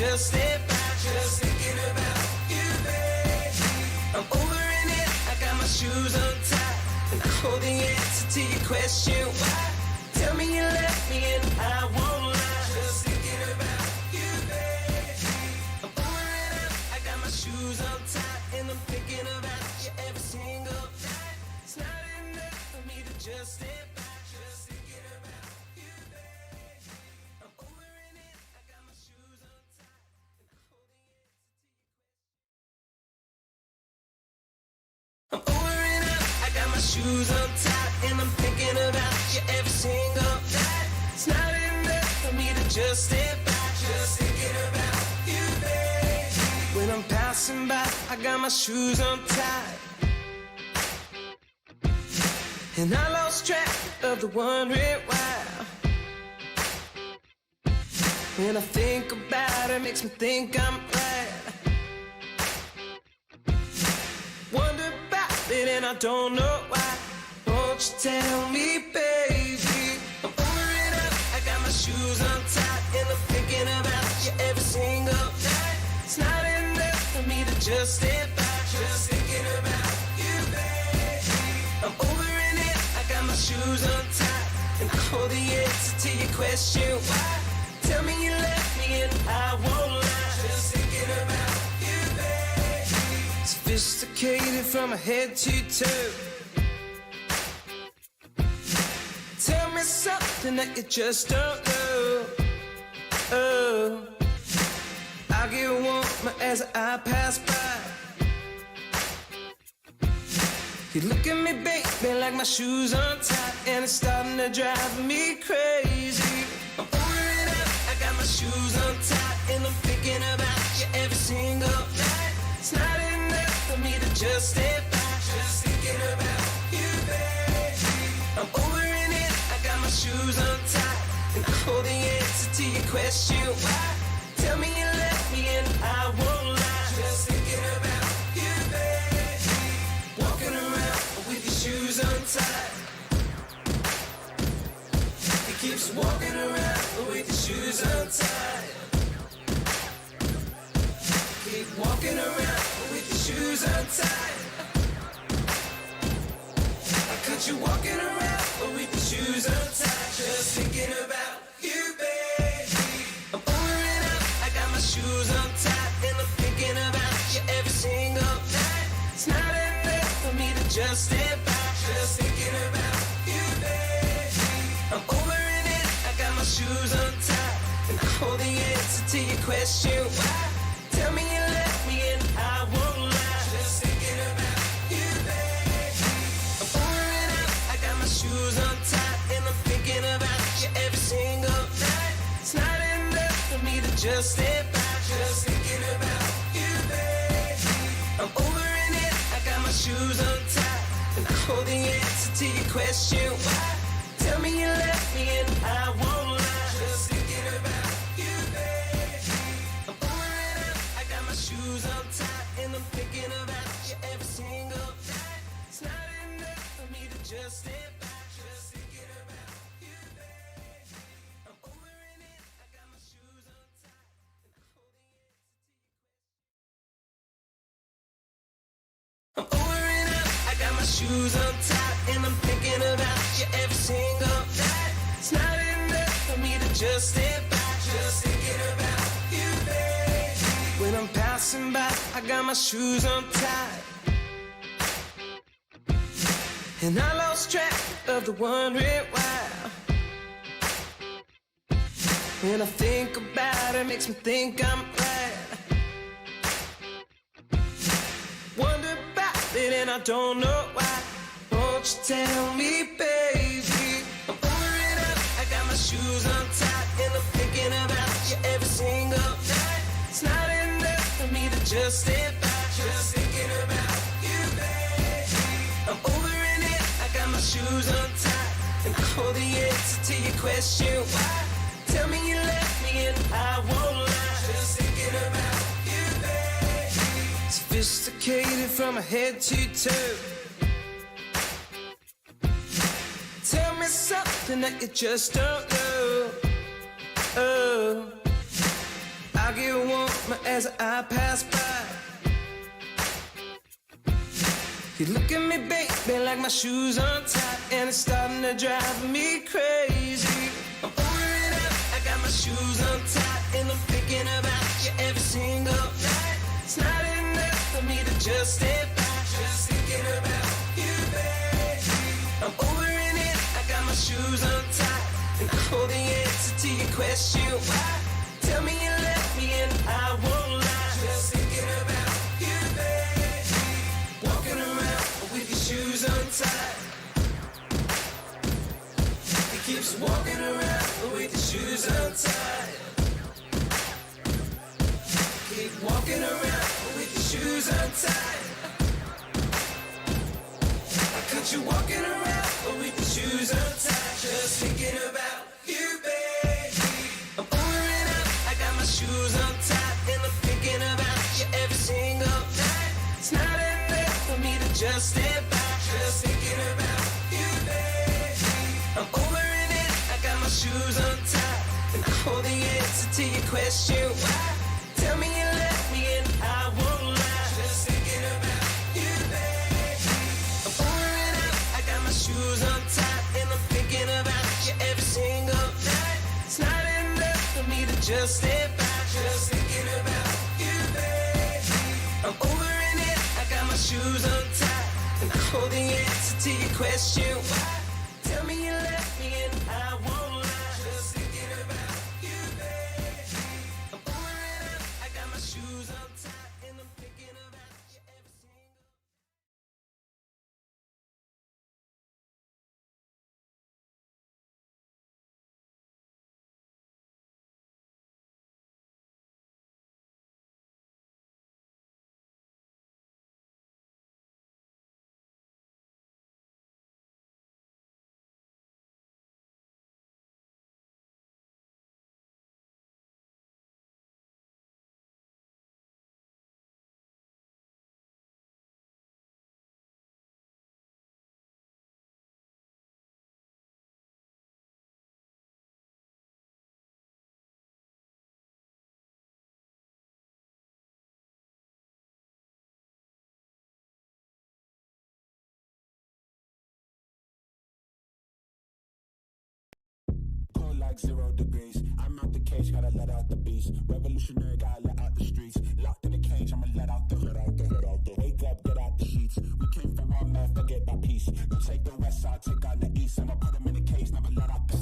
just step back, just thinking about you, baby. I'm over in it, I got my shoes untied, and I hold the answer to your question why. Tell me you left me and I won't lie, just thinking about you, baby. I'm over it up, I got my shoes untied, and I'm thinking about you every single night. It's not enough for me to just step back, just thinking about you, baby. I'm over in it, I got my shoes untied, and I hold the answer to your question. I'm over it up, I got my shoes untied, and I'm thinking about you every single night. It's not enough for me to just step back, just thinking about you, baby. When I'm passing by, I got my shoes untied, and I lost track of the wondering why. When I think about it, makes me think I'm right. Wonder about it and I don't know why. Won't you tell me, baby? I'm over it up, I got my shoes untied, and I'm thinking about you every single night. It's not enough for me to just step back, just thinking about you, baby. I'm over in it, I got my shoes untied, and I hold the answer to your question why. Tell me you left me and I won't lie, just thinking about you, baby. Sophisticated from my head to toe. Tell me something that you just don't know. Oh, I get warmer as I pass by. You look at me, baby, like my shoes untied, and it's starting to drive me crazy. I'm over it up, I got my shoes untied, and I'm thinking about you every single night. It's not enough for me to just step back, just thinking about you, baby. I'm over in it, I got my shoes untied, and I hold the answer to your question why. Tell me you left me and I won't lie, just thinking about you, baby. Walking around with your shoes untied. He keeps walking around with your shoes untied. Keep walking around with your shoes untied. I caught you walking around with your shoes untied, just thinking about you, baby. I'm over it up, I got my shoes untied, and I'm thinking about you every single night. It's not enough for me to just step back, just thinking about you, baby. I'm over in it, I got my shoes untied, and I hold the answer to your question why. Tell me you left me and I won't lie, just thinking about you, baby. I'm over it up, I got my shoes untied, and I'm thinking about you every single night. It's not enough for me to just step back, just thinking about you, baby. I'm over in it, I got my shoes untied, and I hold the answer to your question why. Tell me you left me and I won't lie, just thinking about you, baby. I'm over it up, I got my shoes untied, and I'm thinking about you every single night. It's not enough for me to just step back, just thinking about you, baby. I'm over in it, I got my shoes untied, and I hold the answer to your question. I'm over it up, I got my shoes untied, and I'm thinking about you every single night. It's not enough for me to just step back, just thinking about you, baby. When I'm passing by, I got my shoes untied, and I lost track of the wondering why. When I think about it, makes me think I'm right. Wonder about it and I don't know why. Won't you tell me, baby? I'm over it up, I got my shoes untied, and I'm thinking about you every single night. It's not enough for me to just step back, just thinking about you, baby. I'm over in it, I got my shoes untied, and I hold the answer to your question why. Tell me you left me and I won't lie, just thinking about you, baby. Sophisticated from my head to toe. Tell me something that you just don't know. Oh, I I get warm as I pass by. You look at me, baby, like my shoes untied, and it's starting to drive me crazy. I'm over and out, I got my shoes untied, and I'm thinking about you every single night. It's not enough for me to just stay back, just thinking about you, baby. I'm over and in, I got my shoes untied, and I hold the answer to your question why. Tell me you left me and I won't lie, just thinking about you, baby. Walking around with your shoes untied. He keeps walking around with your shoes untied. Keep walking around with your shoes untied. I got you walking around with your shoes untied, just thinking about you, baby. I'm over and out, I got my shoes untied, and I'm thinking about you every single night. It's not enough for me to just stand back, just thinking about you, baby. I'm over and in, I got my shoes untied, and I hold the answer to your question why. Tell me you left me and I won't lie, just thinking about you, baby. I'm over and out, I got my shoes untied, and I'm thinking about you every single night. It's not enough for me to just stand back, just thinking about you, baby. I'm over and in, I got my shoes untied, and I hold the answer to your question why. Tell me you left me and I won't lie, just thinking about you, baby. I'm over and out, I got my shoes untied, and I'm thinking about you every single. Like 0 degrees. I'm out the cage, gotta let out the beast. Revolutionary, gotta let out the streets. Locked in the cage, I'ma let out the head out the wake up, get out the sheets. We came for one man, forget about peace. You take the west side, take out the east. I'ma put them in the cage, never let out the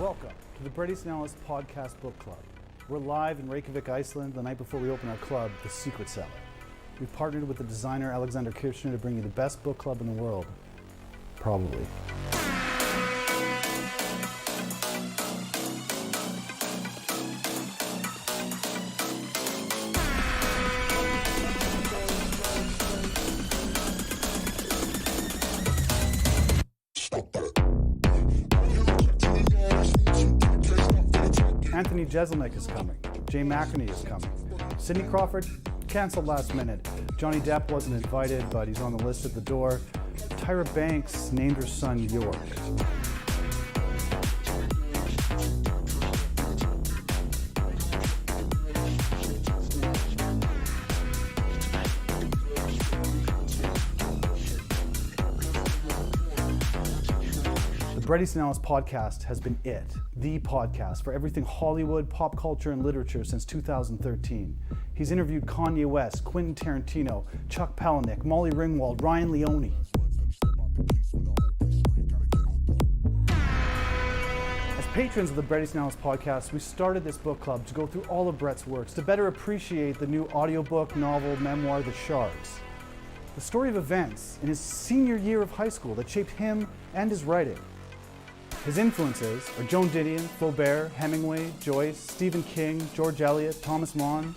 Welcome to the Bret Easton Ellis Podcast Book Club. We're live in Reykjavik, Iceland, the night before we open our club, The Secret Cellar. We've partnered with the designer Alexander Kirchner to bring you the best book club in the world. Probably. Anthony Jeselnik is coming. Jay McInerney is coming. Sidney Crawford canceled last minute. Johnny Depp wasn't invited, but he's on the list at the door. Tyra Banks named her son York. The Bret Easton Ellis podcast has been the podcast for everything Hollywood, pop culture, and literature since 2013. He's interviewed Kanye West, Quentin Tarantino, Chuck Palahniuk, Molly Ringwald, Ryan Leone. As patrons of the Bret Easton Ellis podcast, we started this book club to go through all of Bret's works to better appreciate the new audiobook, novel, memoir, The Shards. The story of events in his senior year of high school that shaped him and his writing. His influences are Joan Didion, Flaubert, Hemingway, Joyce, Stephen King, George Eliot, Thomas Mann.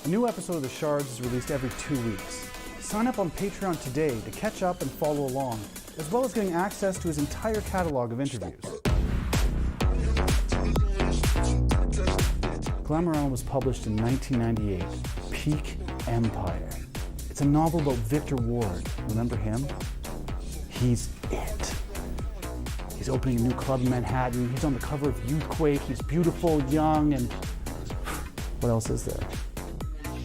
A new episode of The Shards is released every 2 weeks. Sign up on Patreon today to catch up and follow along, as well as getting access to his entire catalog of interviews. Glamorama was published in 1998. Peak Empire. It's a novel about Victor Ward. Remember him? He's it. He's opening a new club in Manhattan. He's on the cover of Youthquake. He's beautiful, young, and what else is there?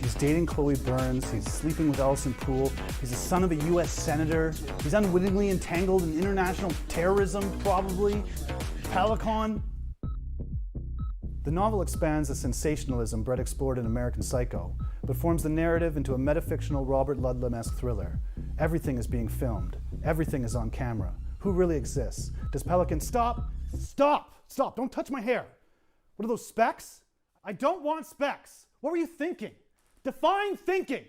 He's dating Chloe Burns. He's sleeping with Ellison Poole. He's the son of a US senator. He's unwittingly entangled in international terrorism, probably. Palicon. The novel expands the sensationalism Bret explored in American Psycho, but forms the narrative into a metafictional Robert Ludlum-esque thriller. Everything is being filmed. Everything is on camera. Who really exists? Does Pelican stop? Stop! Stop! Don't touch my hair! What are those, specs? I don't want specs! What were you thinking? Define thinking!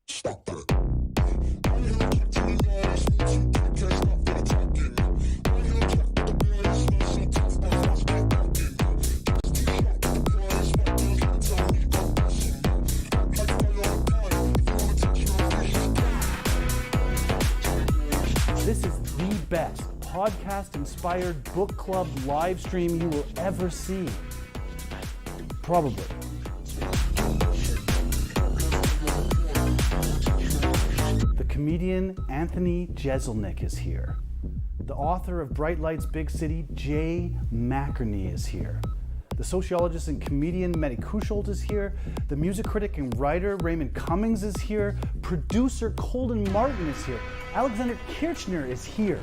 Stop it. I hear you talk to me nice, can't stop for the talking. I hear you talk to the boys, not so tough, but fast like walking. Just too sharp for the boys, but girls can't tell me go awesome. Act like fire on time, if you wanna touch your fish. This is the best podcast-inspired book club live stream you will ever see. Probably. The comedian Anthony Jeselnik is here. The author of Bright Lights, Big City, McInerney is here. The sociologist and comedian Mehdi Kusholt is here. The music critic and writer Raymond Cummings is here. Producer Colden Martin is here. Alexander Kirchner is here.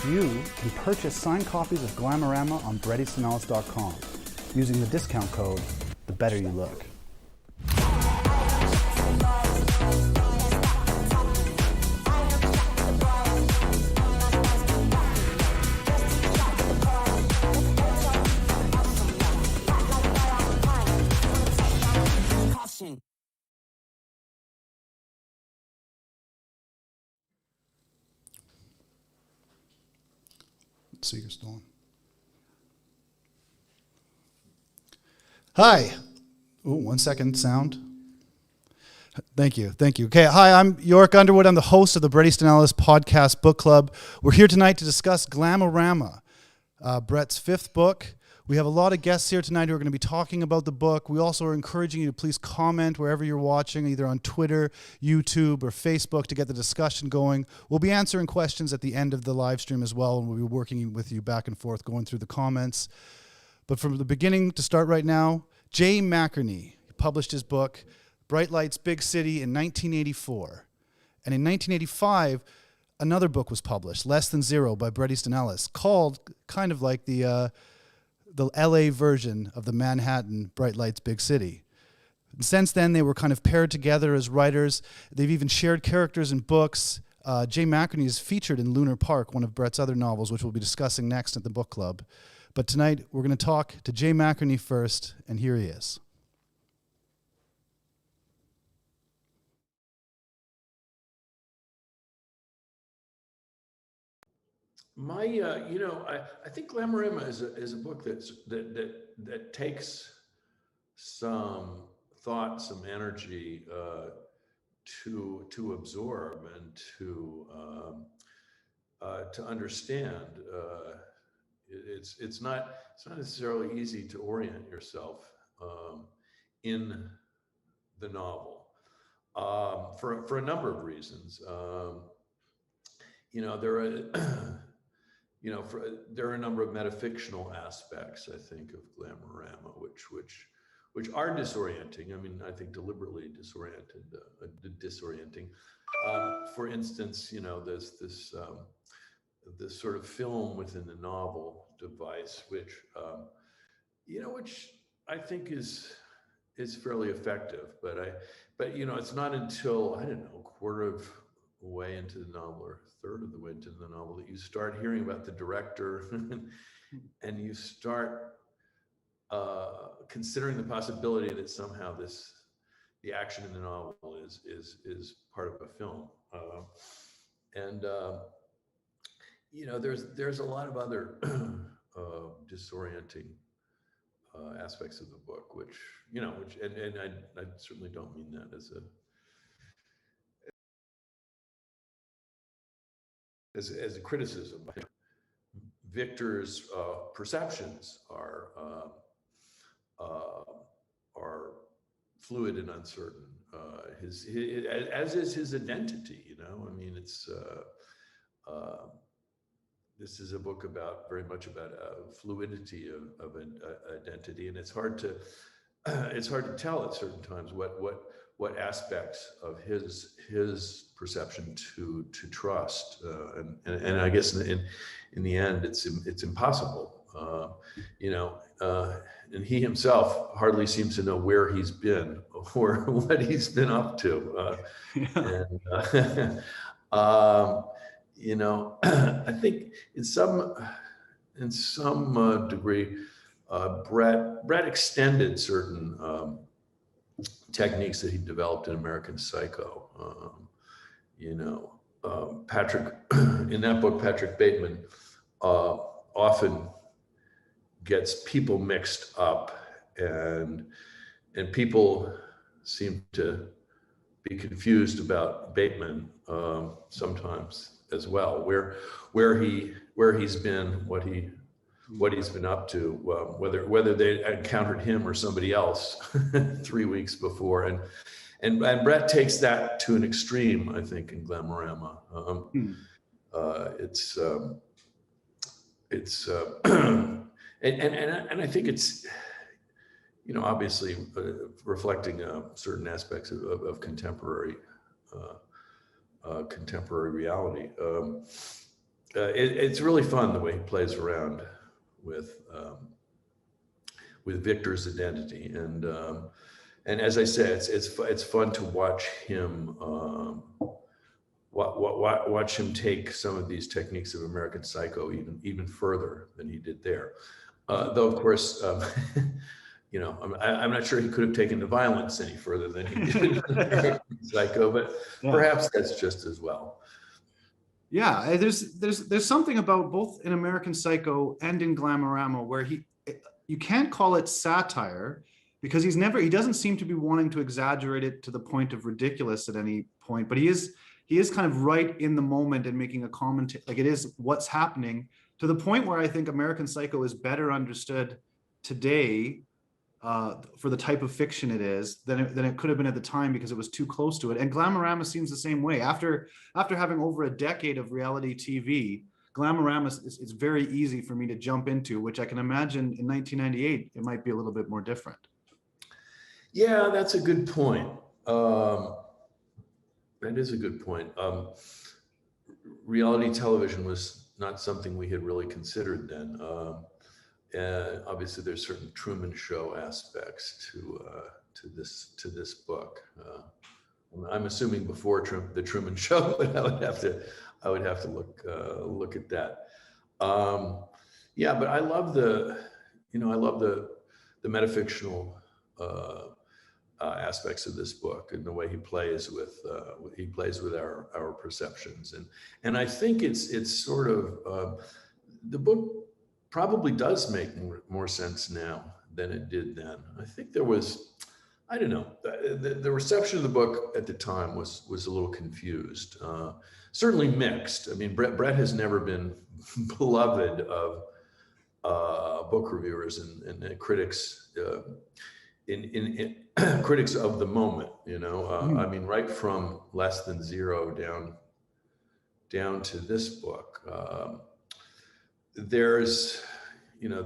You can purchase signed copies of Glamorama on BretEastonEllis.com using the discount code The Better You Look. Let's see, you're still on. Hi. Ooh, 1 second, sound. Thank you. Okay, hi, I'm York Underwood. I'm the host of the Bret Easton Ellis Podcast Book Club. We're here tonight to discuss Glamorama, Bret's fifth book. We have a lot of guests here tonight who are going to be talking about the book. We also are encouraging you to please comment wherever you're watching, either on Twitter, YouTube, or Facebook to get the discussion going. We'll be answering questions at the end of the live stream as well, and we'll be working with you back and forth, going through the comments. But from the beginning to start right now, Jay McInerney published his book, Bright Lights, Big City, in 1984. And in 1985, another book was published, Less Than Zero, by Bret Easton Ellis, called kind of like the LA version of the Manhattan Bright Lights, Big City. And since then, they were kind of paired together as writers. They've even shared characters in books. Jay McInerney is featured in Lunar Park, one of Bret's other novels, which we'll be discussing next at the book club. But tonight, we're going to talk to Jay McInerney first, and here he is. I think Glamorama is a book that takes some thought, some energy to absorb and to understand. It's not necessarily easy to orient yourself in the novel for a number of reasons. There are a number of metafictional aspects, I think, of Glamorama, which are disorienting. I mean, I think deliberately disorienting. For instance, there's this sort of film within the novel device, which I think is fairly effective. But it's not until, I don't know, a quarter of the way into the novel or a third of the way into the novel that you start hearing about the director and you start considering the possibility that somehow the action in the novel is part of a film. There's a lot of other disorienting aspects of the book, which I certainly don't mean that as as a criticism. Victor's perceptions are fluid and uncertain. His as is his identity. You know, I mean, it's this is a book about very much about fluidity of an identity, and it's hard to tell at certain times what aspects of his perception to trust, and I guess in the end it's impossible, you know, and he himself hardly seems to know where he's been or what he's been up to, and you know, I think in some degree, Bret extended certain techniques that he developed in American Psycho. You know, Patrick, in that book, Patrick Bateman often gets people mixed up, and people seem to be confused about Bateman sometimes as well, where he's been, what he's been up to, whether they encountered him or somebody else 3 weeks before, and Bret takes that to an extreme, I think, in Glamorama. And I think it's, you know, obviously reflecting certain aspects of contemporary reality. It's really fun the way he plays around with Victor's identity, and as I said, it's fun to watch him watch him take some of these techniques of American Psycho even further than he did there. Though of course, you know, I'm not sure he could have taken the violence any further than he did in American Psycho, but perhaps that's just as well. Yeah, there's something about both in American Psycho and in Glamorama where you can't call it satire because he doesn't seem to be wanting to exaggerate it to the point of ridiculous at any point, but he is kind of right in the moment and making a commentary, like it is what's happening, to the point where I think American Psycho is better understood today for the type of fiction it is than it could have been at the time, because it was too close to it. And Glamorama seems the same way. After having over a decade of reality TV, Glamorama is very easy for me to jump into, which I can imagine in 1998 it might be a little bit more different. Yeah, that's a good point. That is a good point. Reality television was not something we had really considered then. Obviously, there's certain Truman Show aspects to this book. I'm assuming before the Truman Show, but I would have to look at that. Yeah, but I love the metafictional aspects of this book and the way he plays with our perceptions, and I think it's sort of the book probably does make more sense now than it did then. I think there was, I don't know, the reception of the book at the time was a little confused, certainly mixed. I mean, Bret has never been beloved of book reviewers and critics, in critics of the moment. You know, I mean, right from Less Than Zero down to this book. There's, you know,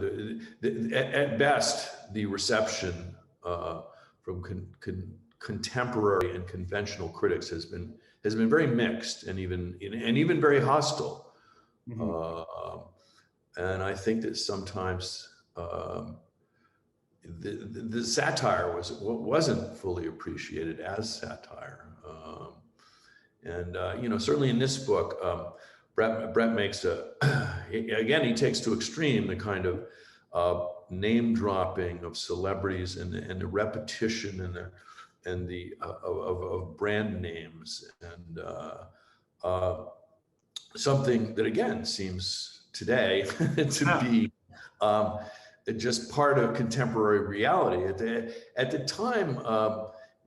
at best, the reception from contemporary and conventional critics has been very mixed and even very hostile. And I think that sometimes the satire wasn't fully appreciated as satire. And you know, certainly in this book, Bret makes again, he takes to extreme the kind of name dropping of celebrities and the repetition and the of brand names, and something that again seems today to be just part of contemporary reality. At the time,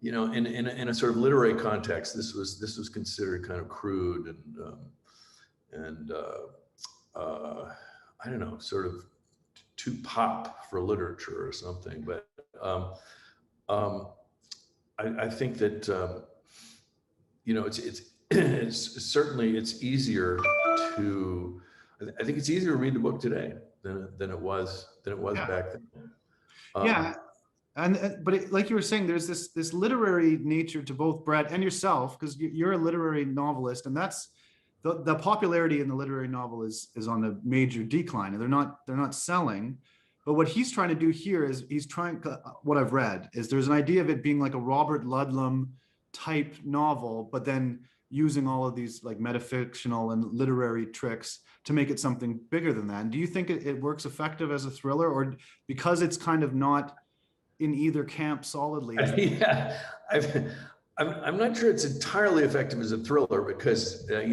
you know, in a sort of literary context, this was considered kind of crude and I don't know, sort of too pop for literature or something. But I think that it's certainly it's easier to. I think it's easier to read the book today than it was back then. Yeah. But like you were saying, there's this literary nature to both Bret and yourself, because you're a literary novelist, and that's the popularity in the literary novel is on a major decline, and they're not selling. But what he's trying to do here is what I've read is there's an idea of it being like a Robert Ludlum type novel, but then using all of these like metafictional and literary tricks to make it something bigger than that. And do you think it works effective as a thriller, or because it's kind of not in either camp solidly? Yeah, I'm not sure it's entirely effective as a thriller, because at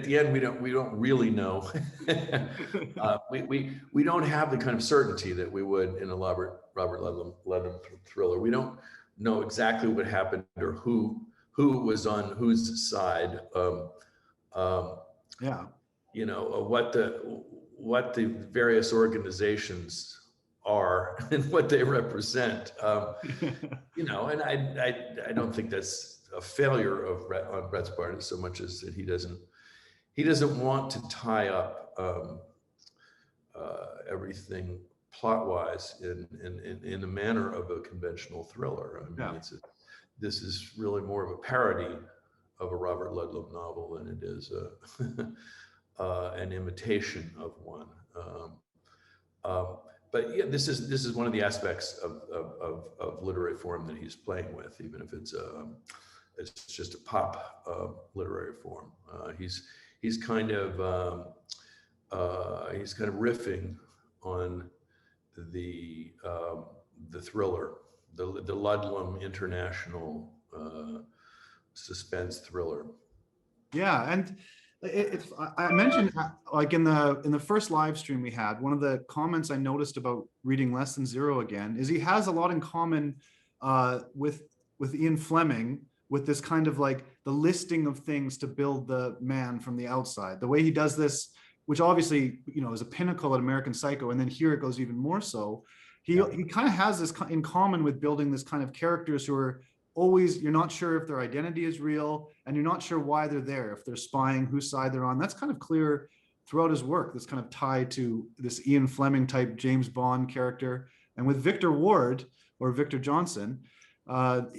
the end we don't really know. We don't have the kind of certainty that we would in a Robert Ludlum thriller. We don't know exactly what happened or who was on whose side. What the various organizations are and what they represent. And I don't think that's a failure on Bret's part so much as that he doesn't want to tie up everything plot-wise in the manner of a conventional thriller. I mean, this is really more of a parody of a Robert Ludlum novel than it is an imitation of one. But yeah, this is one of the aspects of literary form that he's playing with, even if it's just a pop literary form. He's kind of riffing on the thriller, the Ludlum international suspense thriller. Yeah, and I mentioned, like in the first live stream we had, one of the comments I noticed about reading Less Than Zero again is he has a lot in common with Ian Fleming, with this kind of like the listing of things to build the man from the outside. The way he does this, which obviously is a pinnacle at American Psycho, and then here it goes even more so. He kind of has this in common with building this kind of characters who are always, you're not sure if their identity is real, and you're not sure why they're there, if they're spying, whose side they're on. That's kind of clear throughout his work, this kind of tie to this Ian Fleming type James Bond character. And with Victor Ward, or Victor Johnson,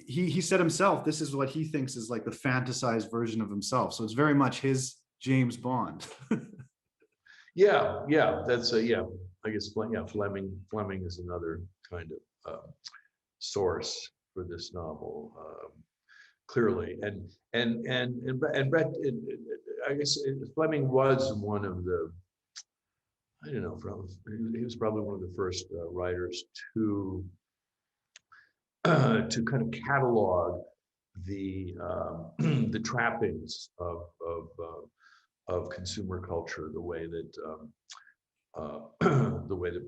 he said himself, this is what he thinks is like the fantasized version of himself. So it's very much his James Bond. Yeah, that's I guess Fleming is another kind of source for this novel, clearly, and Bret, I guess Fleming was one of the, I don't know, he was probably one of the first writers to kind of catalog the trappings of consumer culture, the way that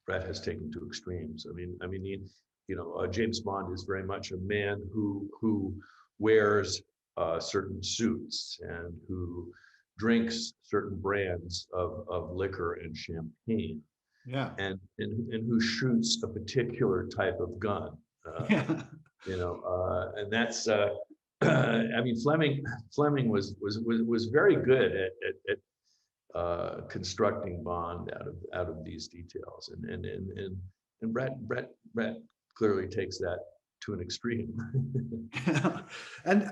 Bret has taken to extremes. I mean, James Bond is very much a man who wears certain suits and who drinks certain brands of liquor and champagne. Yeah. And who shoots a particular type of gun. And that's I mean, Fleming was very good at constructing Bond out of these details, and Bret clearly takes that to an extreme. And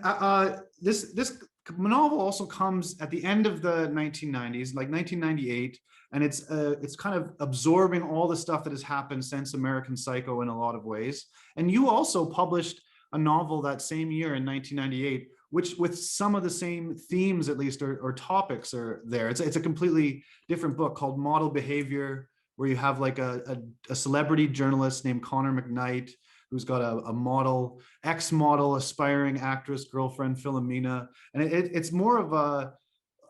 this novel also comes at the end of the 1990s, like 1998, and it's kind of absorbing all the stuff that has happened since American Psycho in a lot of ways. And you also published a novel that same year in 1998, which with some of the same themes, at least, or topics are there. It's a completely different book called Model Behavior, where you have like a celebrity journalist named Connor McKnight, who's got a model, ex-model, aspiring actress, girlfriend, Philomena. And it's more of a,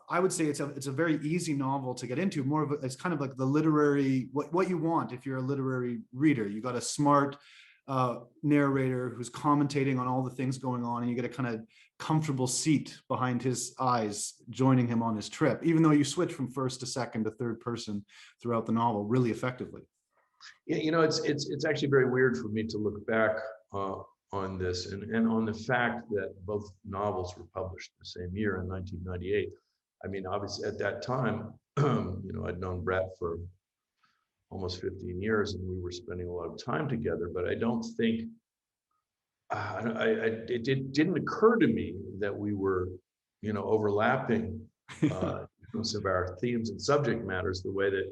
I would say it's a very easy novel to get into. More of it's kind of like the literary, what you want if you're a literary reader. You got a smart, narrator who's commentating on all the things going on, and you get a kind of comfortable seat behind his eyes, joining him on his trip, even though you switch from first to second to third person throughout the novel really effectively. Yeah, it's actually very weird for me to look back on this and on the fact that both novels were published the same year in 1998. I mean, obviously at that time, I'd known Bret for almost 15 years, and we were spending a lot of time together. But I don't think it didn't occur to me that we were, overlapping in terms of our themes and subject matters the way that,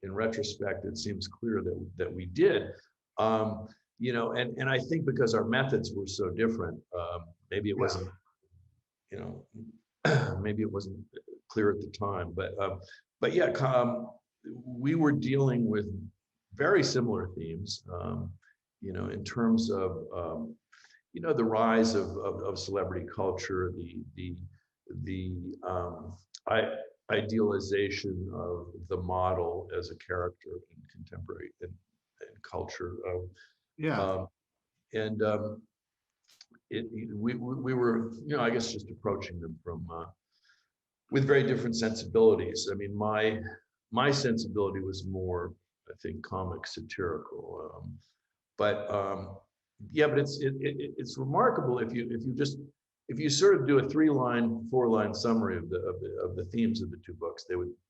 in retrospect, it seems clear that we did. And I think because our methods were so different, maybe it wasn't, maybe it wasn't clear at the time. But yeah, we were dealing with very similar themes, in terms of the rise of celebrity culture, the idealization of the model as a character in contemporary and culture. We were, I guess, just approaching them from with very different sensibilities. I mean, my sensibility was more, I think, comic satirical, but it's remarkable if you sort of do a 3-line, 4-line summary of the themes of the two books,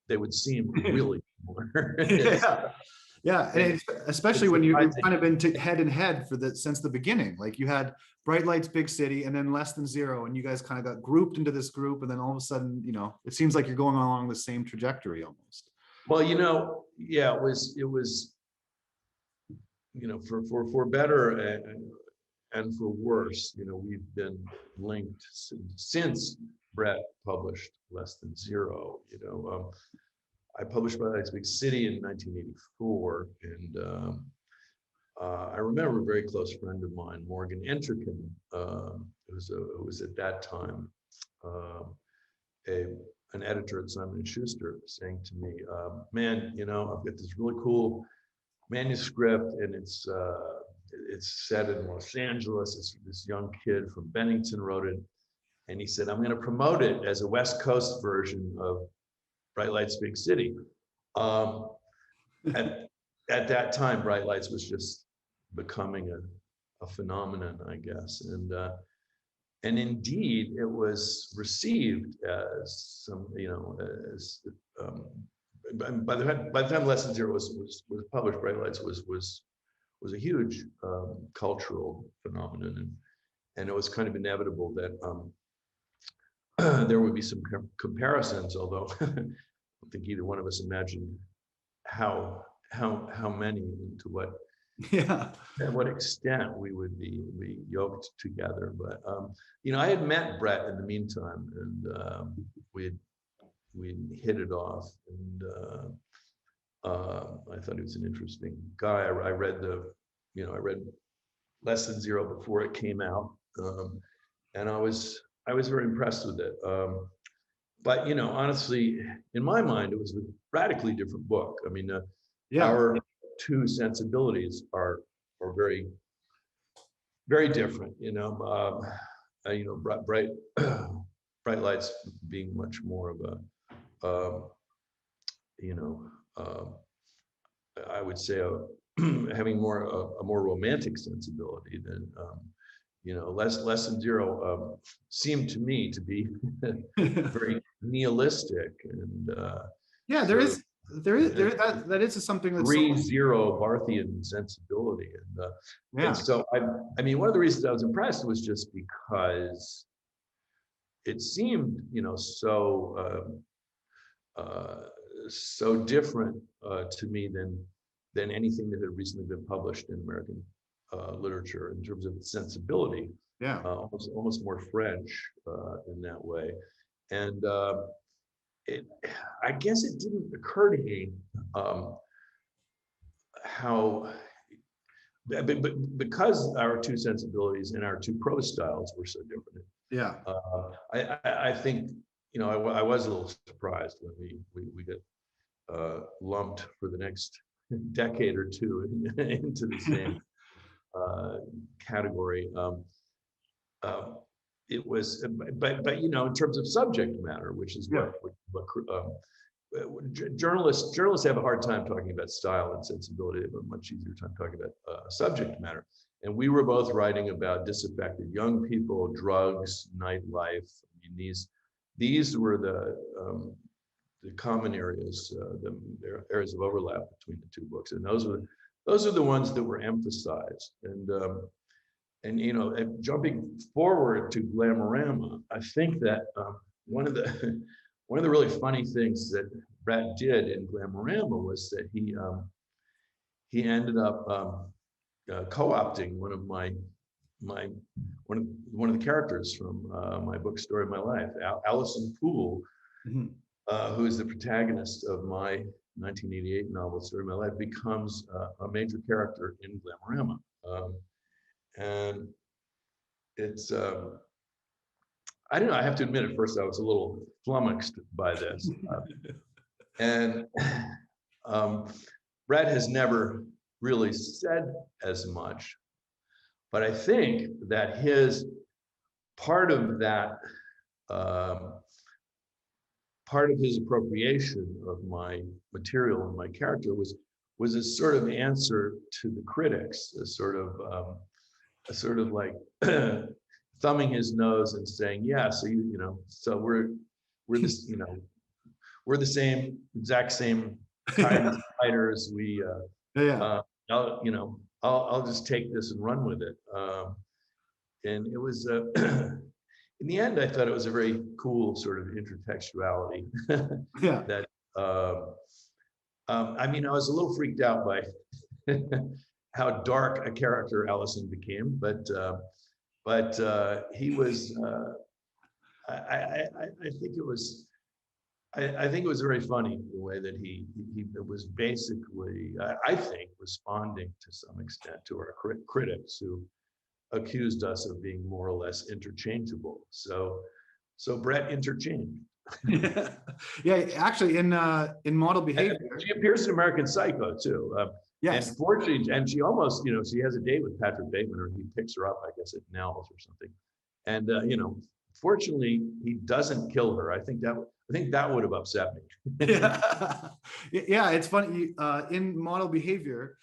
they would seem really similar. Yeah, and especially when you've kind of been head and head since the beginning. Like you had Bright Lights, Big City, and then Less Than Zero, and you guys kind of got grouped into this group, and then all of a sudden, it seems like you're going along the same trajectory almost. Well, it was, for better and for worse, we've been linked since Bret published Less Than Zero. I published Bright Lights, Big City in 1984, and I remember a very close friend of mine, Morgan Enterkin, who was at that time an editor at Simon & Schuster, saying to me, "Man, I've got this really cool manuscript, and it's set in Los Angeles. This young kid from Bennington wrote it, and he said, I'm going to promote it as a West Coast version of Bright Lights, Big City." At that time, Bright Lights was just becoming a phenomenon, I guess, and indeed it was received as some, by the time Less Than Zero was published, Bright Lights was a huge cultural phenomenon, and it was kind of inevitable that there would be some comparisons, although I don't think either one of us imagined how many and to what extent we would be yoked together. But I had met Bret in the meantime, and we hit it off, and I thought he was an interesting guy. I read Less Than Zero before it came out, and I was very impressed with it. But honestly, in my mind, it was a radically different book. I mean, our two sensibilities are very, very different. Bright Lights being much more of I would say having a more romantic sensibility than. Less Than Zero seemed to me to be very nihilistic, and that is something that's 3-0 Barthian sensibility, and so I mean, one of the reasons I was impressed was just because it seemed so different to me than anything that had recently been published in American literature in terms of its sensibility, almost more French in that way, and I guess it didn't occur to me how, because our two sensibilities and our two prose styles were so different. I think I was a little surprised when we got lumped for the next decade or two into the same category. It was, but you know, in terms of subject matter, which is what journalists have a hard time talking about style and sensibility. They have a much easier time talking about subject matter. And we were both writing about disaffected young people, drugs, nightlife. I mean, these were the common areas, the areas of overlap between the two books, and those are the ones that were emphasized. And you know, jumping forward to Glamorama, I think that one of the really funny things that Bret did in Glamorama was that he ended up co-opting one of the characters from my book Story of My Life, Allison Poole, who is the protagonist of my 1988 novel Story of My Life, becomes a major character in Glamorama. And it's I don't know, I have to admit, at first I was a little flummoxed by this. And Bret has never really said as much, but I think that his part of his appropriation of my material and my character was a sort of answer to the critics, a sort of like thumbing his nose and saying, yeah, so you know, so we're this, you know, we're the exact same kind of writers. We I'll just take this and run with it. And it was in the end, I thought it was a very cool sort of intertextuality. That I mean, I was a little freaked out by how dark a character Allison became, but he was. I think it was. I think it was very funny the way that he was basically, I think, responding to some extent to our critics who accused us of being more or less interchangeable. So Bret interchanged. Yeah, actually, in Model Behavior, she appears in American Psycho too. Yes, and fortunately, and she almost, you know, she has a date with Patrick Bateman, or he picks her up, I guess, at Nell's or something. And you know, fortunately, he doesn't kill her. I think that would have upset me. Yeah, it's funny. In Model Behavior,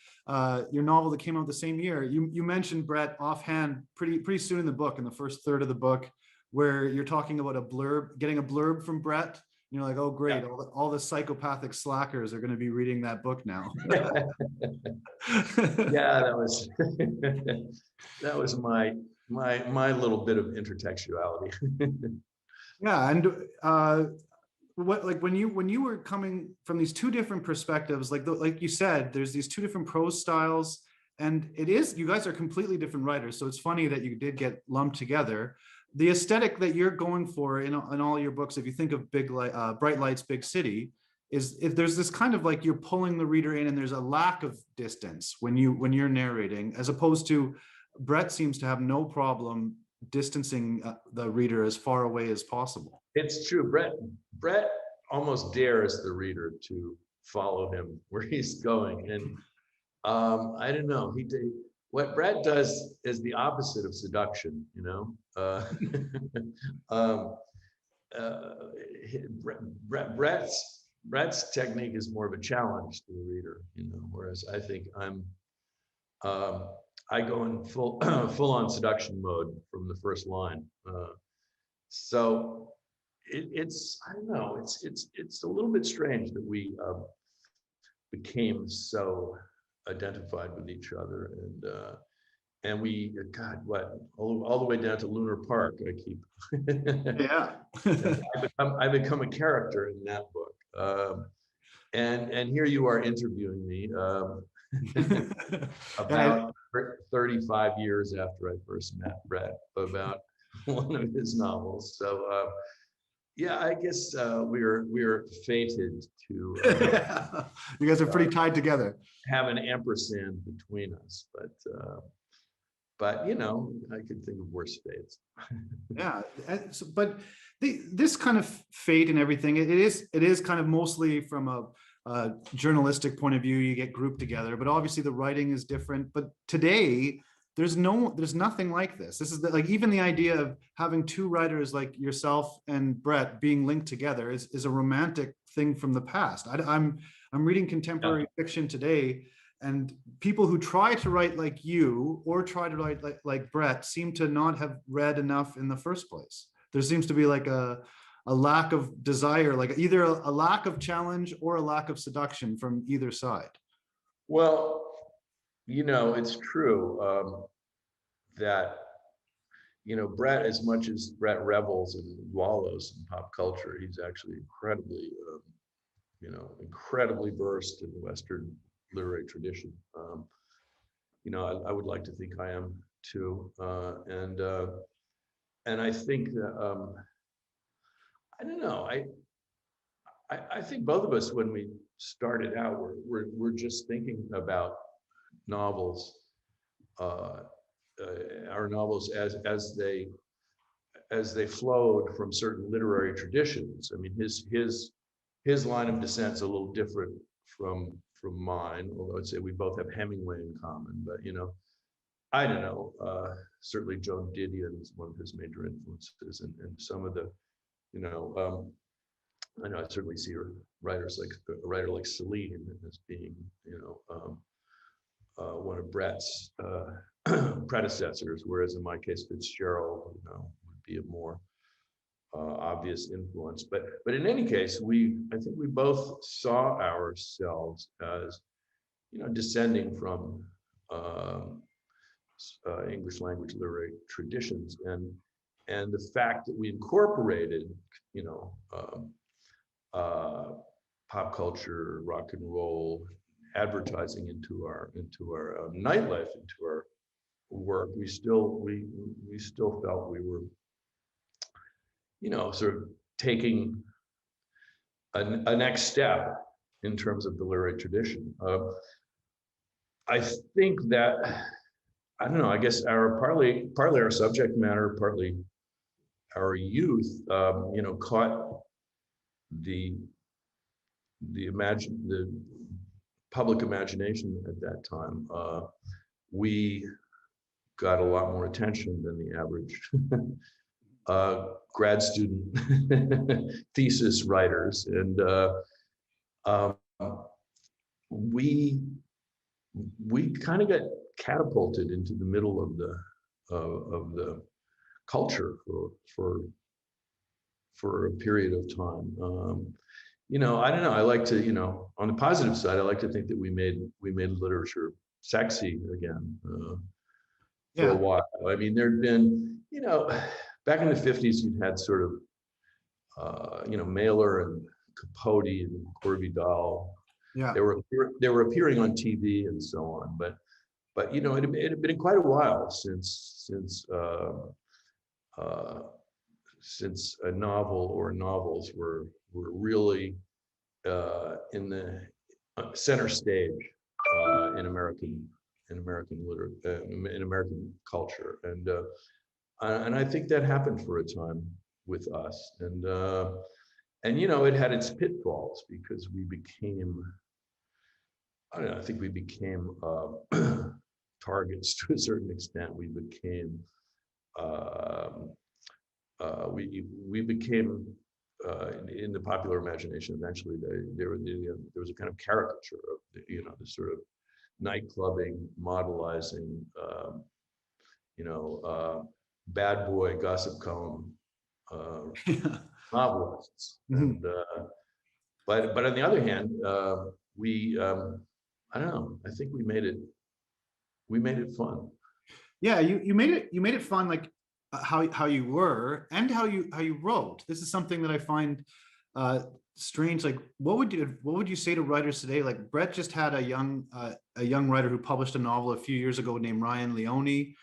your novel that came out the same year, you mentioned Bret offhand pretty soon in the book, in the first third of the book, where you're talking about getting a blurb from Bret. You're like, oh, great, yeah. All the psychopathic slackers are going to be reading that book now. Yeah, that was my little bit of intertextuality. Yeah, and when you were coming from these two different perspectives, like you said, there's these two different prose styles, and you guys are completely different writers. So it's funny that you did get lumped together. The aesthetic that you're going for in all your books, if you think of Bright Lights, Big City, is if there's this kind of like you're pulling the reader in, and there's a lack of distance when you're narrating, as opposed to Bret seems to have no problem distancing the reader as far away as possible. It's true. Bret almost dares the reader to follow him where he's going, and I don't know. What Bret does is the opposite of seduction. You know, Bret's technique is more of a challenge to the reader. You know, whereas I think I go in full on seduction mode from the first line. So it's I don't know. It's a little bit strange that we became so identified with each other, and we all the way down to Lunar Park. I keep yeah. I become a character in that book, and here you are interviewing me about 35 years after I first met Bret about one of his novels. So yeah, I guess we're fated to. You guys are pretty tied together. Have an ampersand between us, but you know, I could think of worse fates. Yeah, but this kind of fate and everything, it is kind of mostly from a journalistic point of view. You get grouped together, but obviously the writing is different. But today, there's nothing like this. This is like, even the idea of having two writers like yourself and Bret being linked together is a romantic thing from the past. I'm reading contemporary fiction today, and people who try to write like you or try to write like Bret seem to not have read enough in the first place. There seems to be like a lack of desire, like either a lack of challenge or a lack of seduction from either side. Well, it's true that, Bret, as much as Bret revels and wallows in pop culture, he's actually incredibly versed in the Western literary tradition. I would like to think I am too, and I think that I don't know. I think both of us, when we started out, we're just thinking about novels, our novels as they flowed from certain literary traditions. I mean, his line of descent's a little different from mine, although I'd say we both have Hemingway in common. But I don't know. Certainly, Joan Didion is one of his major influences, and some of the, I know I certainly see writers like a writer like Celine as being, one of Bret's predecessors, whereas in my case, Fitzgerald, would be a more obvious influence. But in any case, I think we both saw ourselves as, descending from English language literary traditions, and the fact that we incorporated, pop culture, rock and roll, advertising into our nightlife, into our work, we still felt we were, sort of taking a next step in terms of the literary tradition. I think that, I don't know, I guess partly our subject matter, partly our youth, caught the public imagination at that time. We got a lot more attention than the average grad student thesis writers, and we kind of got catapulted into the middle of the culture for a period of time. I don't know. I like to, on the positive side, I like to think that we made literature sexy again for a while. I mean, there'd been, back in the 50s, you'd had sort of, Mailer and Capote and Gore Vidal. Yeah, they were appearing on TV and so on, but it had been quite a while since a novel or novels were really in the center stage in American culture, and I think that happened for a time with us, and it had its pitfalls, because we became, I don't know, I think we became targets to a certain extent. We became we became in the popular imagination. Eventually, there was a kind of caricature of the sort of nightclubbing, modelizing, bad boy gossip column novelists. Mm-hmm. And but on the other hand, we I don't know. I think we made it fun. Yeah, you made it fun, like how you were and how you wrote. This is something that I find strange. Like, what would you say to writers today? Like, Bret just had a young writer who published a novel a few years ago named Ryan Leone.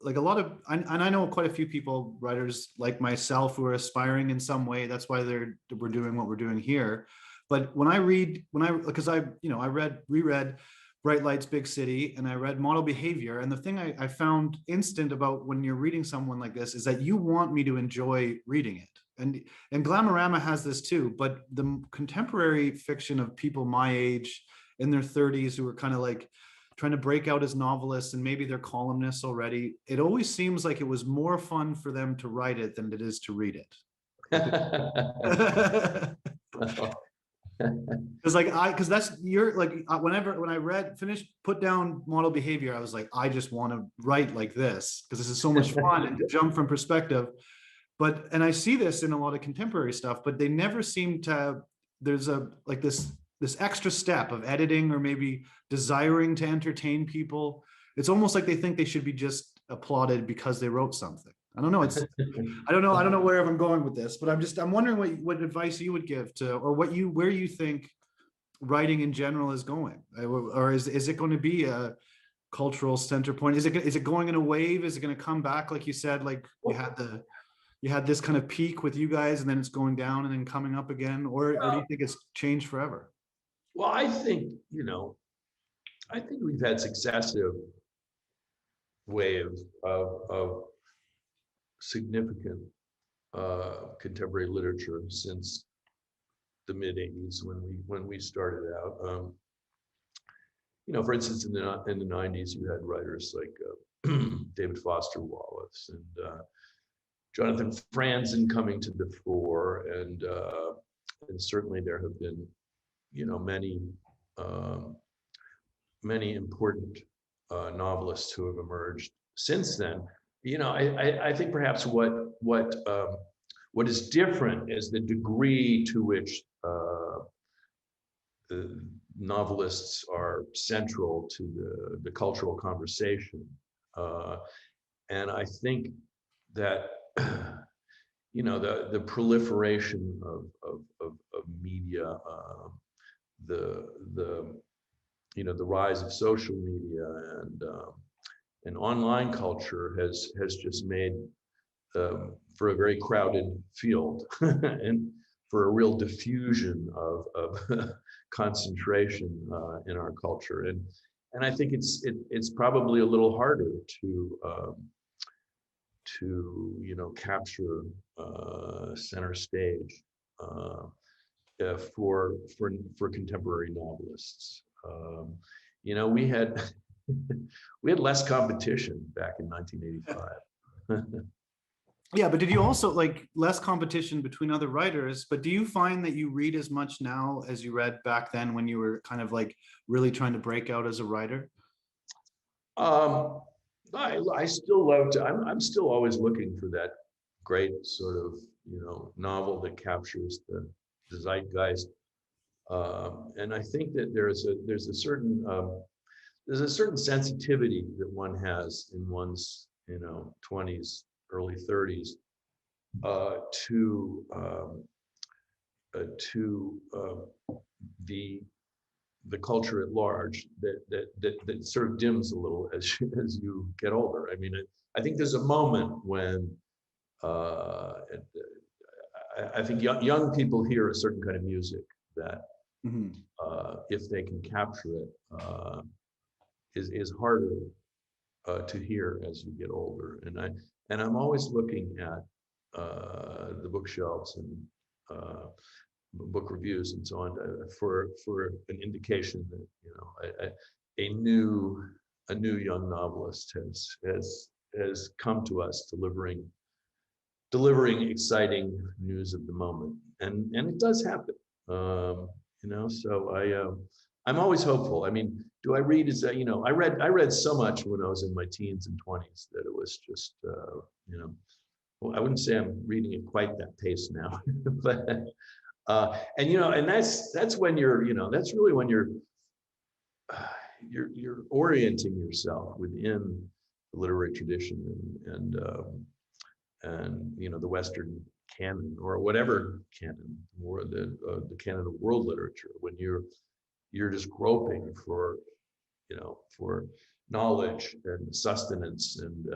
Like a lot of, and I know quite a few people, writers like myself, who are aspiring in some way. That's why we're doing what we're doing here. But because I reread Bright Lights, Big City, and I read Model Behavior. And the thing I found instant about when you're reading someone like this is that you want me to enjoy reading it. And Glamorama has this too, but the contemporary fiction of people my age in their 30s who are kind of like trying to break out as novelists, and maybe they're columnists already, it always seems like it was more fun for them to write it than it is to read it. Because because that's whenever when I put down Model Behavior, I was like, I just want to write like this because this is so much fun and to jump from perspective. And I see this in a lot of contemporary stuff, but they never seem to. There's this extra step of editing or maybe desiring to entertain people. It's almost like they think they should be just applauded because they wrote something. I don't know. I don't know where I'm going with this, but I'm wondering what advice you would give to, or where you think writing in general is going, or is it going to be a cultural center point? Is it going in a wave? Is it going to come back like you said? Like you had this kind of peak with you guys, and then it's going down and then coming up again, or do you think it's changed forever? Well, I think we've had successive waves of significant contemporary literature since the mid '80s when we started out. For instance, in the '90s, you had writers like David Foster Wallace and Jonathan Franzen coming to the fore, and certainly there have been many important novelists who have emerged since then. I think perhaps what is different is the degree to which the novelists are central to the cultural conversation, and I think that the proliferation of media, the rise of social media and online culture has just made for a very crowded field and for a real diffusion of concentration in our culture, and I think it's probably a little harder to capture center stage for contemporary novelists. We had we had less competition back in 1985. Yeah, but did you also less competition between other writers? But do you find that you read as much now as you read back then when you were kind of really trying to break out as a writer? I still love to. I'm still always looking for that great sort of novel that captures the zeitgeist, and I think that there's a certain sensitivity that one has in one's 20s, early 30s to the culture at large that sort of dims a little as you get older. I mean, I think there's a moment when I think young people hear a certain kind of music that if they can capture it is harder to hear as you get older. And I'm always looking at the bookshelves and book reviews and so on for an indication that a new young novelist has come to us delivering exciting news of the moment, and it does happen. So I'm always hopeful. I mean, do I read? I read so much when I was in my teens and 20s that it was just well, I wouldn't say I'm reading at quite that pace now, but and that's when that's really when you're orienting yourself within the literary tradition and the Western canon or whatever canon, or the canon of world literature, when you're just groping for knowledge and sustenance and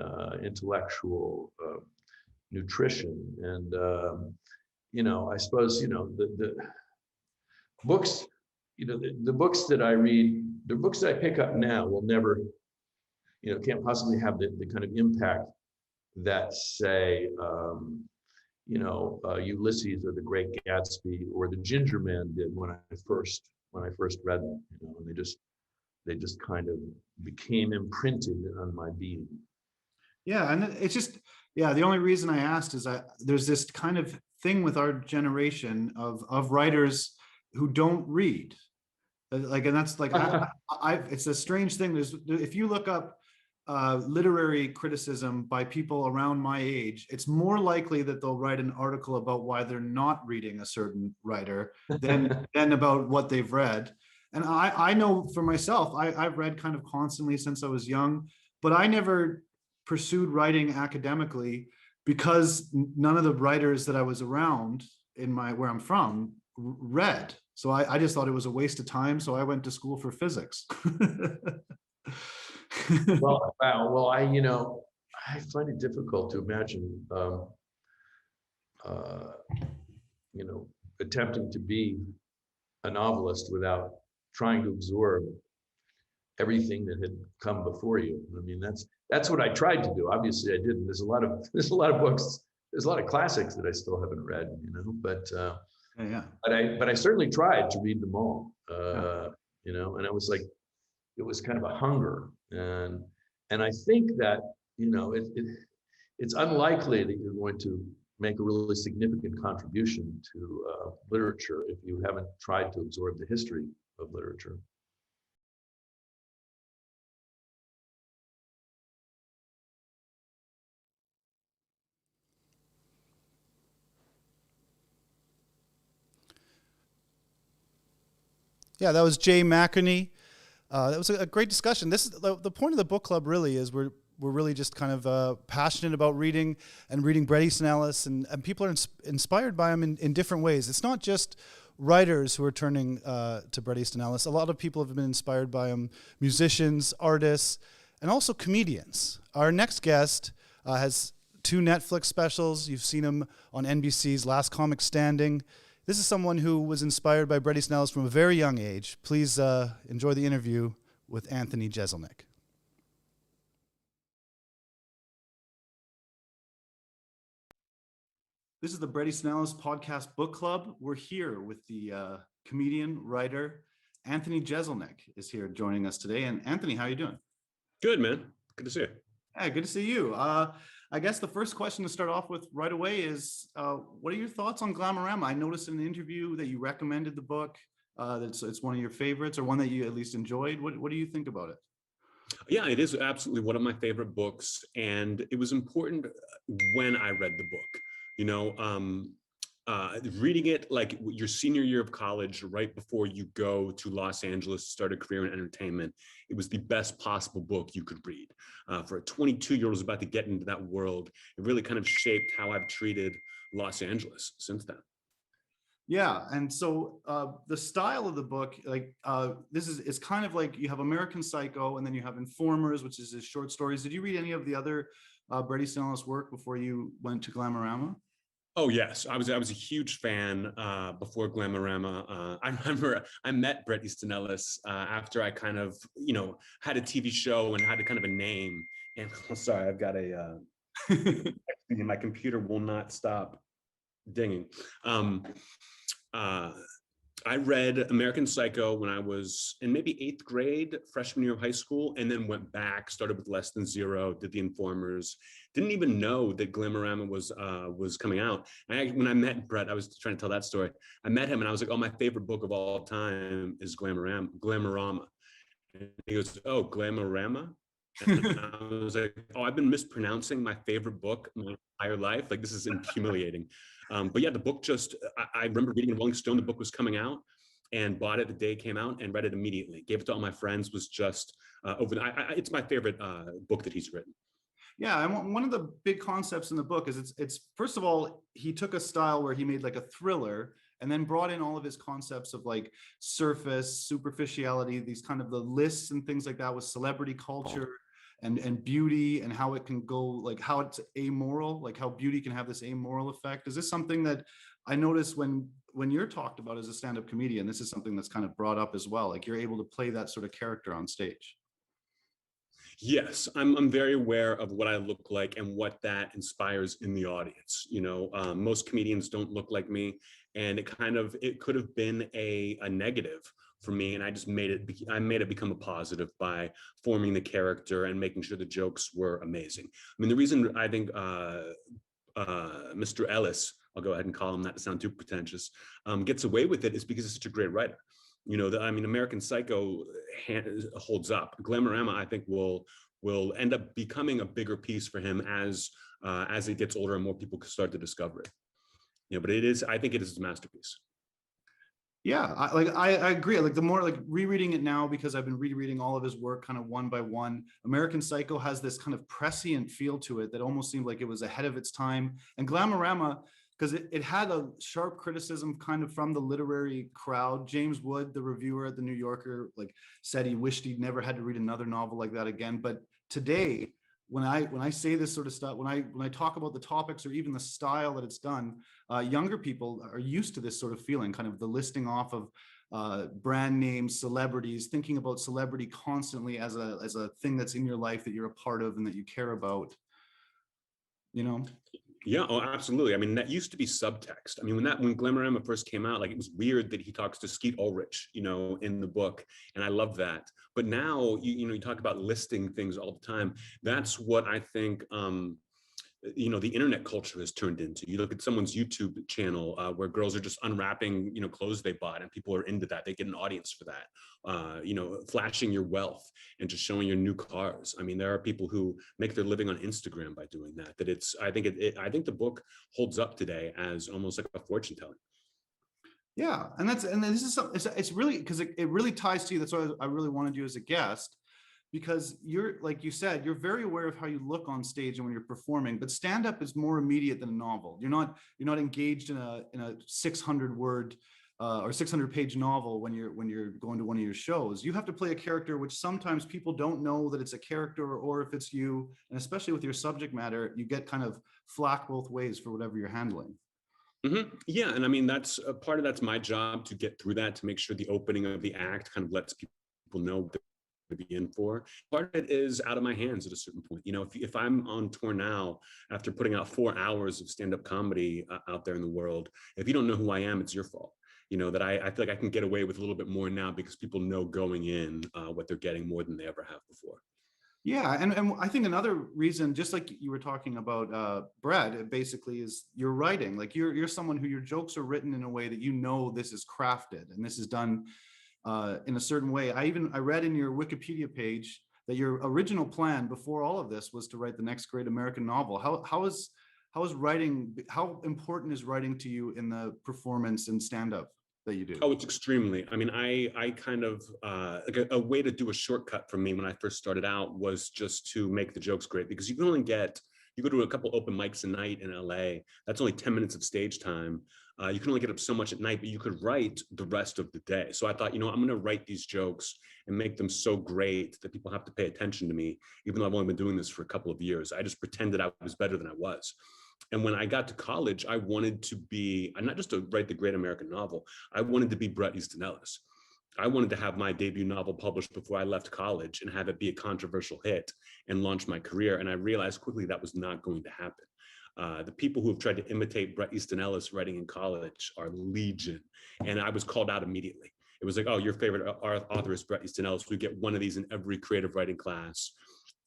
intellectual nutrition. And I suppose the books, the books that I read, the books that I pick up now will never, can't possibly have the kind of impact that, say, Ulysses or The Great Gatsby or The Ginger Man did when I first read them. And they just they just kind of became imprinted on my being. Yeah, and it's just, yeah, the only reason I asked is there's this kind of thing with our generation of writers who don't read. Like, and that's like, it's a strange thing. If you look up literary criticism by people around my age, it's more likely that they'll write an article about why they're not reading a certain writer than about what they've read. And I know for myself, I've read kind of constantly since I was young, but I never pursued writing academically because none of the writers that I was around where I'm from read. So I just thought it was a waste of time. So I went to school for physics. Well, wow. Well, I find it difficult to imagine, attempting to be a novelist without trying to absorb everything that had come before you. I mean, that's what I tried to do. Obviously, I didn't. There's a lot of books. There's a lot of classics that I still haven't read. But yeah. But I certainly tried to read them all. And I was like, it was kind of a hunger, and I think that it's unlikely that you're going to make a really significant contribution to literature if you haven't tried to absorb the history of literature. Yeah, that was Jay McInerney. That was a great discussion. This is the point of the book club. Really, is we're really just kind of passionate about reading and reading Bret Easton Ellis, and people are inspired by him in different ways. It's not just writers who are turning to Bret Easton Ellis. A lot of people have been inspired by him: musicians, artists, and also comedians. Our next guest has 2 Netflix specials. You've seen him on NBC's Last Comic Standing. This is someone who was inspired by Bret Easton Ellis from a very young age. Please enjoy the interview with Anthony Jeselnik. This is the Bret Easton Ellis Podcast Book Club. We're here with the comedian, writer, Anthony Jeselnik is here joining us today. And Anthony, how are you doing? Good, man. Good to see you. Yeah, good to see you. I guess the first question to start off with right away is, what are your thoughts on Glamorama? I noticed in an interview that you recommended the book, that it's one of your favorites, or one that you at least enjoyed. What do you think about it? Yeah, it is absolutely one of my favorite books. And it was important when I read the book, reading it like your senior year of college, right before you go to Los Angeles to start a career in entertainment. It was the best possible book you could read. For a 22-year-old who's about to get into that world, it really kind of shaped how I've treated Los Angeles since then. Yeah, and so the style of the book, it's kind of like you have American Psycho, and then you have Informers, which is his short stories. Did you read any of the other Bret Easton Ellis work before you went to Glamorama? Oh yes, I was a huge fan before Glamorama. I remember I met Bret Easton Ellis after I kind of had a TV show and had a kind of a name. And sorry, I've got my computer will not stop dinging. I read American Psycho when I was in maybe 8th grade, freshman year of high school, and then went back, started with Less Than Zero, did The Informers. Didn't even know that Glamorama was coming out. When I met Bret, I was trying to tell that story. I met him and I was like, oh, my favorite book of all time is Glamorama. And he goes, oh, Glamorama? And I was like, oh, I've been mispronouncing my favorite book my entire life. Like, this is humiliating. But yeah, the book I remember reading in Rolling Stone, the book was coming out, and bought it the day it came out and read it immediately. Gave it to all my friends, was just it's my favorite book that he's written. Yeah, and one of the big concepts in the book is it's first of all, he took a style where he made like a thriller and then brought in all of his concepts of like surface, superficiality, these kind of the lists and things like that with celebrity culture and beauty, and how it can go, like how it's amoral, like how beauty can have this amoral effect. Is this something that I notice when you're talked about as a stand-up comedian? This is something that's kind of brought up as well, like you're able to play that sort of character on stage. Yes, I'm very aware of what I look like and what that inspires in the audience. Most comedians don't look like me, and it could have been a negative for me, and I just made it become a positive by forming the character and making sure the jokes were amazing. I mean, the reason I think Mr. Ellis, I'll go ahead and call him that to sound too pretentious, gets away with it is because he's such a great writer. You know, I mean, American Psycho holds up. Glamorama, I think, will end up becoming a bigger piece for him as it gets older and more people start to discover it. You know, but I think it is his masterpiece. Yeah, I agree. Like the more like rereading it now, because I've been rereading all of his work kind of one by one. American Psycho has this kind of prescient feel to it that almost seemed like it was ahead of its time. And Glamorama, because it had a sharp criticism kind of from the literary crowd. James Wood, the reviewer at the New Yorker, like said he wished he'd never had to read another novel like that again. But today, when I say this sort of stuff, when I talk about the topics or even the style that it's done, younger people are used to this sort of feeling, kind of the listing off of brand names, celebrities, thinking about celebrity constantly as a thing that's in your life that you're a part of and that you care about. You know? Yeah, oh, absolutely. I mean, that used to be subtext. I mean, when Glamorama first came out, like it was weird that he talks to Skeet Ulrich, you know, in the book, and I love that. But now, you talk about listing things all the time. That's what I think, the internet culture has turned into. You look at someone's YouTube channel where girls are just unwrapping, clothes they bought, and people are into that. They get an audience for that. Flashing your wealth and just showing your new cars. I mean, there are people who make their living on Instagram by doing that. I think the book holds up today as almost like a fortune telling. Yeah, and this is it's really because it really ties to you. That's why I really wanted you as a guest, because you're, like you said, you're very aware of how you look on stage and when you're performing. But stand up is more immediate than a novel. You're not engaged in a 600 word or 600 page novel when you're going to one of your shows. You have to play a character, which sometimes people don't know that it's a character or if it's you. And especially with your subject matter, you get kind of flack both ways for whatever you're handling. Mm-hmm. Yeah, and I mean that's part of that's my job to get through that, to make sure the opening of the act kind of lets people know what they're to be in for. Part of it is out of my hands at a certain point. If I'm on tour now after putting out 4 hours of stand-up comedy out there in the world, if you don't know who I am, it's your fault. That I feel like I can get away with a little bit more now because people know going in what they're getting more than they ever have before. Yeah, and I think another reason, just like you were talking about Bret, it basically is your writing. Like you're someone who your jokes are written in a way that this is crafted and this is done in a certain way. I read in your Wikipedia page that your original plan before all of this was to write the next great American novel. How important is writing to you in the performance and stand-up that you do? Oh, it's extremely. I mean, I kind of like a way to do a shortcut for me when I first started out was just to make the jokes great, because you go to a couple open mics a night in LA. That's only 10 minutes of stage time. You can only get up so much at night, but you could write the rest of the day. So I thought, I'm going to write these jokes and make them so great that people have to pay attention to me, even though I've only been doing this for a couple of years. I just pretended I was better than I was. And when I got to college, I wanted to be, not just to write the great American novel, I wanted to be Bret Easton Ellis. I wanted to have my debut novel published before I left college and have it be a controversial hit and launch my career. And I realized quickly that was not going to happen. The people who have tried to imitate Bret Easton Ellis writing in college are legion. And I was called out immediately. It was like, oh, your favorite author is Bret Easton Ellis. We get one of these in every creative writing class.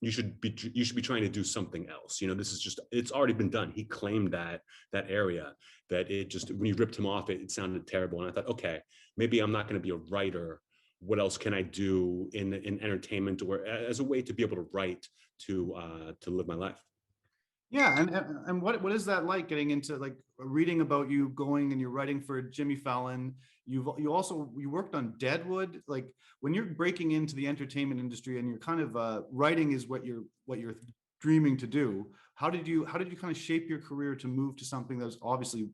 You should be trying to do something else. It's already been done. He claimed that area, that it just, when you ripped him off, it sounded terrible. And I thought, okay, maybe I'm not going to be a writer. What else can I do in entertainment or as a way to be able to write to live my life? Yeah, and what is that like, getting into like reading about you going and you're writing for Jimmy Fallon? You worked on Deadwood. Like when you're breaking into the entertainment industry and you're kind of writing is what you're dreaming to do. How did you kind of shape your career to move to something that was obviously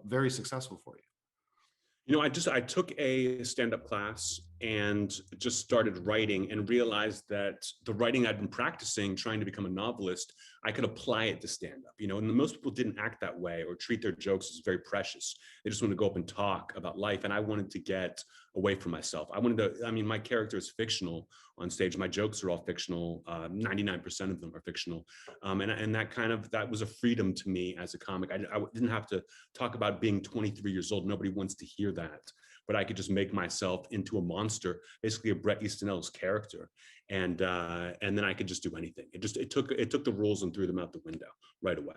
very successful for you? I took a stand-up class and just started writing and realized that the writing I'd been practicing, trying to become a novelist, I could apply it to stand-up, and most people didn't act that way or treat their jokes as very precious. They just want to go up and talk about life. And I wanted to get away from myself. My character is fictional on stage. My jokes are all fictional. 99% of them are fictional. And that was a freedom to me as a comic. I didn't have to talk about being 23 years old. Nobody wants to hear that. but I could just make myself into a monster, basically a Bret Easton Ellis character, and then I could just do anything. It took the rules and threw them out the window right away.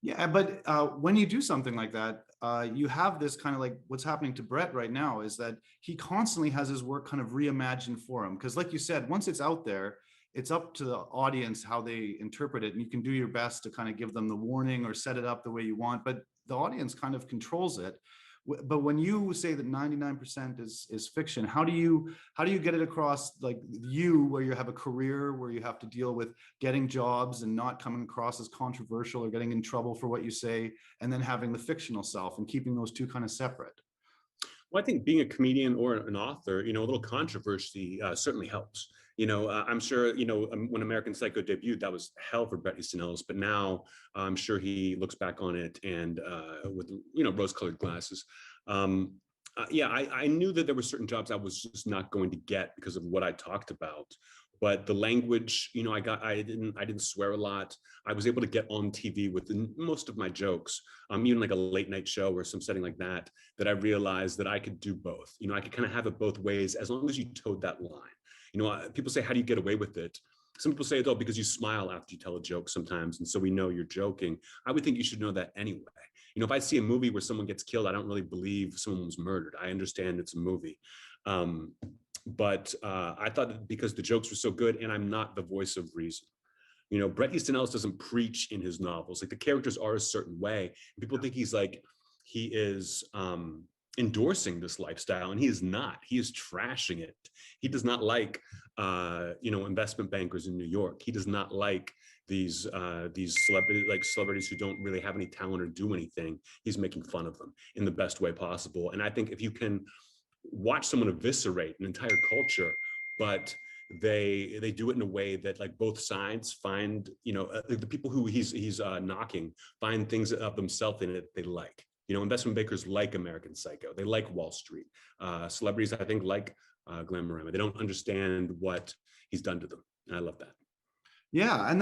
Yeah, but when you do something like that, you have this kind of like what's happening to Bret right now is that he constantly has his work kind of reimagined for him. Because like you said, once it's out there, it's up to the audience how they interpret it. And you can do your best to kind of give them the warning or set it up the way you want, but the audience kind of controls it. But when you say that 99% is fiction, how do you get it across, like you, where you have a career, where you have to deal with getting jobs and not coming across as controversial or getting in trouble for what you say, and then having the fictional self and keeping those two kind of separate? Well, I think being a comedian or an author, a little controversy certainly helps. I'm sure, when American Psycho debuted, that was hell for Bret Easton Ellis, but now I'm sure he looks back on it and with, rose-colored glasses. I knew that there were certain jobs I was just not going to get because of what I talked about. But the language, I didn't swear a lot. I was able to get on TV with most of my jokes, even like a late night show or some setting like that I realized that I could do both. I could kind of have it both ways as long as you towed that line. People say, how do you get away with it? Some people say, oh, because you smile after you tell a joke sometimes, and so we know you're joking. I would think you should know that anyway. If I see a movie where someone gets killed, I don't really believe someone was murdered. I understand it's a movie. But I thought that because the jokes were so good, and I'm not the voice of reason. Bret Easton Ellis doesn't preach in his novels. Like, the characters are a certain way. And people think he is endorsing this lifestyle, and he is not. He is trashing it. He does not like investment bankers in New York. He does not like these celebrities who don't really have any talent or do anything. He's making fun of them in the best way possible. And I think if you can watch someone eviscerate an entire culture, but they do it in a way that, like, both sides find, the people who he's knocking find things of themselves in it they like. Investment bankers like American Psycho. They like Wall Street. Celebrities, I think, like Glamorama. They don't understand what he's done to them. And I love that. Yeah, and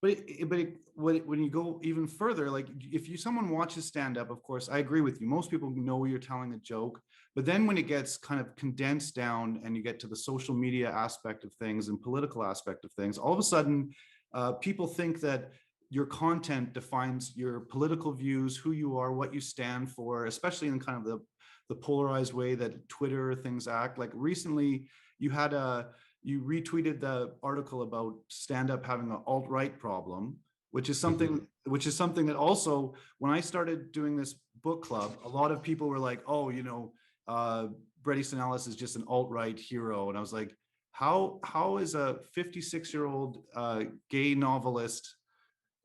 when you go even further, like if someone watches stand up, of course, I agree with you. Most people know you're telling a joke, but then when it gets kind of condensed down and you get to the social media aspect of things and political aspect of things, all of a sudden, people think that your content defines your political views, who you are, what you stand for, especially in kind of the polarized way that Twitter things act. Like recently, you retweeted the article about stand-up having an alt-right problem, which is something that also, when I started doing this book club, a lot of people were like, oh, Bret Easton Ellis is just an alt-right hero. And I was like, how is a 56-year-old gay novelist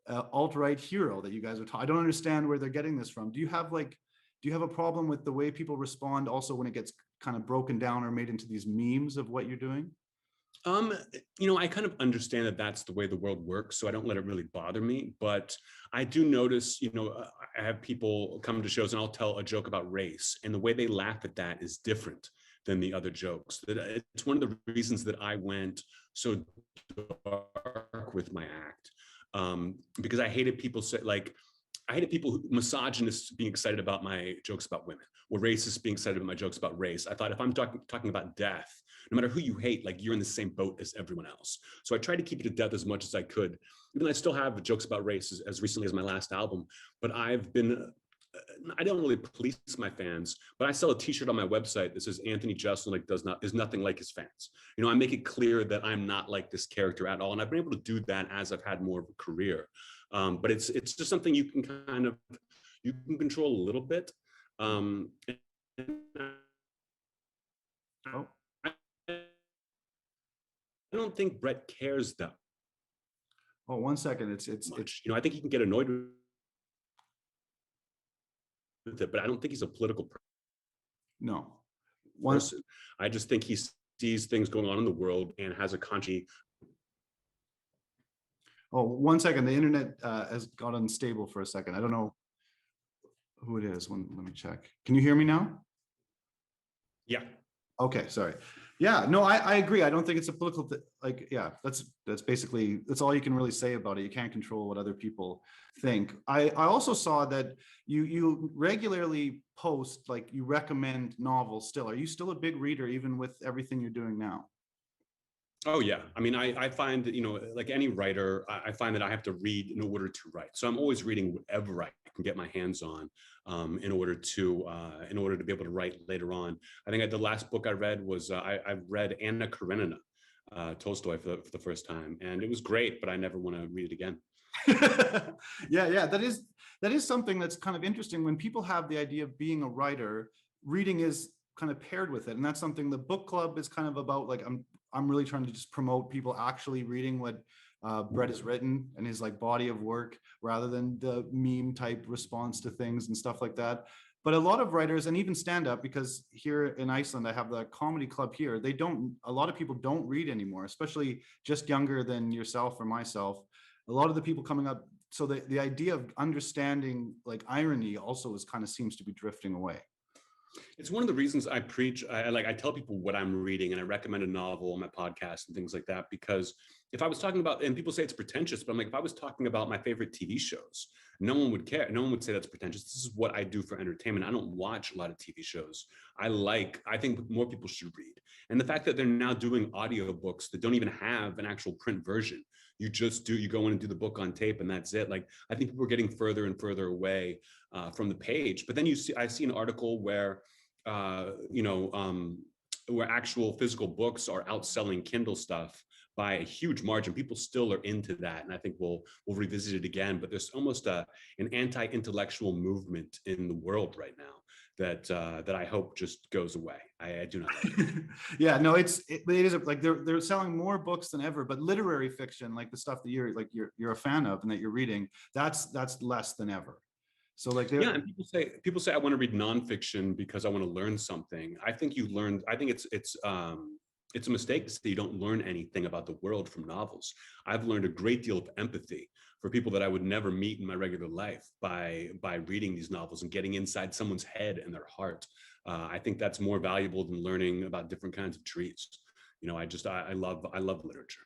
alt-right hero that you guys are talking? I don't understand where they're getting this from. Do you have a problem with the way people respond also when it gets kind of broken down or made into these memes of what you're doing? I kind of understand that that's the way the world works, so I don't let it really bother me. But I do notice, I have people come to shows and I'll tell a joke about race, and the way they laugh at that is different than the other jokes. It's one of the reasons that I went so dark with my act, because I hated people misogynists being excited about my jokes about women, or racists being excited about my jokes about race. I thought, if I'm talking about death, no matter who you hate, like, you're in the same boat as everyone else. So I tried to keep it to death as much as I could. Even though I still have jokes about race as recently as my last album, but I don't really police my fans, but I sell a t-shirt on my website that says Anthony Jeselnik is nothing like his fans. I make it clear that I'm not like this character at all. And I've been able to do that as I've had more of a career. But it's just something you can control a little bit. I don't think Bret cares though. Oh, 1 second. It's I think he can get annoyed with it, but I don't think he's a political person. I just think he sees things going on in the world and has a conscience. Oh, 1 second. The internet has got unstable for a second. I don't know who it is. Let me check. Can you hear me now? Yeah. Okay, sorry. Yeah, no, I agree. I don't think it's a political yeah, that's basically, that's all you can really say about it. You can't control what other people think. I also saw that you regularly post, like, you recommend novels still. Are you still a big reader even with everything you're doing now? Oh yeah. I mean, I find that, like any writer, I find that I have to read in order to write. So I'm always reading whatever I can get my hands on, in order to be able to write later on. I think the last book I read was I read Anna Karenina, Tolstoy for the first time, and it was great, but I never want to read it again. Yeah, that is something that's kind of interesting. When people have the idea of being a writer, reading is kind of paired with it, and that's something the book club is kind of about. Like, I'm really trying to just promote people actually reading what Bret has written and his like body of work, rather than the meme type response to things and stuff like that. But a lot of writers, and even stand up, because here in Iceland I have the comedy club here, a lot of people don't read anymore, especially just younger than yourself or myself. A lot of the people coming up, so the idea of understanding like irony also is kind of seems to be drifting away. It's one of the reasons I preach. I tell people what I'm reading, and I recommend a novel on my podcast and things like that. Because if I was talking about, and people say it's pretentious, but I'm like, if I was talking about my favorite TV shows, no one would care. No one would say that's pretentious. This is what I do for entertainment. I don't watch a lot of TV shows. I think more people should read. And the fact that they're now doing audiobooks that don't even have an actual print version. You go in and do the book on tape, and that's it. Like, I think people are getting further and further away from the page. But then I see an article where, where actual physical books are outselling Kindle stuff by a huge margin. People still are into that, and I think we'll revisit it again. But there's almost an anti-intellectual movement in the world right now that I hope just goes away. I do not like it. Yeah, no, it is like they're selling more books than ever, but literary fiction, like the stuff that you're a fan of and that you're reading, that's less than ever. So like, yeah, and people say I want to read nonfiction because I want to learn something. I think it's a mistake to say you don't learn anything about the world from novels. I've learned a great deal of empathy for people that I would never meet in my regular life by reading these novels and getting inside someone's head and their heart. I think that's more valuable than learning about different kinds of trees. I love literature.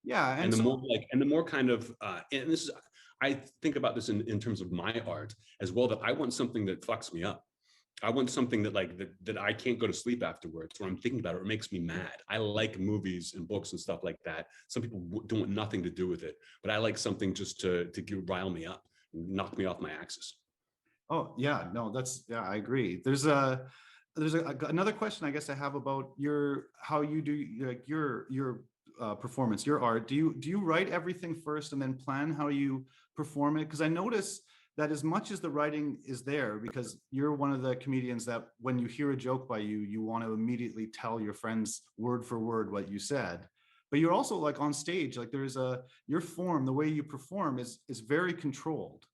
Yeah, And the more kind of and this is, I think about this in terms of my art as well, that I want something that fucks me up. I want something that that I can't go to sleep afterwards, or I'm thinking about it, or it makes me mad. I like movies and books and stuff like that. Some people don't want nothing to do with it, but I like something just to rile me up, knock me off my axis. Oh yeah, no, I agree. There's another question I guess I have about how you do like your performance, your art. Do you write everything first and then plan how you perform it? Because I notice that as much as the writing is there, because you're one of the comedians that when you hear a joke by you, you want to immediately tell your friends word for word what you said. But you're also like on stage, like your form, the way you perform is very controlled.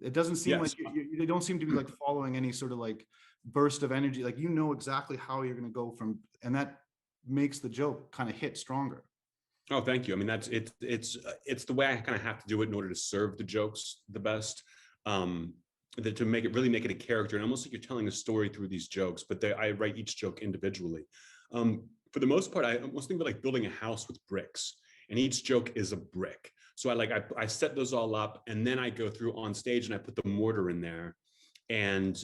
It doesn't seem like you don't seem to be like following any sort of like burst of energy. Like, you know exactly how you're going to go from, and that makes the joke kind of hit stronger. Oh, thank you. I mean, it's the way I kind of have to do it in order to serve the jokes the best. To make it a character, and almost like you're telling a story through these jokes. But I write each joke individually. For the most part, I almost think of like building a house with bricks, and each joke is a brick. So I set those all up, and then I go through on stage and I put the mortar in there, and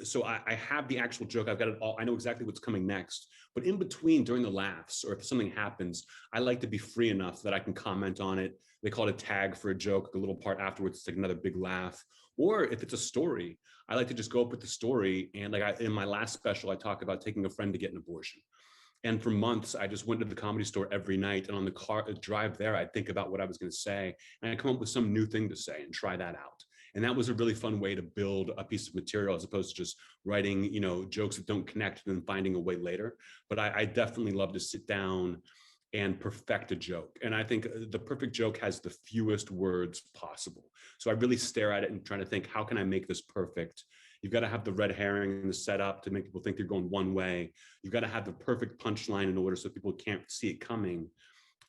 so I have the actual joke. I've got it all. I know exactly what's coming next. But in between, during the laughs, or if something happens, I like to be free enough that I can comment on it. They call it a tag for a joke, a little part afterwards, it's like another big laugh. Or if it's a story, I like to just go up with the story. And in my last special, I talk about taking a friend to get an abortion. And for months, I just went to the Comedy Store every night. And on the drive there, I'd think about what I was going to say. And I'd come up with some new thing to say and try that out. And that was a really fun way to build a piece of material, as opposed to just writing, jokes that don't connect and then finding a way later. But I definitely love to sit down and perfect a joke. And I think the perfect joke has the fewest words possible. So I really stare at it and try to think, how can I make this perfect? You've got to have the red herring and the setup to make people think you're going one way. You've got to have the perfect punchline in order so people can't see it coming.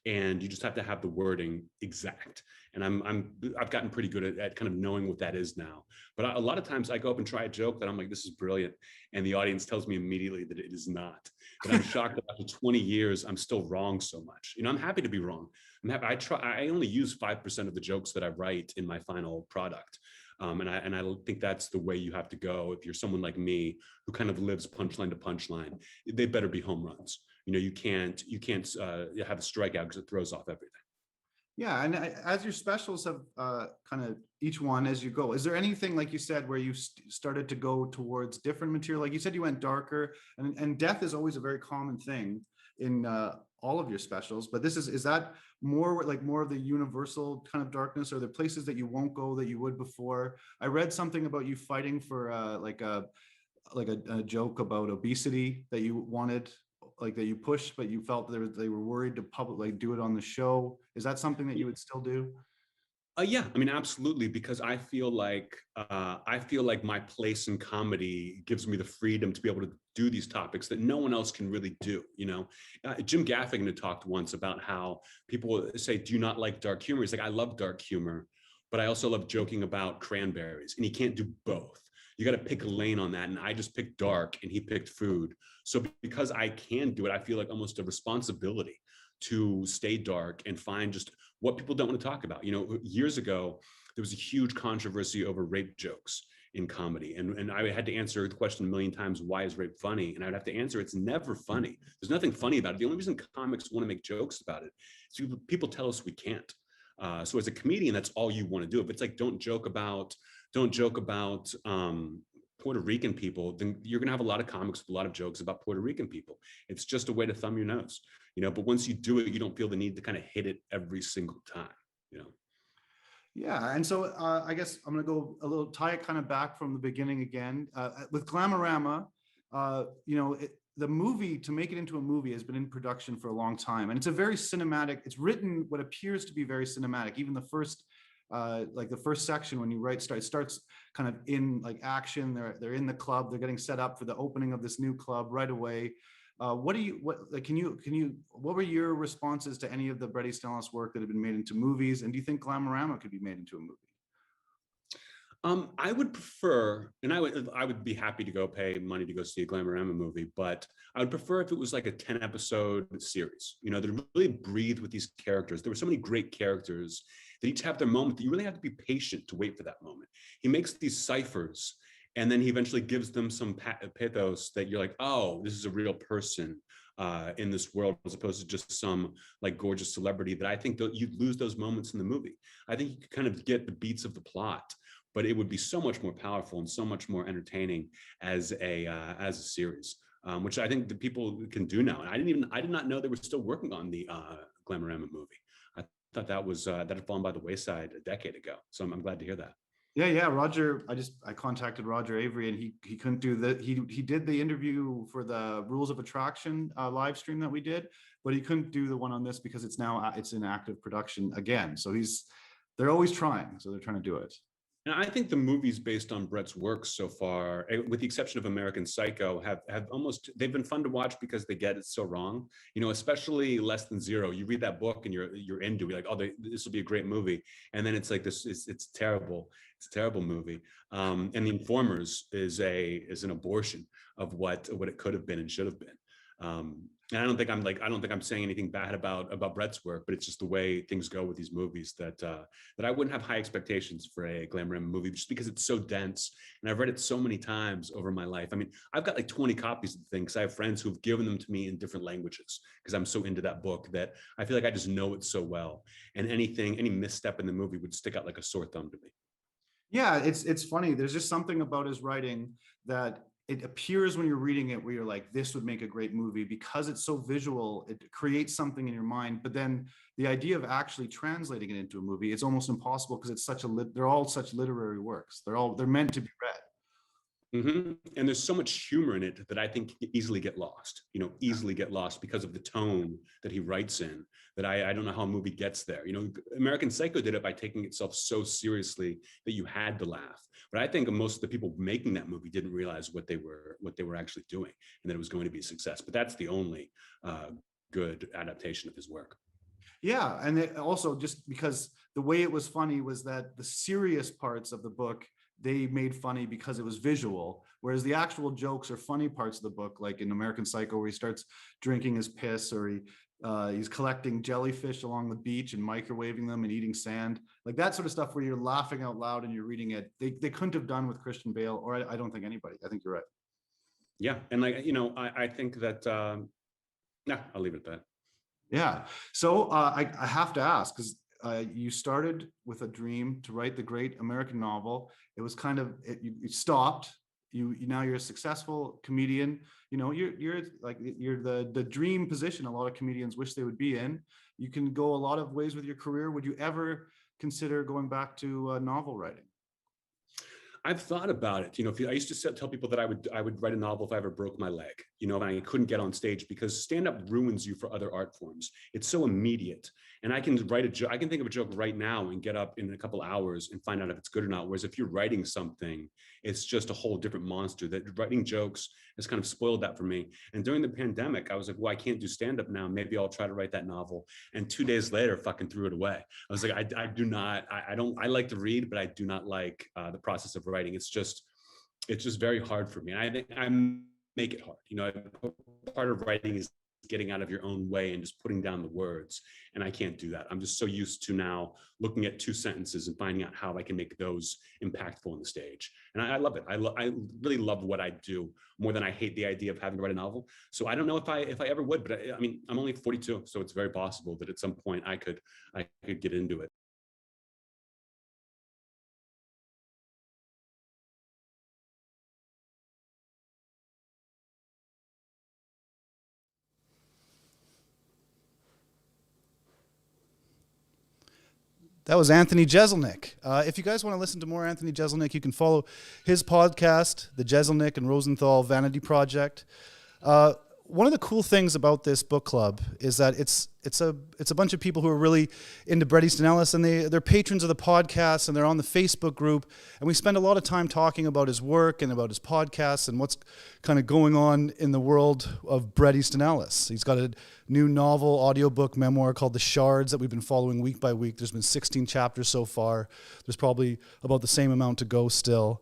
and you just have to have the wording exact. And I've gotten pretty good at kind of knowing what that is now. But a lot of times I go up and try a joke that I'm like, this is brilliant, and the audience tells me immediately that it is not. But I'm shocked that after 20 years I'm still wrong so much. You know, I'm happy to be wrong. I only use 5% of the jokes that I write in my final product. And I think that's the way you have to go. If you're someone like me who kind of lives punchline to punchline, they better be home runs. You know, you can't have a strikeout because it throws off everything. Yeah, and as your specials have kind of each one as you go, is there anything, like you said, where you started to go towards different material? Like you said, you went darker, and death is always a very common thing in all of your specials. But is that more like more of the universal kind of darkness, or the places that you won't go that you would before? I read something about you fighting for like a joke about obesity that you wanted, like that you pushed, but you felt they were worried to publicly do it on the show. Is that something that you would still do? Yeah, I mean, absolutely, because I feel like my place in comedy gives me the freedom to be able to do these topics that no one else can really do. You know, Jim Gaffigan had talked once about how people say, "Do you not like dark humor?" He's like, "I love dark humor, but I also love joking about cranberries," and he can't do both. You got to pick a lane on that, and I just picked dark, and he picked food. So because I can do it, I feel like almost a responsibility to stay dark and find just what people don't want to talk about. You know, years ago, there was a huge controversy over rape jokes in comedy. And I had to answer the question a million times, why is rape funny? And I'd have to answer, it's never funny. There's nothing funny about it. The only reason comics want to make jokes about it is people tell us we can't. So as a comedian, that's all you want to do. If it's like, don't joke about Puerto Rican people, then you're going to have a lot of comics with a lot of jokes about Puerto Rican people. It's just a way to thumb your nose, you know, but once you do it, you don't feel the need to kind of hit it every single time, you know? Yeah, and so I guess I'm going to go a little, tie it kind of back from the beginning again. With Glamorama, you know, the movie, to make it into a movie, has been in production for a long time. And it's a very cinematic, it's written what appears to be very cinematic. Even the first, like the first section when you starts kind of in like action. They're in the club, they're getting set up for the opening of this new club right away. What were your responses to any of the Bret Easton Ellis work that had been made into movies? And do you think Glamorama could be made into a movie? I would prefer, and I would be happy to go pay money to go see a Glamorama movie, but I would prefer if it was like a 10 episode series, you know, that really breathed with these characters. There were so many great characters that each have their moment that you really have to be patient to wait for that moment. He makes these ciphers, and then he eventually gives them some pathos that you're like, oh, this is a real person in this world, as opposed to just some like gorgeous celebrity. That I think that you'd lose those moments in the movie. I think you could kind of get the beats of the plot, but it would be so much more powerful and so much more entertaining as a series, which I think the people can do now. And I did not know they were still working on the Glamorama movie. I thought that had fallen by the wayside a decade ago. So I'm glad to hear that. Yeah. Roger, I contacted Roger Avery, and he couldn't do that. He did the interview for the Rules of Attraction live stream that we did, but he couldn't do the one on this because it's in active production again. So they're always trying. So they're trying to do it. And I think the movies based on Bret's work so far, with the exception of American Psycho, they've been fun to watch because they get it so wrong. You know, especially Less Than Zero. You read that book and you're into it, like, oh, this will be a great movie, and then it's like this. It's terrible. It's a terrible movie. And The Informers is an abortion of what it could have been and should have been. And I don't think I'm saying anything bad about Bret's work, but it's just the way things go with these movies that I wouldn't have high expectations for a Glamorama movie just because it's so dense. And I've read it so many times over my life. I mean, I've got like 20 copies of the thing because I have friends who've given them to me in different languages because I'm so into that book that I feel like I just know it so well. And any misstep in the movie would stick out like a sore thumb to me. Yeah, it's funny. There's just something about his writing that it appears when you're reading it where you're like, this would make a great movie because it's so visual. It creates something in your mind. But then the idea of actually translating it into a movie, it's almost impossible because it's they're all such literary works. They're meant to be read. Mm-hmm. And there's so much humor in it that I think can easily get lost, because of the tone that he writes in, that I don't know how a movie gets there. You know, American Psycho did it by taking itself so seriously that you had to laugh. But I think most of the people making that movie didn't realize what they were actually doing and that it was going to be a success. But that's the only good adaptation of his work. Yeah, and it also, just because the way it was funny was that the serious parts of the book they made funny because it was visual, whereas the actual jokes or funny parts of the book, like in American Psycho, where he starts drinking his piss, or he's collecting jellyfish along the beach and microwaving them and eating sand, like that sort of stuff where you're laughing out loud and you're reading it. They couldn't have done with Christian Bale, or I don't think anybody. I think you're right. Yeah, and like, I think that I'll leave it at that. Yeah. So I have to ask, because you started with a dream to write the great American novel. It was kind of, you stopped. You now you're a successful comedian. You're the dream position a lot of comedians wish they would be in. You can go a lot of ways with your career. Would you ever consider going back to novel writing? I've thought about it. I used to tell people that I would write a novel if I ever broke my leg, and I couldn't get on stage, because stand-up ruins you for other art forms. It's so immediate. And I can write a joke. I can think of a joke right now and get up in a couple hours and find out if it's good or not. Whereas if you're writing something, it's just a whole different monster. That writing jokes has kind of spoiled that for me. And during the pandemic, I was like, well, I can't do stand-up now. Maybe I'll try to write that novel. And 2 days later, fucking threw it away. I was like, I like to read, but I do not like the process of writing. It's just very hard for me. And I think I make it hard. Part of writing is getting out of your own way and just putting down the words. And I can't do that. I'm just so used to now looking at 2 sentences and finding out how I can make those impactful on the stage. And I love it. I really love what I do more than I hate the idea of having to write a novel. So I don't know if I ever would, but I mean, I'm only 42, so it's very possible that at some point I could get into it. That was Anthony Jeselnik. If you guys want to listen to more Anthony Jeselnik, you can follow his podcast, the Jeselnik and Rosenthal Vanity Project. One of the cool things about this book club is that it's a bunch of people who are really into Bret Easton Ellis, and they're patrons of the podcast, and they're on the Facebook group, and we spend a lot of time talking about his work and about his podcasts and what's kind of going on in the world of Bret Easton Ellis. He's got a new novel, audiobook, memoir called The Shards that we've been following week by week. There's been 16 chapters so far. There's probably about the same amount to go still.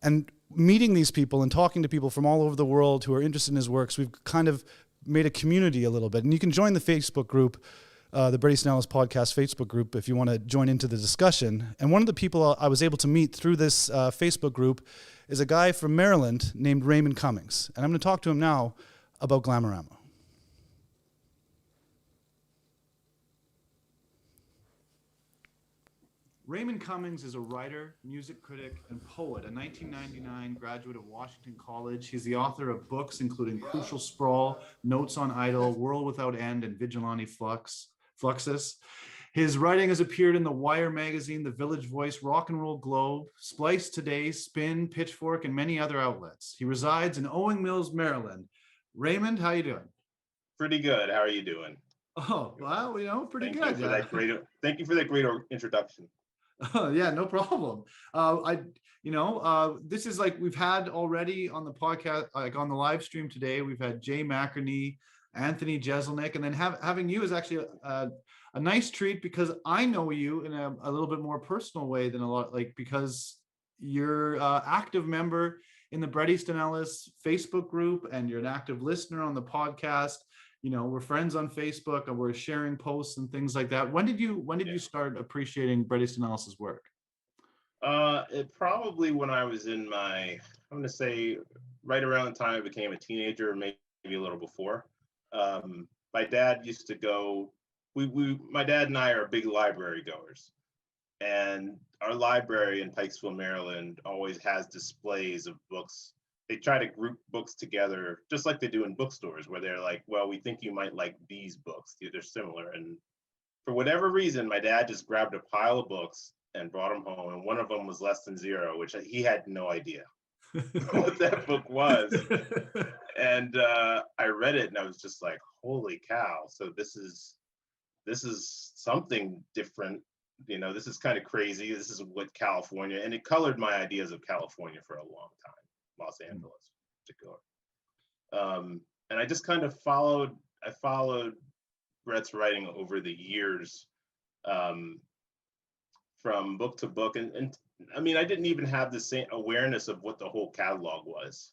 And meeting these people and talking to people from all over the world who are interested in his works, we've kind of made a community a little bit. And you can join the Facebook group, the Bret Easton Ellis Podcast Facebook group, if you want to join into the discussion. And one of the people I was able to meet through this Facebook group is a guy from Maryland named Raymond Cummings. And I'm going to talk to him now about Glamorama. Raymond Cummings is a writer, music critic, and poet, a 1999 graduate of Washington College. He's the author of books including Crucial Sprawl, Notes on Idle, World Without End, and Vigilante Fluxus. His writing has appeared in The Wire magazine, The Village Voice, Rock and Roll Globe, Splice Today, Spin, Pitchfork, and many other outlets. He resides in Owing Mills, Maryland. Raymond, how you doing? Pretty good. How are you doing? Oh, well, pretty Thank good. You for that great, thank you for that great introduction. Yeah, no problem. This is like we've had already on the podcast, like on the live stream today, we've had Jay McInerney, Anthony Jeselnik, and then having you is actually a nice treat, because I know you in a little bit more personal way than a lot, like because you're an active member in the Bret Easton Ellis Facebook group, and you're an active listener on the podcast. We're friends on Facebook, and we're sharing posts and things like that. When did you start appreciating Bret Easton Ellis's work? It probably when I was in I'm going to say right around the time I became a teenager, maybe a little before. My dad used to go. My dad and I are big library goers, and our library in Pikesville, Maryland, always has displays of books. They try to group books together, just like they do in bookstores, where they're like, well, we think you might like these books. They're similar. And for whatever reason, my dad just grabbed a pile of books and brought them home. And one of them was Less Than Zero, which he had no idea what that book was. And I read it and I was just like, holy cow. So this is something different. This is kind of crazy. This is what California, and it colored my ideas of California for a long time. Los Angeles in particular. And I just kind of followed Bret's writing over the years, from book to book. And I mean, I didn't even have the same awareness of what the whole catalog was.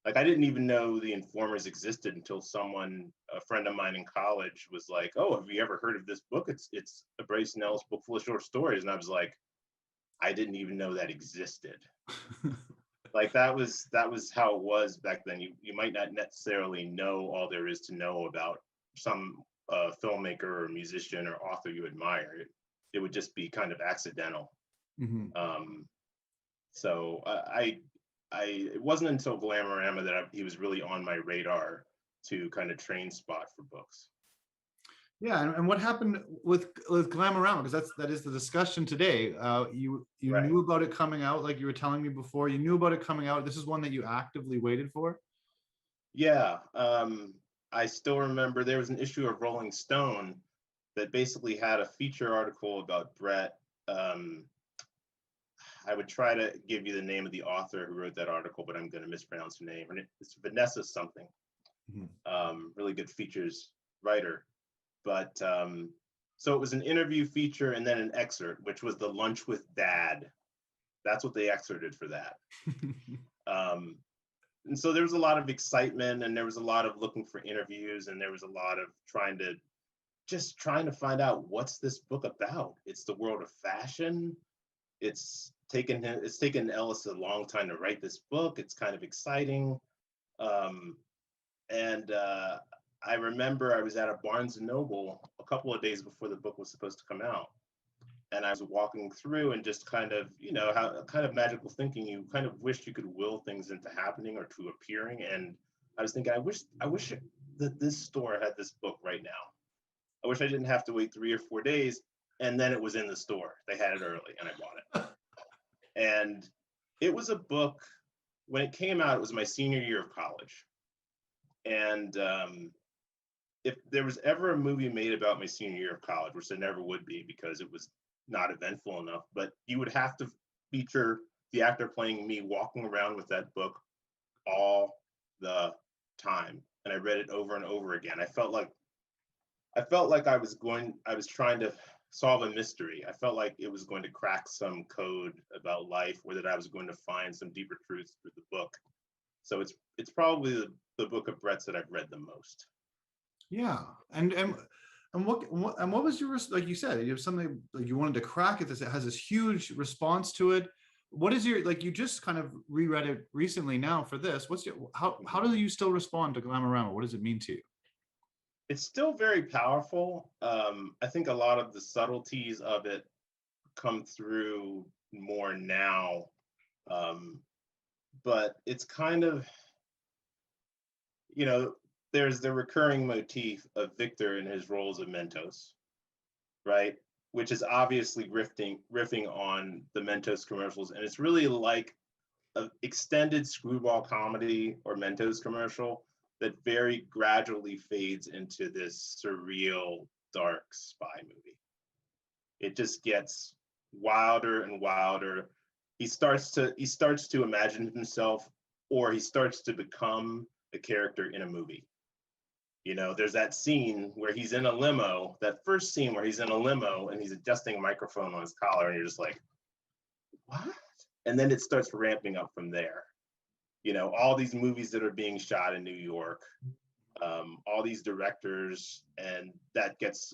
Like, I didn't even know the Informers existed until a friend of mine in college was like, "Oh, have you ever heard of this book? It's a Bret Easton Ellis book full of short stories." And I was like, I didn't even know that existed. Like, that was how it was back then. You might not necessarily know all there is to know about some filmmaker or musician or author you admire. It would just be kind of accidental. So it wasn't until Glamorama that he was really on my radar to kind of train spot for books. Yeah, and what happened with Glamorama? Because that is the discussion today. You Right. knew about it coming out, like you were telling me before. You knew about it coming out. This is one that you actively waited for. Yeah, I still remember there was an issue of Rolling Stone that basically had a feature article about Bret. I would try to give you the name of the author who wrote that article, but I'm going to mispronounce her name. It's Vanessa something. Really good features writer. But so it was an interview feature and then an excerpt, which was the Lunch with Dad. That's what they excerpted for that. And so there was a lot of excitement, and there was a lot of looking for interviews, and there was a lot of trying to find out, what's this book about? It's the world of fashion. It's taken Ellis a long time to write this book. It's kind of exciting. And I remember I was at a Barnes & Noble a couple of days before the book was supposed to come out. And I was walking through and just kind of, how kind of magical thinking, you kind of wish you could will things into happening or to appearing. And I was thinking, I wish that this store had this book right now. I wish I didn't have to wait 3 or 4 days. And then it was in the store. They had it early and I bought it. And it was a book, when it came out, it was my senior year of college. And if there was ever a movie made about my senior year of college, which there never would be because it was not eventful enough, but you would have to feature the actor playing me walking around with that book all the time. And I read it over and over again. I felt like I was trying to solve a mystery. I felt like it was going to crack some code about life, or that I was going to find some deeper truths through the book. So it's probably the book of Bret's that I've read the most. Yeah, and what was your, like you said, you have something like you wanted to crack it. It has this huge response to it. What is your, like, you just kind of reread it recently now for this. How do you still respond to Glamorama? What does it mean to you? It's still very powerful. I think a lot of the subtleties of it come through more now. But it's kind of, there's the recurring motif of Victor and his roles of Mentos, right? Which is obviously riffing on the Mentos commercials. And it's really like an extended screwball comedy or Mentos commercial that very gradually fades into this surreal, dark spy movie. It just gets wilder and wilder. He starts to imagine himself, or he starts to become a character in a movie. There's that scene where he's in a limo, that first scene where he's in a limo and he's adjusting a microphone on his collar, and you're just like, what? And then it starts ramping up from there. All these movies that are being shot in New York, all these directors, and that gets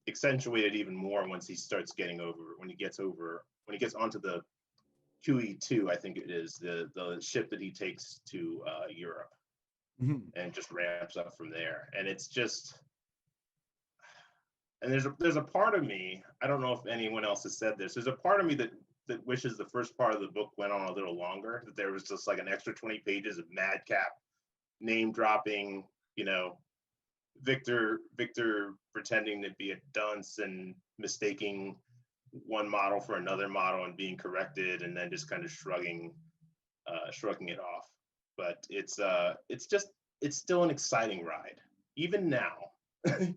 accentuated even more once he starts when he gets onto the QE2, I think it is, the ship that he takes to Europe. And just ramps up from there. And it's just, and there's a part of me, I don't know if anyone else has said this, there's a part of me that wishes the first part of the book went on a little longer, that there was just like an extra 20 pages of madcap name dropping, Victor pretending to be a dunce and mistaking one model for another model and being corrected, and then just kind of shrugging it off. But it's still an exciting ride, even now.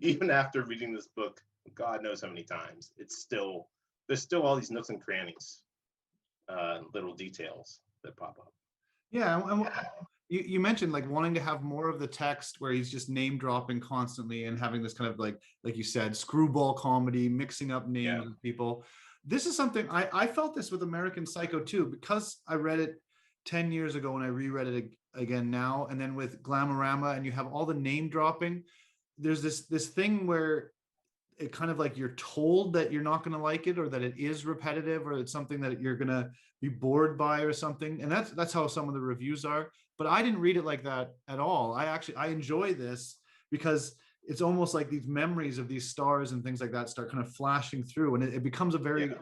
Even after reading this book, God knows how many times, there's still all these nooks and crannies, little details that pop up. Yeah, you mentioned like wanting to have more of the text where he's just name dropping constantly and having this kind of like you said, screwball comedy, mixing up names of people. This is something I felt this with American Psycho too, because I read it 10 years ago and I reread it again now, and then with Glamorama, and you have all the name dropping. There's this thing where it kind of like you're told that you're not going to like it, or that it is repetitive, or it's something that you're going to be bored by or something. And that's how some of the reviews are. But I didn't read it like that at all. I enjoy this because it's almost like these memories of these stars and things like that start kind of flashing through, and it becomes a very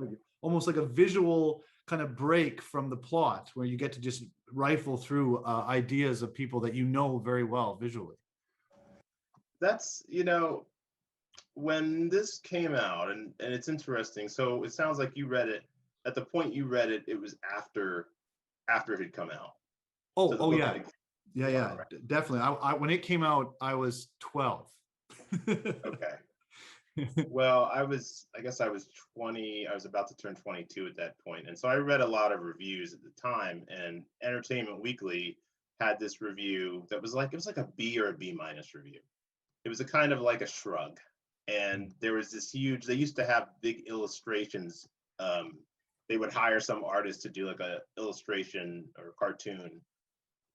almost like a visual kind of break from the plot, where you get to just rifle through ideas of people that you know very well visually. That's, when this came out, and it's interesting. So it sounds like you read it at the point you read it, it was after it had come out. Oh yeah. Yeah, definitely. I when it came out, I was 12. Okay. Well, I guess I was 20. I was about to turn 22 at that point. And so I read a lot of reviews at the time, and Entertainment Weekly had this review that was like, it was like a B or a B minus review. It was a kind of like a shrug. And there was this huge, they used to have big illustrations. They would hire some artist to do like a illustration or cartoon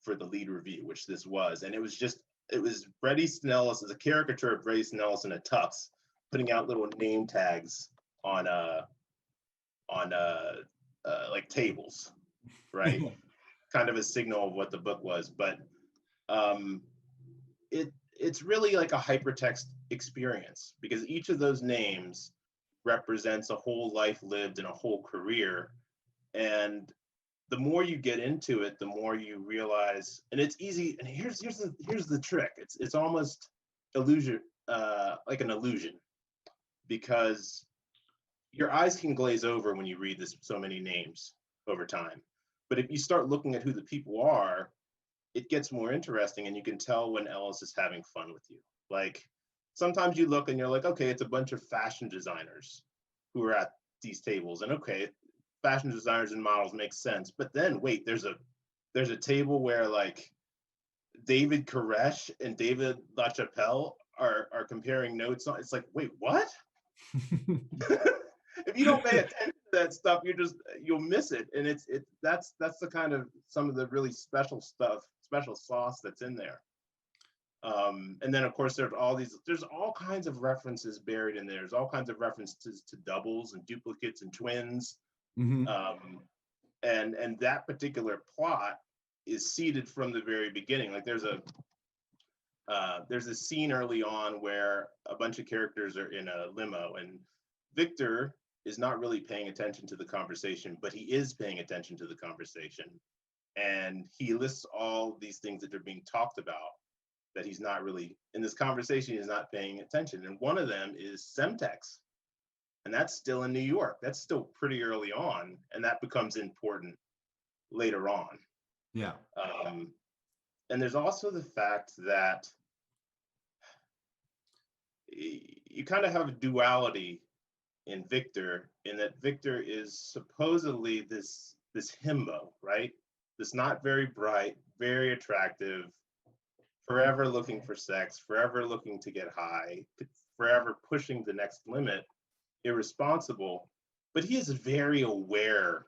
for the lead review, which this was. And it was Bret Easton Ellis as a caricature of Bret Easton Ellis in a tux, putting out little name tags on like tables, right? Kind of a signal of what the book was. But it's really like a hypertext experience, because each of those names represents a whole life lived and a whole career. And the more you get into it, the more you realize, and it's easy. And here's the trick. It's almost illusion, like an illusion, because your eyes can glaze over when you read so many names over time. But if you start looking at who the people are, it gets more interesting, and you can tell when Ellis is having fun with you. Like, sometimes you look and you're like, okay, it's a bunch of fashion designers who are at these tables, and okay, fashion designers and models make sense. But then wait, there's a table where like David Koresh and David LaChapelle are comparing notes on. It's like, wait, what? If you don't pay attention to that stuff, you'll miss it. And that's the kind of some of the really special sauce that's in there. And then of course there's all kinds of references buried in there. There's all kinds of references to doubles and duplicates and twins. Mm-hmm. And that particular plot is seeded from the very beginning. Like there's a scene early on where a bunch of characters are in a limo, and Victor is not really paying attention to the conversation, but he is paying attention to the conversation. And he lists all these things that are being talked about that he's not really, in this conversation, he's not paying attention. And one of them is Semtex. And that's still in New York. That's still pretty early on. And that becomes important later on. Yeah. And there's also the fact that you kind of have a duality in Victor, in that Victor is supposedly this himbo, right? This not very bright, very attractive, forever looking for sex, forever looking to get high, forever pushing the next limit, irresponsible, but he is very aware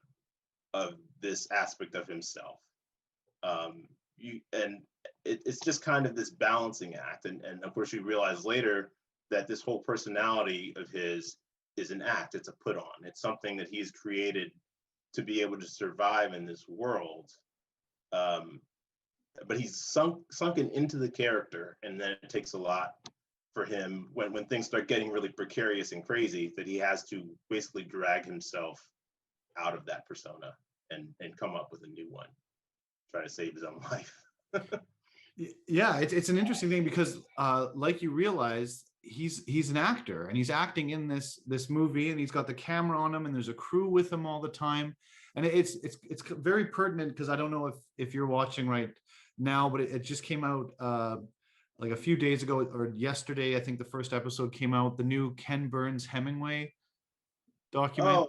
of this aspect of himself. It's just kind of this balancing act. And of course you realize later that this whole personality of his is an act, it's a put on. It's something that he's created to be able to survive in this world. But he's sunken into the character, and then it takes a lot for him when things start getting really precarious and crazy, that he has to basically drag himself out of that persona and come up with a new one, try to save his own life. Yeah, it's an interesting thing because like you realize, he's an actor, and he's acting in this movie, and he's got the camera on him, and there's a crew with him all the time. And it's very pertinent, because I don't know if you're watching right now, but it just came out like a few days ago, or yesterday, I think the first episode came out, the new Ken Burns Hemingway documentary.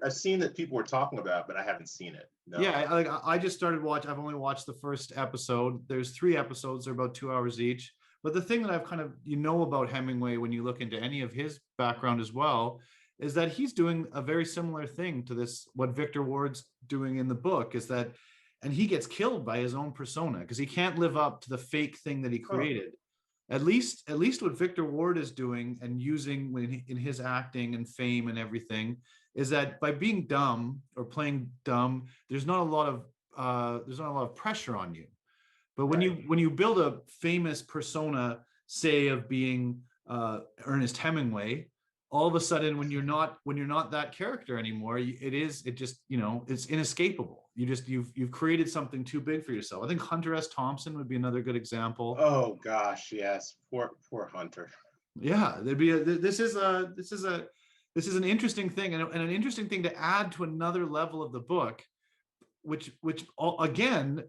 I've seen that people were talking about it, but I haven't seen it. No. Yeah, I just started watching. I've only watched the first episode. There's 3 episodes. They're about 2 hours each. But the thing that I've kind of, about Hemingway when you look into any of his background as well, is that he's doing a very similar thing to this, what Victor Ward's doing in the book, is that, and he gets killed by his own persona because he can't live up to the fake thing that he created. At least what Victor Ward is doing and using in his acting and fame and everything is that by being dumb or playing dumb, there's not a lot of pressure on you. But when you build a famous persona, say of being Ernest Hemingway, all of a sudden when you're not that character anymore, it's inescapable. You've created something too big for yourself. I think Hunter S. Thompson would be another good example. Oh gosh, yes, poor Hunter. Yeah, this is an interesting thing and an interesting thing to add to another level of the book, which again,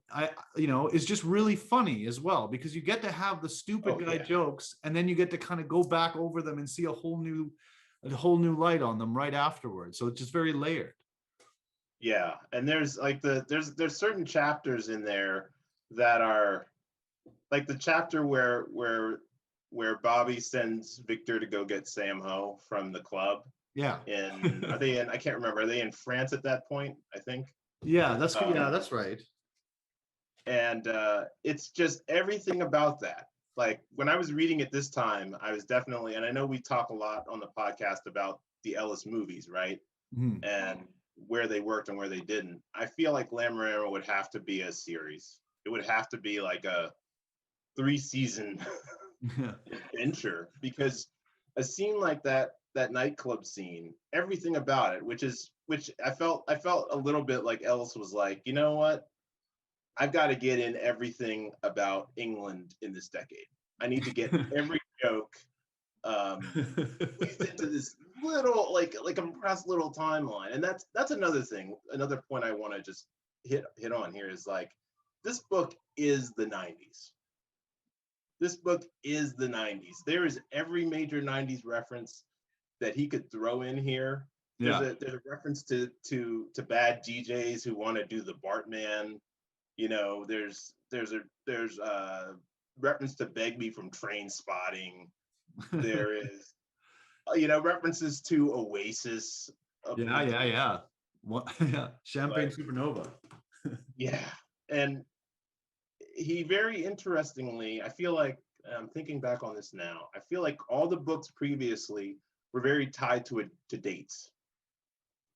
is just really funny as well, because you get to have the stupid guy jokes and then you get to kind of go back over them and see a whole new light on them right afterwards. So it's just very layered. Yeah, and there's there's certain chapters in there that are like the chapter where Bobby sends Victor to go get Sam Ho from the club. Yeah. And I can't remember. Are they in France at that point? I think. Yeah, that's right. And it's just everything about that. Like when I was reading it this time, I was definitely, and I know we talk a lot on the podcast about the Ellis movies, right? Mm-hmm. And where they worked and where they didn't. I feel like Glamorama would have to be a series. It would have to be like a 3-season adventure, because a scene like that nightclub scene, everything about it, which I felt a little bit like Ellis was like, you know what? I've got to get in everything about England in this decade. I need to get every joke into this little like a compressed little timeline. And that's another thing. Another point I want to just hit on here is like, this book is the 90s. This book is the 90s. There is every major 90s reference that he could throw in here. There's a reference to bad DJs who want to do the Bartman. There's a reference to Beg Me from Train Spotting. There is, references to Oasis. Yeah. Champagne Supernova. Yeah, and he very interestingly, I feel like, I'm thinking back on this now, I feel like all the books previously were very tied to dates.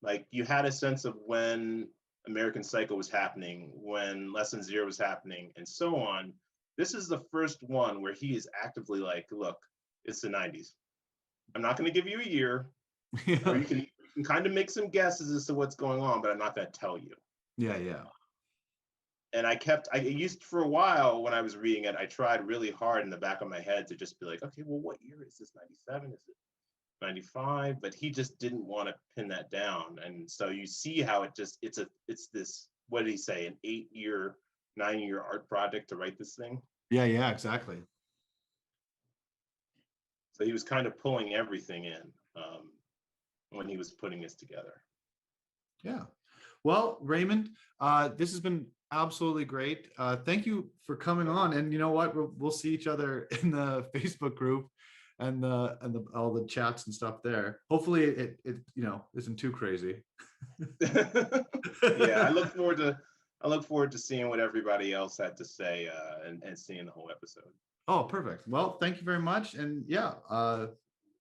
Like you had a sense of when American Psycho was happening, when Lesson Zero was happening, and so on. This is the first one where he is actively like, look, it's the 90s. I'm not going to give you a year. Or you can kind of make some guesses as to what's going on, but I'm not going to tell you. Yeah. And I used for a while when I was reading it, I tried really hard in the back of my head to just be like, okay, well, what year is this? 97? Is it 95? But he just didn't want to pin that down. And so you see how it's this, what did he say, an 9-year art project to write this thing? Yeah, exactly. So he was kind of pulling everything in when he was putting this together. Yeah. Well, Raymond, this has been absolutely great. Thank you for coming on. And you know what? We'll see each other in the Facebook group and all the chats and stuff there. Hopefully it isn't too crazy. Yeah, I look forward to seeing what everybody else had to say and seeing the whole episode. Oh, perfect. Well, thank you very much. And yeah,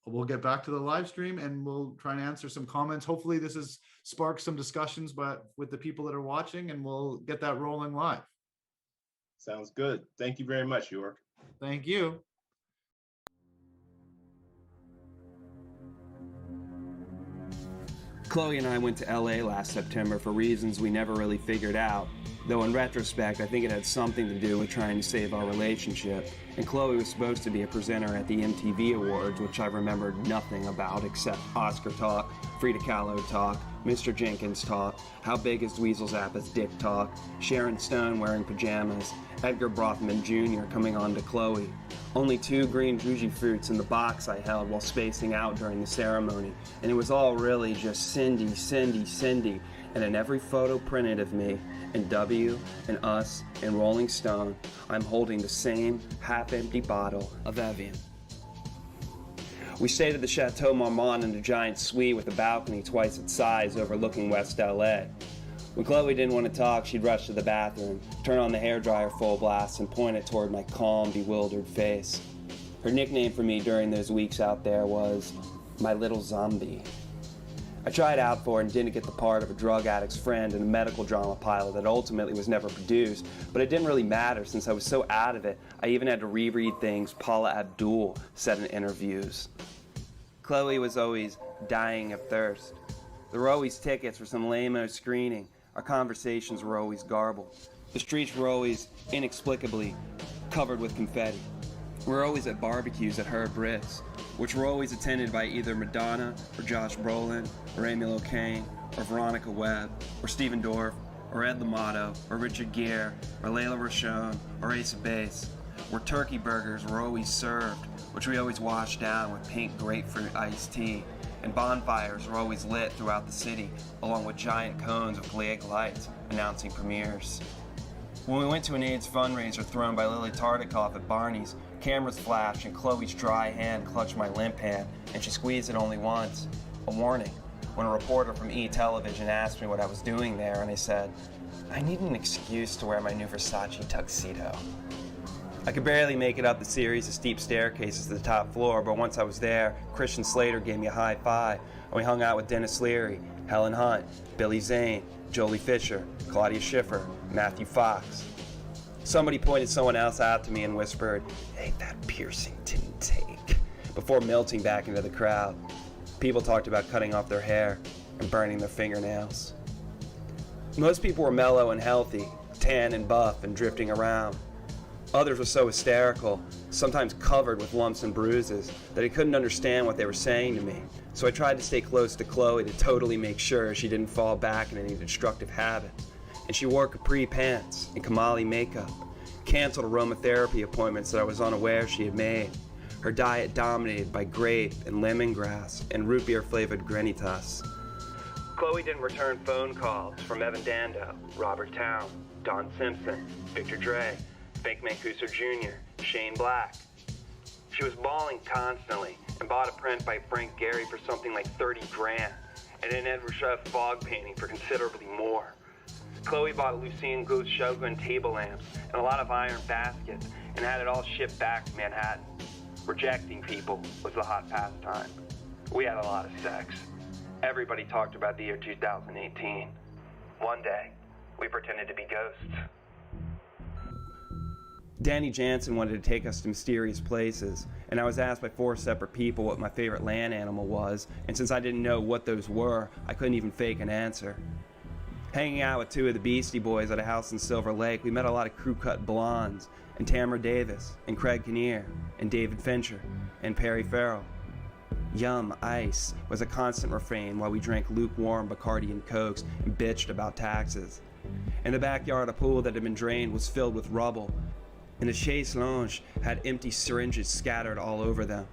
we'll get back to the live stream and we'll try and answer some comments. Hopefully this has sparked some discussions with the people that are watching, and we'll get that rolling live. Sounds good. Thank you very much, York. Thank you. Chloe and I went to LA last September for reasons we never really figured out, though in retrospect I think it had something to do with trying to save our relationship. And Chloe was supposed to be a presenter at the MTV Awards, which I remembered nothing about except Oscar talk, Frida Kahlo talk, Mr. Jenkins talk, how big is Dweezil Zappa's dick talk, Sharon Stone wearing pajamas, Edgar Brothman Jr. coming on to Chloe. Only 2 green Fuji fruits in the box I held while spacing out during the ceremony, and it was all really just Cindy, Cindy, Cindy. And in every photo printed of me, and W, and Us, and Rolling Stone, I'm holding the same half-empty bottle of Evian. We stayed at the Chateau Marmont in a giant suite with a balcony twice its size overlooking West LA. When Chloe didn't want to talk, she'd rush to the bathroom, turn on the hairdryer full blast, and point it toward my calm, bewildered face. Her nickname for me during those weeks out there was my little zombie. I tried out for it and didn't get the part of a drug addict's friend in a medical drama pilot that ultimately was never produced, but it didn't really matter since I was so out of it, I even had to reread things Paula Abdul said in interviews. Chloe was always dying of thirst. There were always tickets for some lame-o screening. Our conversations were always garbled. The streets were always inexplicably covered with confetti. We were always at barbecues at her Brits, which were always attended by either Madonna or Josh Brolin or Emil O'Kane or Veronica Webb or Stephen Dorff or Ed L'Amato or Richard Gere or Layla Rochon or Ace of Base, where turkey burgers were always served, which we always washed down with pink grapefruit iced tea, and bonfires were always lit throughout the city, along with giant cones of Gleic lights announcing premieres. When we went to an AIDS fundraiser thrown by Lily Tardikoff at Barney's, cameras flashed and Chloe's dry hand clutched my limp hand, and she squeezed it only once. A warning. When a reporter from E! Television asked me what I was doing there, and I said, I need an excuse to wear my new Versace tuxedo. I could barely make it up the series of steep staircases to the top floor, but once I was there, Christian Slater gave me a high five, and we hung out with Dennis Leary, Helen Hunt, Billy Zane, Jolie Fisher, Claudia Schiffer, Matthew Fox. Somebody pointed someone else out to me and whispered, hey, that piercing didn't take, before melting back into the crowd. People talked about cutting off their hair and burning their fingernails. Most people were mellow and healthy, tan and buff and drifting around. Others were so hysterical, sometimes covered with lumps and bruises, that I couldn't understand what they were saying to me. So I tried to stay close to Chloe to totally make sure she didn't fall back in any destructive habits. And she wore capri pants and Kamali makeup, canceled aromatherapy appointments that I was unaware she had made. Her diet dominated by grape and lemongrass and root beer flavored granitas. Chloe didn't return phone calls from Evan Dando, Robert Towne, Don Simpson, Victor Dre, Fake Mancuso Jr., Shane Black. She was bawling constantly and bought a print by Frank Gehry for something like 30 grand and an Ed Ruscha fog painting for considerably more. Chloe bought Lucien Gou's Shogun table lamps and a lot of iron baskets and had it all shipped back to Manhattan. Rejecting people was the hot pastime. We had a lot of sex. Everybody talked about the year 2018. One day, we pretended to be ghosts. Danny Jansen wanted to take us to mysterious places, and I was asked by 4 separate people what my favorite land animal was, and since I didn't know what those were, I couldn't even fake an answer. Hanging out with 2 of the Beastie Boys at a house in Silver Lake, we met a lot of crew-cut blondes, and Tamara Davis, and Craig Kinnear, and David Fincher, and Perry Farrell. Yum, ice was a constant refrain while we drank lukewarm Bacardi and Cokes and bitched about taxes. In the backyard, a pool that had been drained was filled with rubble, and the chaise lounge had empty syringes scattered all over them.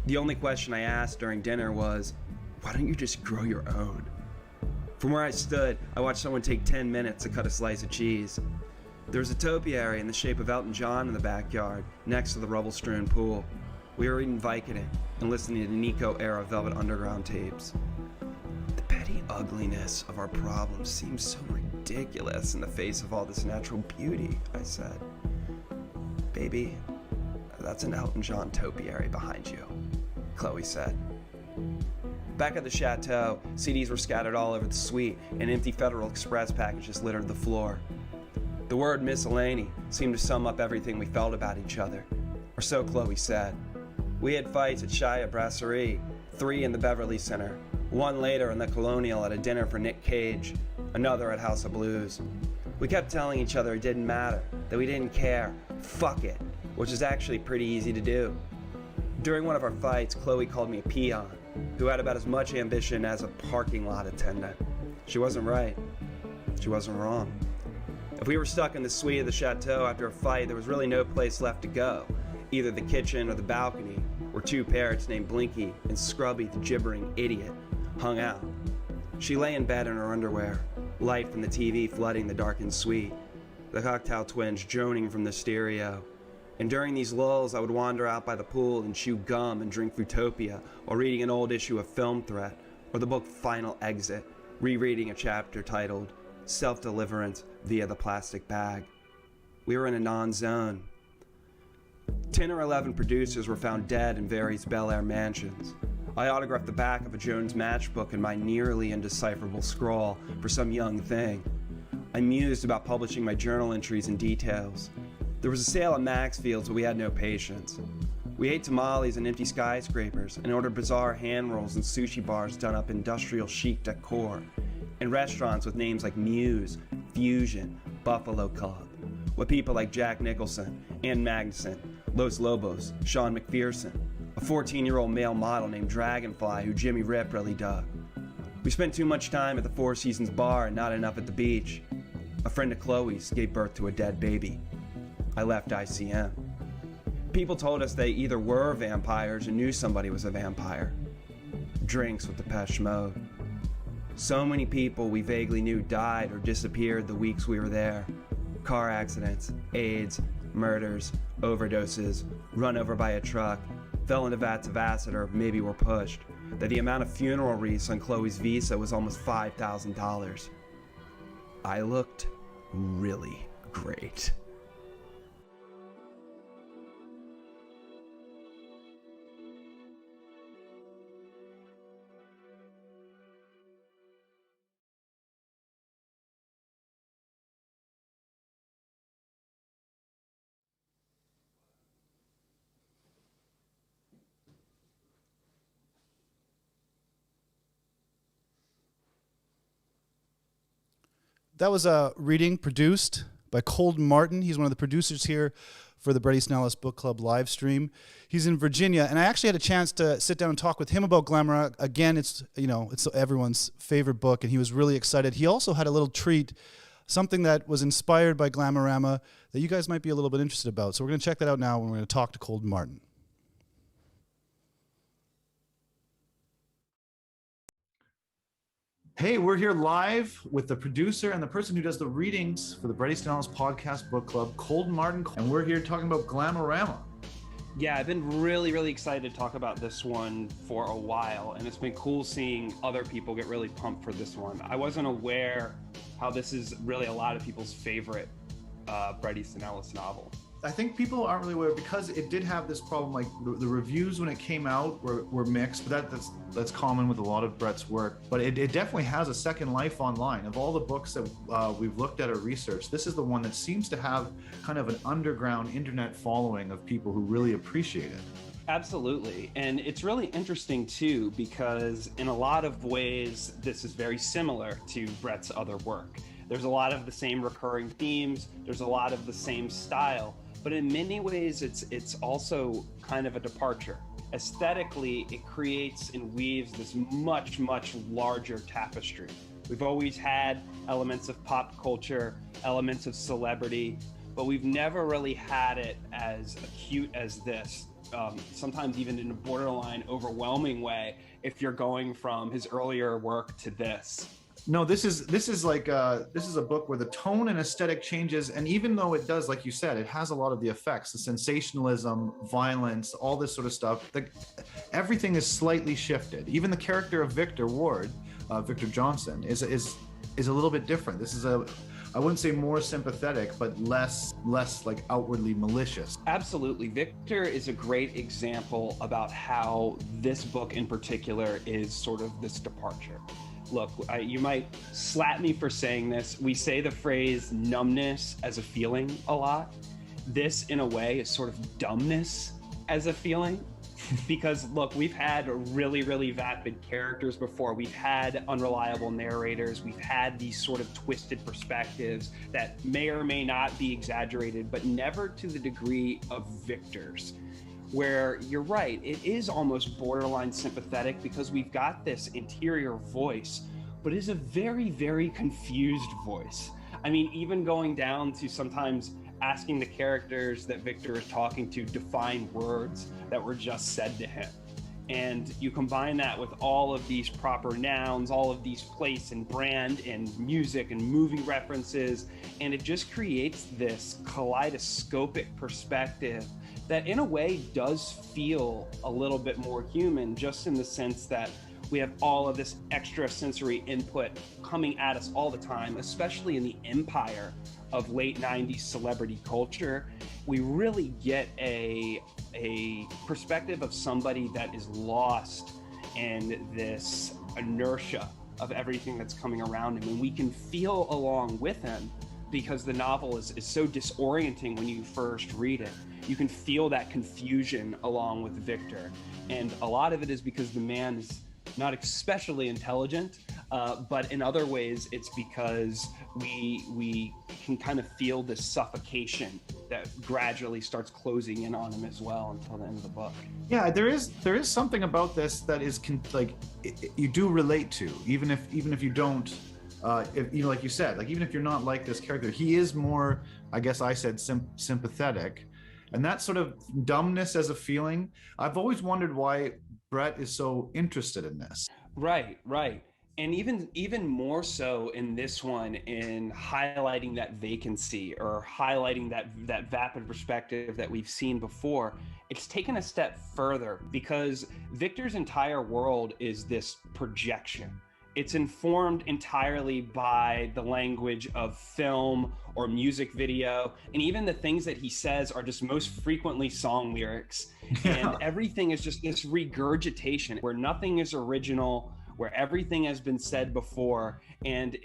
The only question I asked during dinner was, why don't you just grow your own? From where I stood, I watched someone take 10 minutes to cut a slice of cheese. There was a topiary in the shape of Elton John in the backyard, next to the rubble-strewn pool. We were eating Vicodin and listening to Nico-era Velvet Underground tapes. The petty ugliness of our problems seems so ridiculous in the face of all this natural beauty, I said. Baby, that's an Elton John topiary behind you, Chloe said. Back at the chateau, CDs were scattered all over the suite, and empty Federal Express packages littered the floor. The word miscellany seemed to sum up everything we felt about each other, or so Chloe said. We had fights at Shia Brasserie, 3 in the Beverly Center, 1 later in the Colonial at a dinner for Nick Cage, another at House of Blues. We kept telling each other it didn't matter, that we didn't care, fuck it, which is actually pretty easy to do. During one of our fights, Chloe called me a peon, who had about as much ambition as a parking lot attendant. She wasn't right. She wasn't wrong. If we were stuck in the suite of the chateau after a fight, there was really no place left to go. either the kitchen or the balcony, where two parrots named Blinky and Scrubby the gibbering idiot hung out. She lay in bed in her underwear, light from the TV flooding the darkened suite, the cocktail twins droning from the stereo. And during these lulls, I would wander out by the pool and chew gum and drink Fruitopia, or reading an old issue of Film Threat, or the book Final Exit, rereading a chapter titled Self-Deliverance via the Plastic Bag. We were in a non-zone. 10 or 11 producers were found dead in various Bel Air mansions. I autographed the back of a Jones matchbook in my nearly indecipherable scrawl for some young thing. I mused about publishing my journal entries and details. There was a sale at Maxfield's, but we had no patience. We ate tamales and empty skyscrapers and ordered bizarre hand rolls and sushi bars done up industrial chic decor, and restaurants with names like Muse, Fusion, Buffalo Club, with people like Jack Nicholson, Ann Magnuson, Los Lobos, Sean McPherson, a 14-year-old male model named Dragonfly who Jimmy Rip really dug. We spent too much time at the Four Seasons bar and not enough at the beach. A friend of Chloe's gave birth to a dead baby. I left ICM. People told us they either were vampires or knew somebody was a vampire. Drinks with Depeche Mode. So many people we vaguely knew died or disappeared the weeks we were there. Car accidents, AIDS, murders, overdoses, run over by a truck, fell into vats of acid, or maybe were pushed. That the amount of funeral wreaths on Chloe's visa was almost $5,000. I looked really great. That was a reading produced by Cold Martin. He's one of the producers here for the Bret Easton Ellis Book Club live stream. He's in Virginia, and I actually had a chance to sit down and talk with him about Glamorama. Again, it's everyone's favorite book, and he was really excited. He also had a little treat, something that was inspired by Glamorama that you guys might be a little bit interested about. So we're going to check that out now, and we're going to talk to Cold Martin. Hey, we're here live with the producer and the person who does the readings for the Bret Easton Ellis Podcast Book Club, Cold Martin, and we're here talking about Glamorama. Yeah, I've been really excited to talk about this one for a while, and it's been cool seeing other people get really pumped for this one. I wasn't aware how this is really a lot of people's favorite Bret Easton Ellis novel. I think people aren't really aware because it did have this problem, like the reviews when it came out were mixed, but that's common with a lot of Bret's work. But it definitely has a second life online. Of all the books that we've looked at or researched, this is the one that seems to have kind of an underground internet following of people who really appreciate it. Absolutely. And it's really interesting too, because in a lot of ways, this is very similar to Bret's other work. There's a lot of the same recurring themes. There's a lot of the same style. But in many ways, it's also kind of a departure. Aesthetically, it creates and weaves this much larger tapestry. We've always had elements of pop culture, elements of celebrity, but we've never really had it as acute as this. Sometimes even in a borderline overwhelming way, if you're going from his earlier work to this. No, this is a book where the tone and aesthetic changes, and even though it does, like you said, it has a lot of the effects, the sensationalism, violence, all this sort of stuff. Everything is slightly shifted. Even the character of Victor Ward, Victor Johnson, is a little bit different. This is I wouldn't say more sympathetic, but less like outwardly malicious. Absolutely. Victor is a great example about how this book in particular is sort of this departure. Look, you might slap me for saying this. We say the phrase numbness as a feeling a lot. This, in a way, is sort of dumbness as a feeling. Because, look, we've had really vapid characters before. We've had unreliable narrators. We've had these sort of twisted perspectives that may or may not be exaggerated, but never to the degree of Victor's. Where you're right, it is almost borderline sympathetic because we've got this interior voice, but it's a very confused voice. I mean, even going down to sometimes asking the characters that Victor is talking to define words that were just said to him. And you combine that with all of these proper nouns, all of these place and brand and music and movie references, and it just creates this kaleidoscopic perspective that in a way does feel a little bit more human, just in the sense that we have all of this extra sensory input coming at us all the time, especially in the empire of late 90s celebrity culture. We really get a perspective of somebody that is lost in this inertia of everything that's coming around him. And we can feel along with him because the novel is so disorienting when you first read it. You can feel that confusion along with Victor. And a lot of it is because the man is not especially intelligent, but in other ways, it's because we can kind of feel this suffocation that gradually starts closing in on him as well until the end of the book. Yeah, there is something about this that is you do relate to, even if you don't, if, you know, like you said, like even if you're not like this character, he is more, I guess I said sympathetic, and that sort of dumbness as a feeling. I've always wondered why Bret is so interested in this. Right. And even more so in this one, in highlighting that vacancy or highlighting that vapid perspective that we've seen before, it's taken a step further because Victor's entire world is this projection. It's informed entirely by the language of film or music video, and even the things that he says are just most frequently song lyrics. Yeah. And everything is just this regurgitation where nothing is original, where everything has been said before, and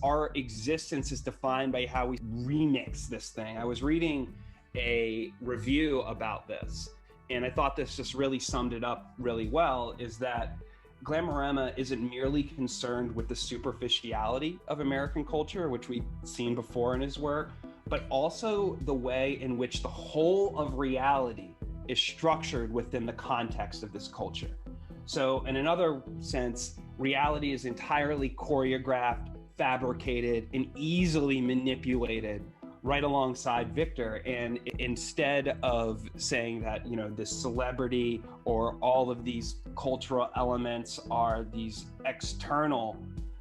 our existence is defined by how we remix this thing. I was reading a review about this, and I thought this just really summed it up really well, is that Glamorama isn't merely concerned with the superficiality of American culture, which we've seen before in his work, but also the way in which the whole of reality is structured within the context of this culture. So in another sense, reality is entirely choreographed, fabricated, and easily manipulated right alongside Victor. And instead of saying that, you know, this celebrity or all of these cultural elements are these external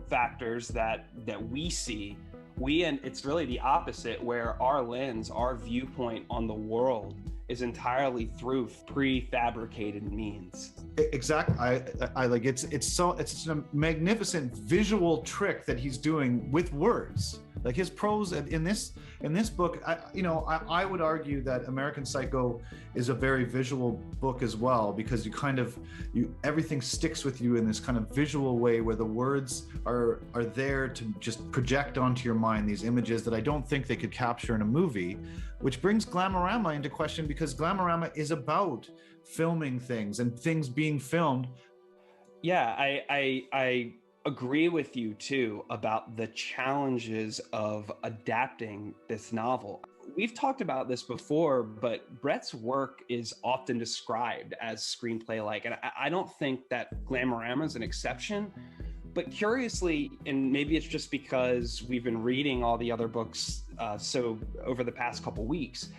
factors that we see, and it's really the opposite, where our lens, our viewpoint on the world is entirely through prefabricated means. Exactly. I like it's a magnificent visual trick that he's doing with words. Like his prose in this book, I would argue that American Psycho is a very visual book as well, because everything sticks with you in this kind of visual way where the words are there to just project onto your mind these images that I don't think they could capture in a movie, which brings Glamorama into question, because Glamorama is about filming things and things being filmed. Yeah, I agree with you too about the challenges of adapting this novel. We've talked about this before, but Bret's work is often described as screenplay-like, and I don't think that Glamorama is an exception. But curiously, and maybe it's just because we've been reading all the other books so over the past couple weeks,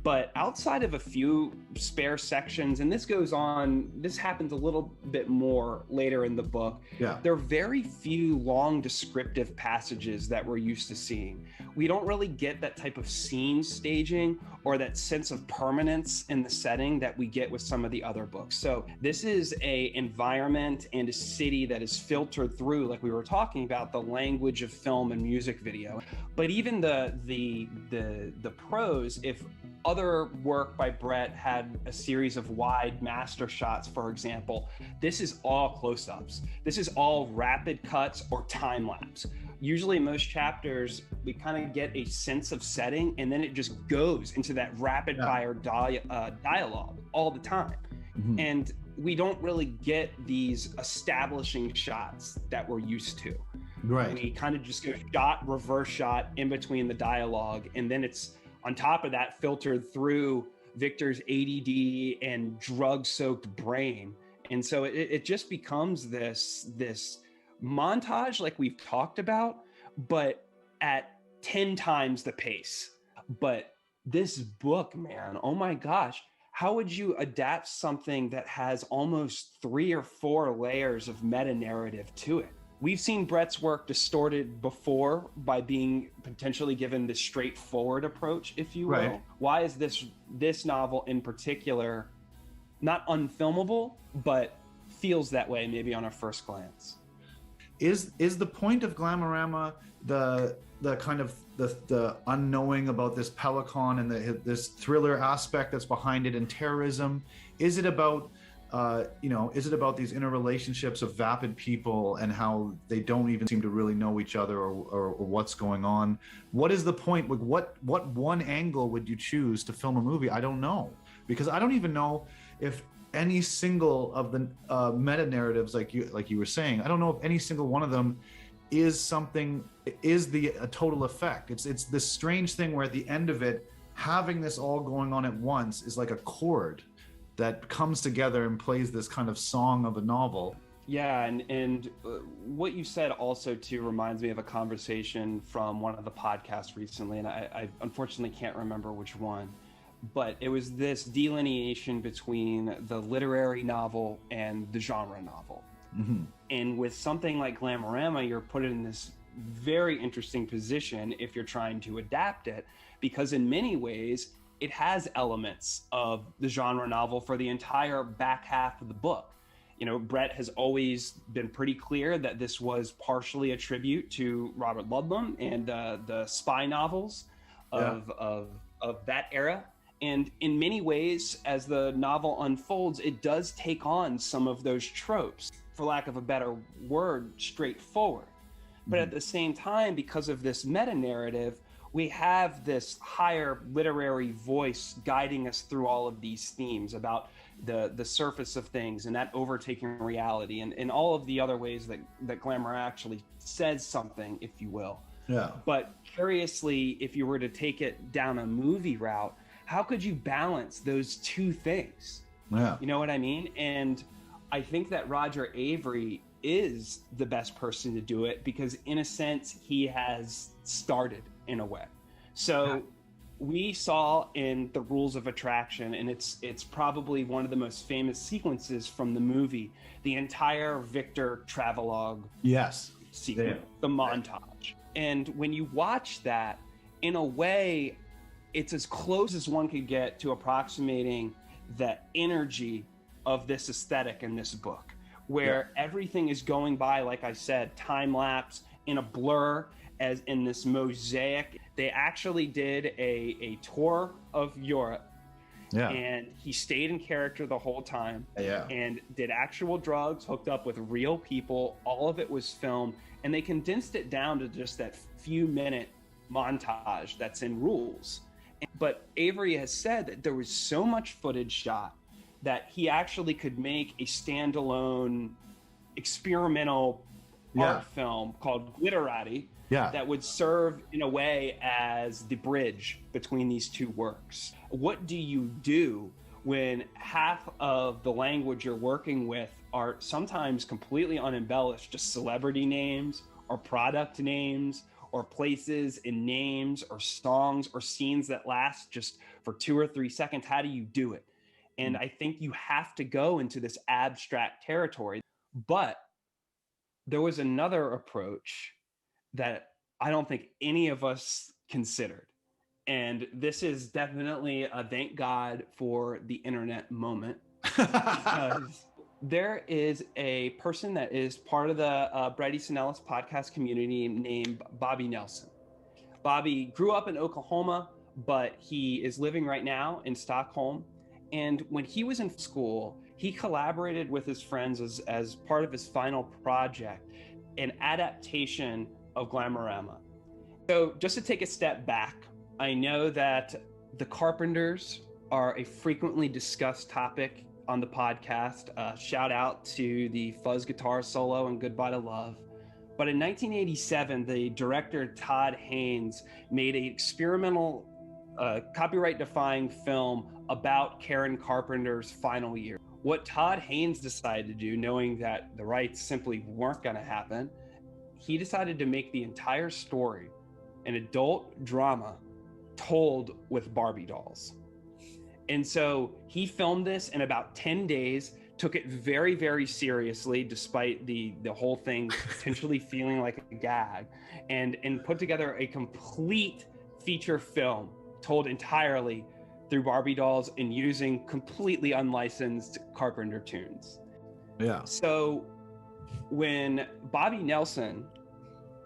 but outside of a few spare sections, and this happens a little bit more later in the book, there are very few long descriptive passages that we're used to seeing. We don't really get that type of scene staging or that sense of permanence in the setting that we get with some of the other books. So this is a environment and a city that is filtered through, like we were talking about, the language of film and music video. But even the prose, if other work by Bret had a series of wide master shots, for example, this is all close-ups. This is all rapid cuts or time lapse. Usually in most chapters, we kind of get a sense of setting, and then it just goes into that rapid fire dialogue all the time. Mm-hmm. And we don't really get these establishing shots that we're used to. Right. We kind of just go shot, reverse shot in between the dialogue. And then it's on top of that filtered through Victor's ADD and drug-soaked brain. And so it just becomes this montage like we've talked about, but at 10 times the pace. But this book, man, oh my gosh, how would you adapt something that has almost 3 or 4 layers of meta narrative to it? We've seen Bret's work distorted before by being potentially given the straightforward approach, if you will. Right. Why is this novel in particular not unfilmable, but feels that way maybe on a first glance? Is the point of Glamorama the kind of the unknowing about this pelican and this thriller aspect that's behind it, and terrorism? Is it about is it about these interrelationships of vapid people and how they don't even seem to really know each other or what's going on? What is the point? Like, what one angle would you choose to film a movie? I don't know, because I don't even know if any single of the meta narratives, like you were saying, I don't know if any single one of them is a total effect. It's this strange thing where at the end of it, having this all going on at once is like a chord that comes together and plays this kind of song of a novel. Yeah, and what you said also too reminds me of a conversation from one of the podcasts recently, and I unfortunately can't remember which one, but it was this delineation between the literary novel and the genre novel. Mm-hmm. And with something like Glamorama, you're put in this very interesting position if you're trying to adapt it, because in many ways, it has elements of the genre novel for the entire back half of the book. You know, Bret has always been pretty clear that this was partially a tribute to Robert Ludlum and the spy novels of that era. And in many ways, as the novel unfolds, it does take on some of those tropes, for lack of a better word, straightforward. But at the same time, because of this meta-narrative, we have this higher literary voice guiding us through all of these themes about the surface of things and that overtaking reality and all of the other ways that Glamour actually says something, if you will. Yeah. But curiously, if you were to take it down a movie route, how could you balance those two things? Yeah. You know what I mean? And I think that Roger Avery is the best person to do it because, in a sense, he has started in a way. So we saw in The Rules of Attraction, and it's probably one of the most famous sequences from the movie, the entire Victor travelogue sequence, the montage. And when you watch that, in a way, it's as close as one could get to approximating the energy of this aesthetic in this book, where everything is going by, like I said, time lapse, in a blur, as in this mosaic. They actually did a tour of Europe, and he stayed in character the whole time, and did actual drugs, hooked up with real people. All of it was filmed, and they condensed it down to just that few minute montage that's in Rules. But Avery has said that there was so much footage shot that he actually could make a standalone experimental art film called Glitterati that would serve in a way as the bridge between these two works. What do you do when half of the language you're working with are sometimes completely unembellished, just celebrity names or product names or places and names or songs or scenes that last just for 2 or 3 seconds? How do you do it? And I think you have to go into this abstract territory. But there was another approach that I don't think any of us considered. And this is definitely a thank God for the internet moment. Because there is a person that is part of the Bret Easton Ellis podcast community named Bobby Nelson. Bobby grew up in Oklahoma, but he is living right now in Stockholm. And when he was in school, he collaborated with his friends as part of his final project, an adaptation of Glamorama. So just to take a step back, I know that the Carpenters are a frequently discussed topic on the podcast. Shout out to the fuzz guitar solo in Goodbye to Love. But in 1987, the director Todd Haynes made an experimental copyright-defying film about Karen Carpenter's final year. What Todd Haynes decided to do, knowing that the rights simply weren't going to happen, he decided to make the entire story an adult drama told with Barbie dolls. And so he filmed this in about 10 days, took it very, very seriously, despite the whole thing potentially feeling like a gag, and put together a complete feature film told entirely through Barbie dolls and using completely unlicensed Carpenter tunes. Yeah. So when Bobby Nelson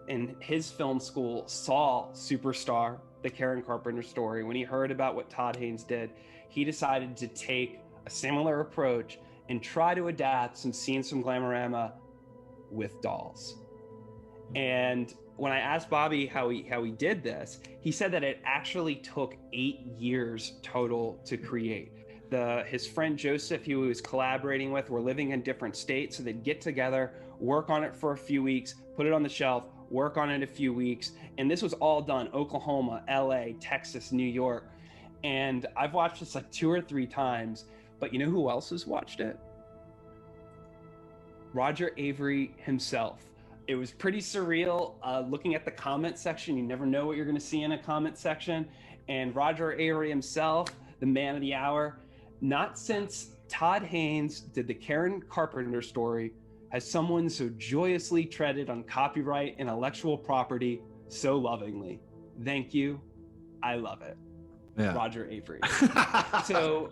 in his film school saw Superstar, the Karen Carpenter story, when he heard about what Todd Haynes did, he decided to take a similar approach and try to adapt some scenes from Glamorama with dolls. And when I asked Bobby how he did this, he said that it actually took 8 years total to create. His friend Joseph, who he was collaborating with, were living in different states, so they'd get together, work on it for a few weeks, put it on the shelf, work on it a few weeks, and this was all done Oklahoma, LA, Texas, New York. And I've watched this like 2 or 3 times, but you know who else has watched it? Roger Avery himself. It was pretty surreal looking at the comment section. You never know what you're going to see in a comment section. And Roger Avery himself, the man of the hour, not since Todd Haynes did the Karen Carpenter story has someone so joyously treaded on copyright and intellectual property so lovingly. Thank you. I love it. Yeah. Roger Avery. So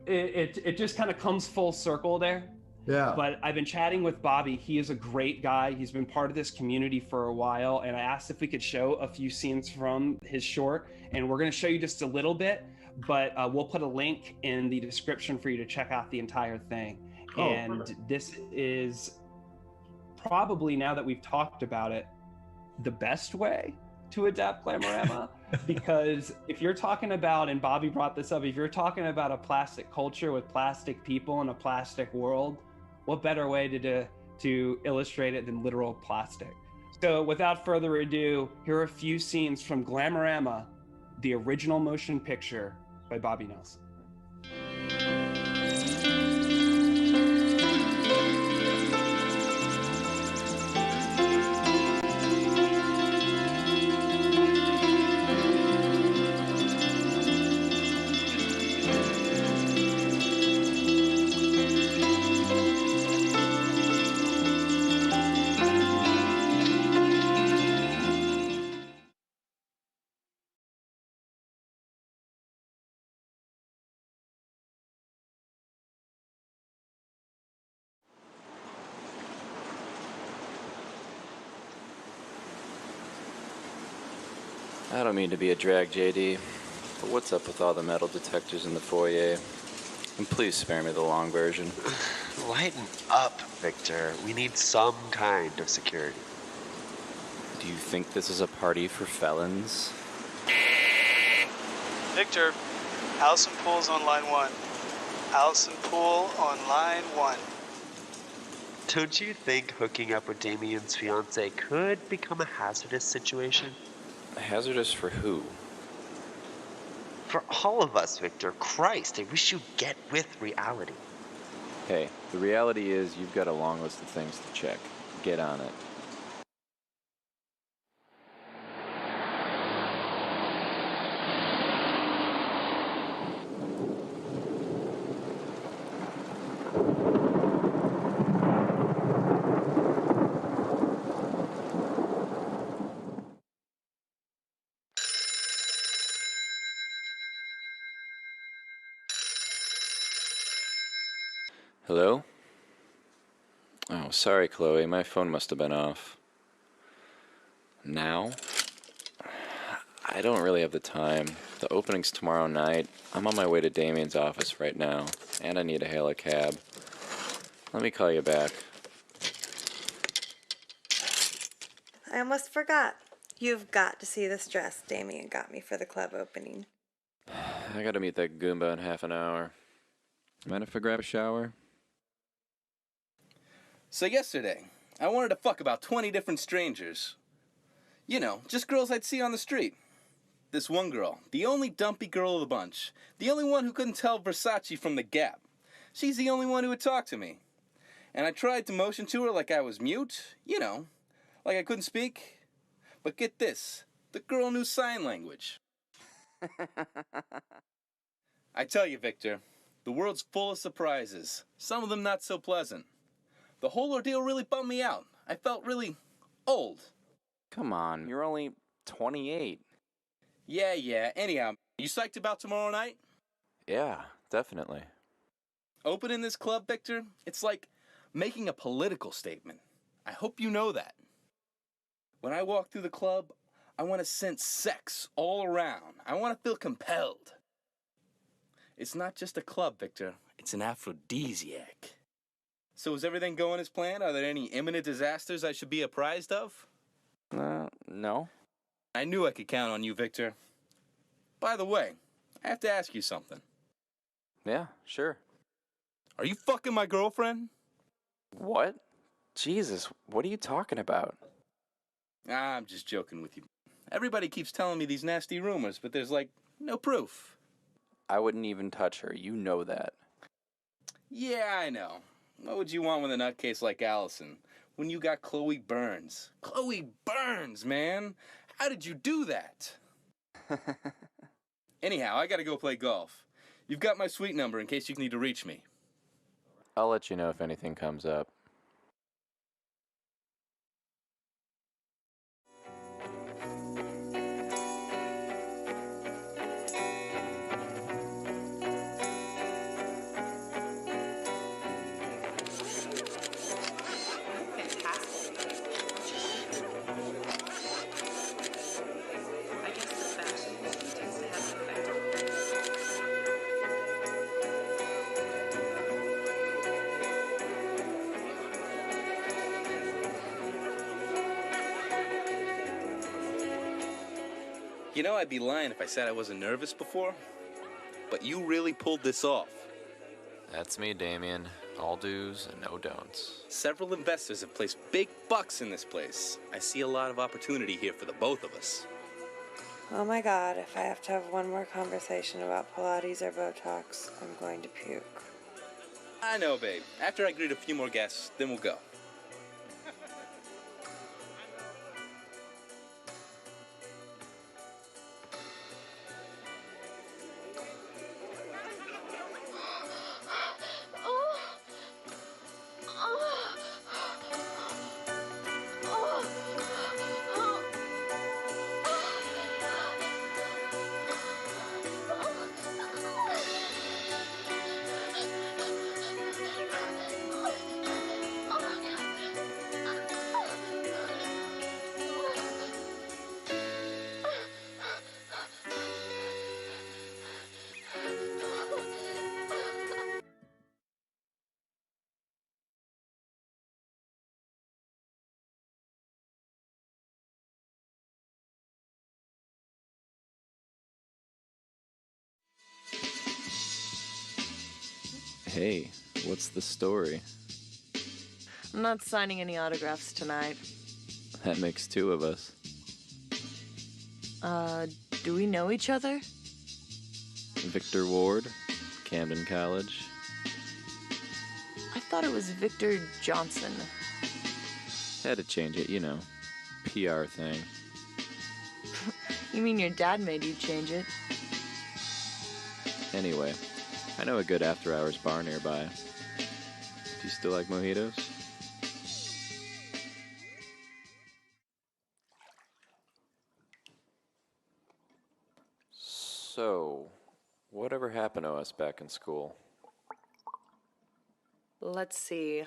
it just kind of comes full circle there. Yeah. But I've been chatting with Bobby. He is a great guy. He's been part of this community for a while. And I asked if we could show a few scenes from his short. And we're going to show you just a little bit, but we'll put a link in the description for you to check out the entire thing. Oh, and perfect. This is probably, now that we've talked about it, the best way to adapt Glamorama. Because if you're talking about, and Bobby brought this up, if you're talking about a plastic culture with plastic people in a plastic world, what better way to illustrate it than literal plastic? So without further ado, here are a few scenes from Glamorama, the original motion picture by Bobby Nelson. I don't mean to be a drag, JD, but what's up with all the metal detectors in the foyer? And please spare me the long version. Lighten up, Victor. We need some kind of security. Do you think this is a party for felons? Victor, Allison Pool's on line 1. Allison Pool on line 1. Don't you think hooking up with Damien's fiance could become a hazardous situation? Hazardous for who? For all of us, Victor. Christ, I wish you'd get with reality. Hey, the reality is you've got a long list of things to check. Get on it. Hello? Oh, sorry, Chloe. My phone must have been off. Now? I don't really have the time. The opening's tomorrow night. I'm on my way to Damien's office right now, and I need to hail a cab. Let me call you back. I almost forgot. You've got to see this dress Damien got me for the club opening. I gotta meet that Goomba in half an hour. Mind if I grab a shower? So yesterday, I wanted to fuck about 20 different strangers. You know, just girls I'd see on the street. This one girl, the only dumpy girl of the bunch, the only one who couldn't tell Versace from the Gap. She's the only one who would talk to me. And I tried to motion to her like I was mute, you know, like I couldn't speak. But get this, the girl knew sign language. I tell you, Victor, the world's full of surprises, some of them not so pleasant. The whole ordeal really bummed me out. I felt really old. Come on, you're only 28. Yeah. Anyhow, you psyched about tomorrow night? Yeah, definitely. Opening this club, Victor, it's like making a political statement. I hope you know that. When I walk through the club, I want to sense sex all around. I want to feel compelled. It's not just a club, Victor. It's an aphrodisiac. So is everything going as planned? Are there any imminent disasters I should be apprised of? No. I knew I could count on you, Victor. By the way, I have to ask you something. Yeah, sure. Are you fucking my girlfriend? What? Jesus, what are you talking about? I'm just joking with you. Everybody keeps telling me these nasty rumors, but there's like no proof. I wouldn't even touch her, you know that. Yeah, I know. What would you want with a nutcase like Allison when you got Chloe Burns? Chloe Burns, man! How did you do that? Anyhow, I gotta go play golf. You've got my suite number in case you need to reach me. I'll let you know if anything comes up. You know, I'd be lying if I said I wasn't nervous before, but you really pulled this off. That's me, Damien. All do's and no don'ts. Several investors have placed big bucks in this place. I see a lot of opportunity here for the both of us. Oh my God, if I have to have one more conversation about Pilates or Botox, I'm going to puke. I know, babe. After I greet a few more guests, then we'll go. Hey, what's the story? I'm not signing any autographs tonight. That makes two of us. Do we know each other? Victor Ward, Camden College. I thought it was Victor Johnson. Had to change it, you know. PR thing. You mean your dad made you change it? Anyway, I know a good after-hours bar nearby. Do you still like mojitos? So, whatever happened to us back in school? Let's see.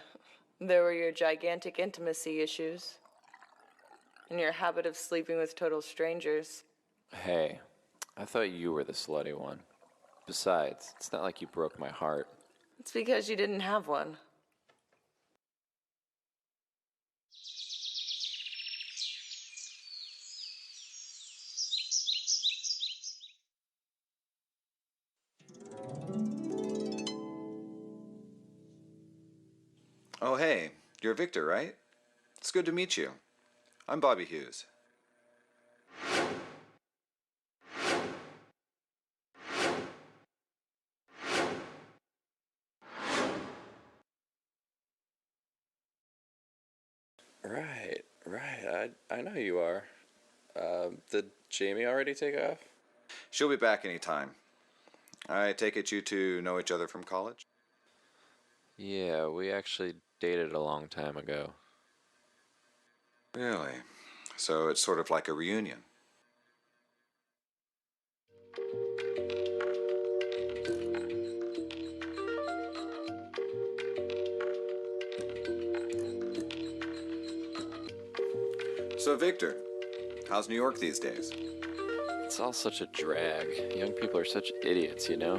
There were your gigantic intimacy issues. And your habit of sleeping with total strangers. Hey, I thought you were the slutty one. Besides, it's not like you broke my heart. It's because you didn't have one. Oh, hey, you're Victor, right? It's good to meet you. I'm Bobby Hughes. Right. I know you are. Did Jamie already take off? She'll be back anytime. I take it you two know each other from college? Yeah, we actually dated a long time ago. Really? So it's sort of like a reunion. So Victor, how's New York these days? It's all such a drag. Young people are such idiots, you know?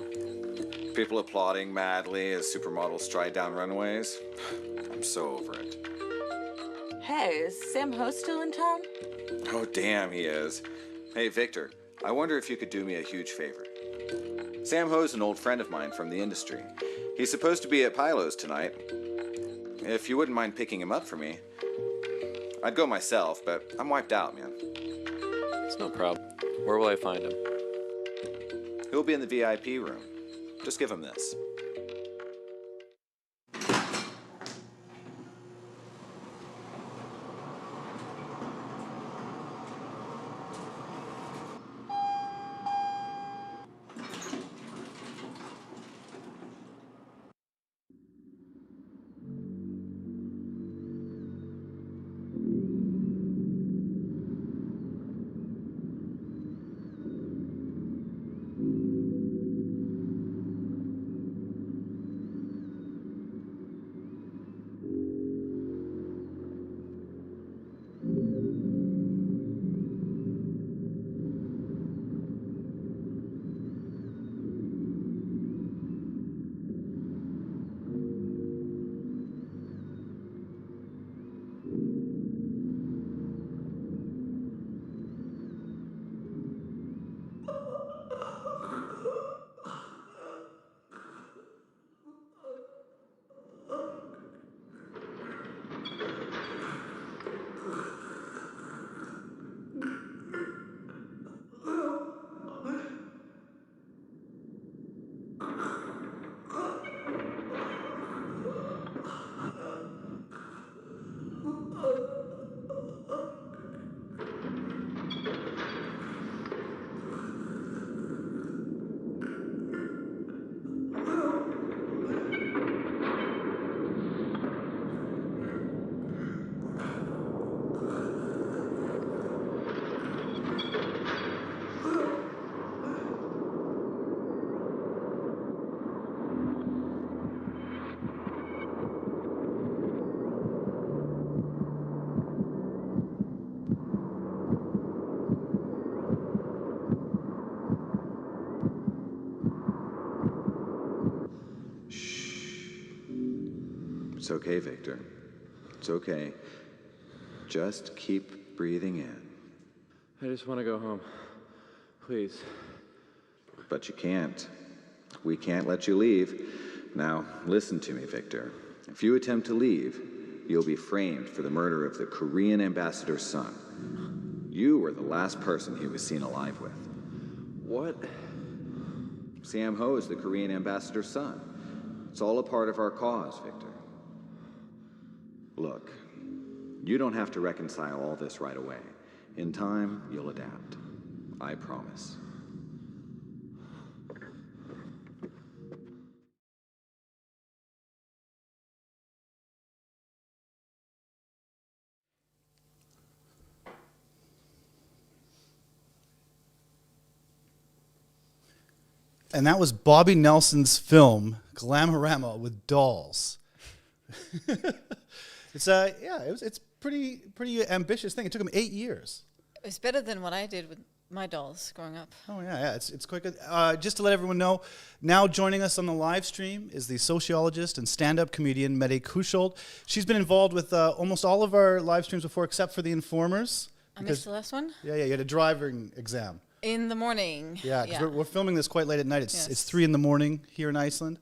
People applauding madly as supermodels stride down runways. I'm so over it. Hey, is Sam Ho still in town? Oh, damn, he is. Hey, Victor, I wonder if you could do me a huge favor. Sam Ho's an old friend of mine from the industry. He's supposed to be at Pilo's tonight. If you wouldn't mind picking him up for me. I'd go myself, but I'm wiped out, man. It's no problem. Where will I find him? He'll be in the VIP room. Just give him this. It's okay, Victor. It's okay. Just keep breathing in. I just want to go home. Please. But you can't. We can't let you leave. Now, listen to me, Victor. If you attempt to leave, you'll be framed for the murder of the Korean ambassador's son. You were the last person he was seen alive with. What? Sam Ho is the Korean ambassador's son. It's all a part of our cause, Victor. Look, you don't have to reconcile all this right away. In time, you'll adapt. I promise. And that was Bobby Nelson's film, Glamorama with Dolls. It's pretty ambitious thing. It took him 8 years. It was better than what I did with my dolls growing up. Oh yeah, it's quite good. Just to let everyone know, now joining us on the live stream is the sociologist and stand-up comedian Mette Kushold. She's been involved with almost all of our live streams before, except for the Informers. I missed the last one? Yeah, you had a driving exam. In the morning. Yeah, because we're filming this quite late at night. It's 3 a.m. here in Iceland.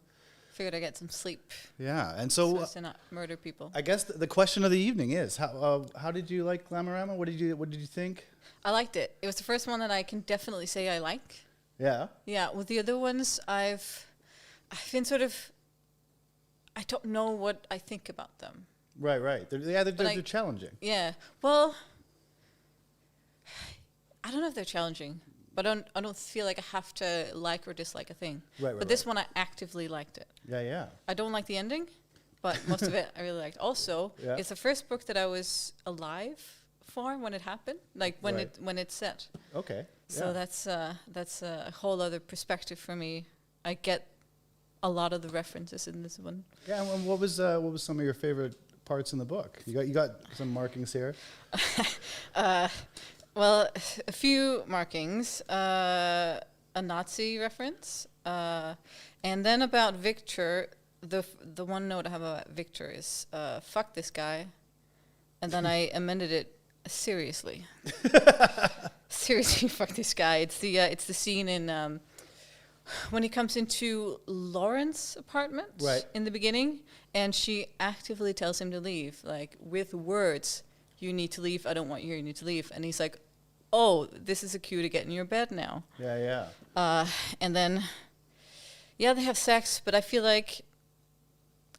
Figured I'd get some sleep. Yeah, and so as to not murder people. I guess the question of the evening is how did you like Glamorama? What did you think? I liked it. It was the first one that I can definitely say I like. Yeah. Yeah. With the other ones, I've been sort of. I don't know what I think about them. Right. They're challenging. Yeah. Well, I don't know if they're challenging. but I don't feel like I have to like or dislike a thing. Right. But this one, I actively liked it. Yeah. I don't like the ending, but most of it I really liked. Also, it's the first book that I was alive for when it happened, like when it's set. Okay. So that's a whole other perspective for me. I get a lot of the references in this one. Yeah. And what was some of your favorite parts in the book? You got some markings here. Well, a few markings. A Nazi reference, and then about Victor. The one note I have about Victor is "fuck this guy," and then I amended it seriously. Seriously, fuck this guy. It's the scene in when he comes into Lauren's apartment in the beginning, and she actively tells him to leave, like with words. You need to leave. I don't want you. You need to leave. And he's like, "Oh, this is a cue to get in your bed now." Yeah. And then, they have sex, but I feel like,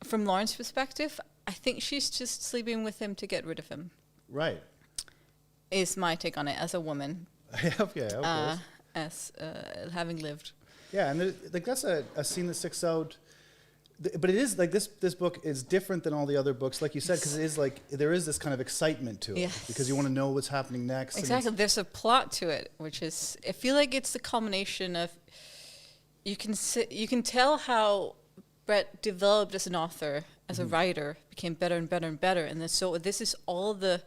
from Lauren's perspective, I think she's just sleeping with him to get rid of him. Right. Is my take on it as a woman. Of course. As having lived. Yeah, and that's a scene that sticks out. But it is like this book is different than all the other books, like you said, because it is like there is this kind of excitement to it because you want to know what's happening next. Exactly, there's a plot to it, which is I feel like it's the culmination of you can tell how Bret developed as an author, as a writer, became better and better and better, and then so this is all the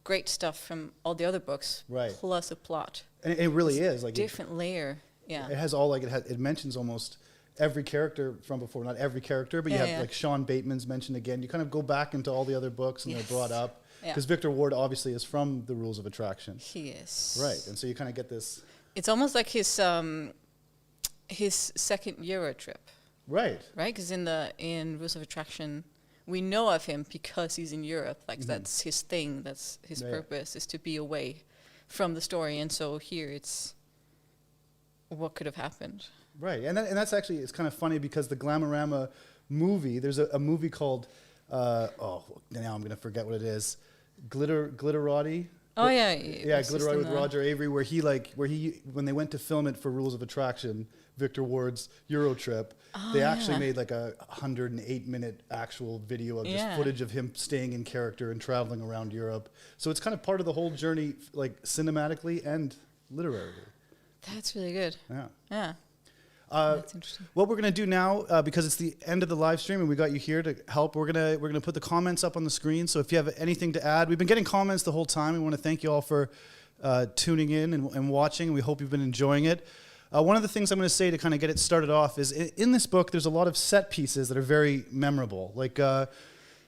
great stuff from all the other books, plus a plot. And it really is like different layer. Yeah, it has all it mentions almost every character from before, not every character, but you have like Sean Bateman's mentioned again. You kind of go back into all the other books and they're brought up because Victor Ward obviously is from The Rules of Attraction. He is. Right, and so you kind of get this. It's almost like his second Euro trip. Right. Right, because in Rules of Attraction, we know of him because he's in Europe. Like that's his thing. That's his purpose is to be away from the story. And so here it's what could have happened. Right, and that's actually, it's kind of funny because the Glamorama movie, there's a movie called, now I'm going to forget what it is, Glitterati. Oh yeah. Yeah, Glitterati with Roger Avery, where he when they went to film it for Rules of Attraction, Victor Ward's Euro trip, they actually made like a 108-minute actual video of just footage of him staying in character and traveling around Europe. So it's kind of part of the whole journey, like cinematically and literarily. That's really good. Yeah. That's interesting. What we're going to do now, because it's the end of the live stream and we got you here to help, we're gonna put the comments up on the screen. So if you have anything to add, we've been getting comments the whole time. We want to thank you all for tuning in and watching. We hope you've been enjoying it. One of the things I'm going to say to kind of get it started off is in this book, there's a lot of set pieces that are very memorable, like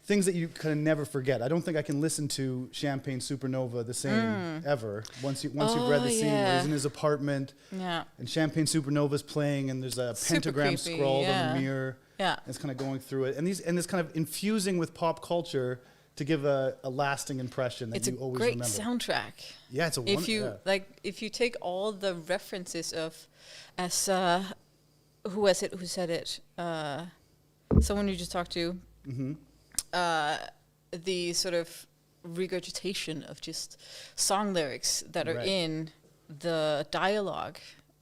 things that you kind of never forget. I don't think I can listen to Champagne Supernova the same ever. Once you've read the scene where he's in his apartment and Champagne Supernova's playing and there's a pentagram scrawled on the mirror. Yeah. And it's kind of going through it. And this kind of infusing with pop culture to give a lasting impression that you always remember. It's a great soundtrack. Yeah, it's a wonderful. If you take all the references of, as who said it? Someone you just talked to. Mm-hmm. The sort of regurgitation of just song lyrics that are in the dialogue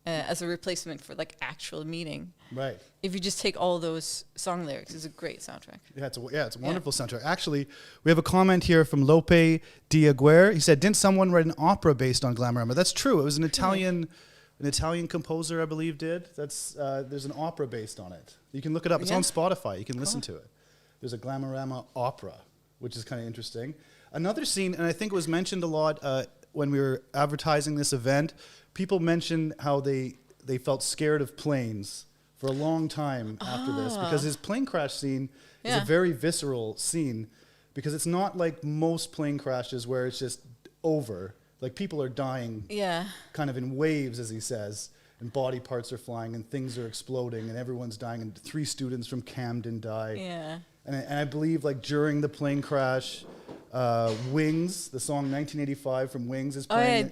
as a replacement for like actual meaning. Right. If you just take all those song lyrics, it's a great soundtrack. Yeah, it's a wonderful soundtrack. Actually, we have a comment here from Lope Diaguer. He said, "Didn't someone write an opera based on Glamorama?" That's true. It was an Italian composer, I believe, did. There's an opera based on it. You can look it up. It's on Spotify. You can listen to it. There's a Glamorama opera, which is kind of interesting. Another scene, and I think it was mentioned a lot when we were advertising this event, people mentioned how they felt scared of planes for a long time after this, because his plane crash scene is a very visceral scene, because it's not like most plane crashes where it's just over. Like people are dying kind of in waves, as he says, and body parts are flying and things are exploding and everyone's dying, and 3 students from Camden die. Yeah. And I believe like during the plane crash, Wings, the song 1985 from Wings is playing. Oh yeah,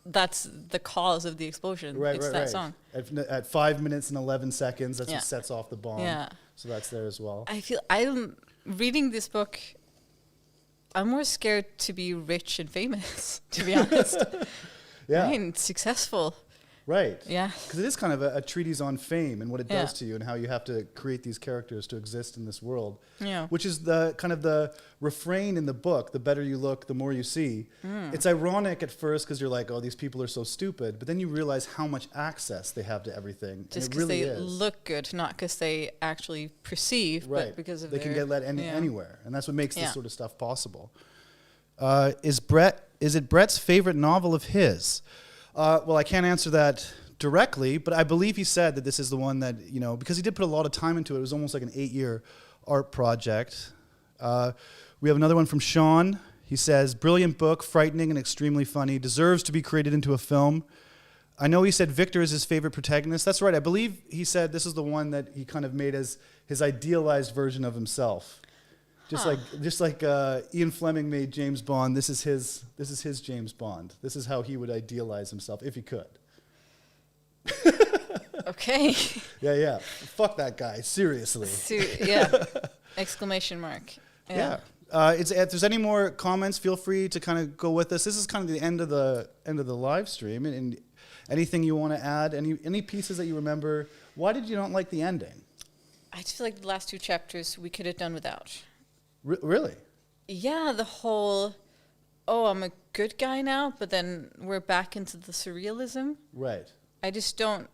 that's the cause of the explosion. It's that song. At 5 minutes and 11 seconds, that's what sets off the bomb. Yeah. So that's there as well. I'm reading this book, I'm more scared to be rich and famous, to be honest. Yeah. Right, and successful. Right. Yeah. Because it is kind of a treatise on fame and what it does Yeah. to you and how you have to create these characters to exist in this world. Yeah. Which is the kind of the refrain in the book, the better you look, the more you see. Mm. It's ironic at first because you're like, oh, these people are so stupid. But then you realize how much access they have to everything. Just and it because really they is. look good, not because they actually perceive, Right. but because of they can their- get let yeah. anywhere. And that's what makes Yeah. this sort of stuff possible. Is it Bret's favorite novel of his? Well, I can't answer that directly, but I believe he said that this is the one that, because he did put a lot of time into it. It was almost like an 8-year art project. We have another one from Sean. He says, brilliant book, frightening and extremely funny, deserves to be created into a film. I know he said Victor is his favorite protagonist. That's right. I believe he said this is the one that he kind of made as his idealized version of himself. Just like Ian Fleming made James Bond, this is his James Bond. This is how he would idealize himself if he could. Okay. Yeah. Fuck that guy. Seriously. Yeah. Exclamation mark. Yeah. If there's any more comments, feel free to kind of go with us. This is kind of the end of the live stream, and anything you want to add, any pieces that you remember. Why did you not like the ending? I just feel like the last 2 chapters we could have done without. Really? Yeah, the whole, oh, I'm a good guy now, but then we're back into the surrealism. Right. I just don't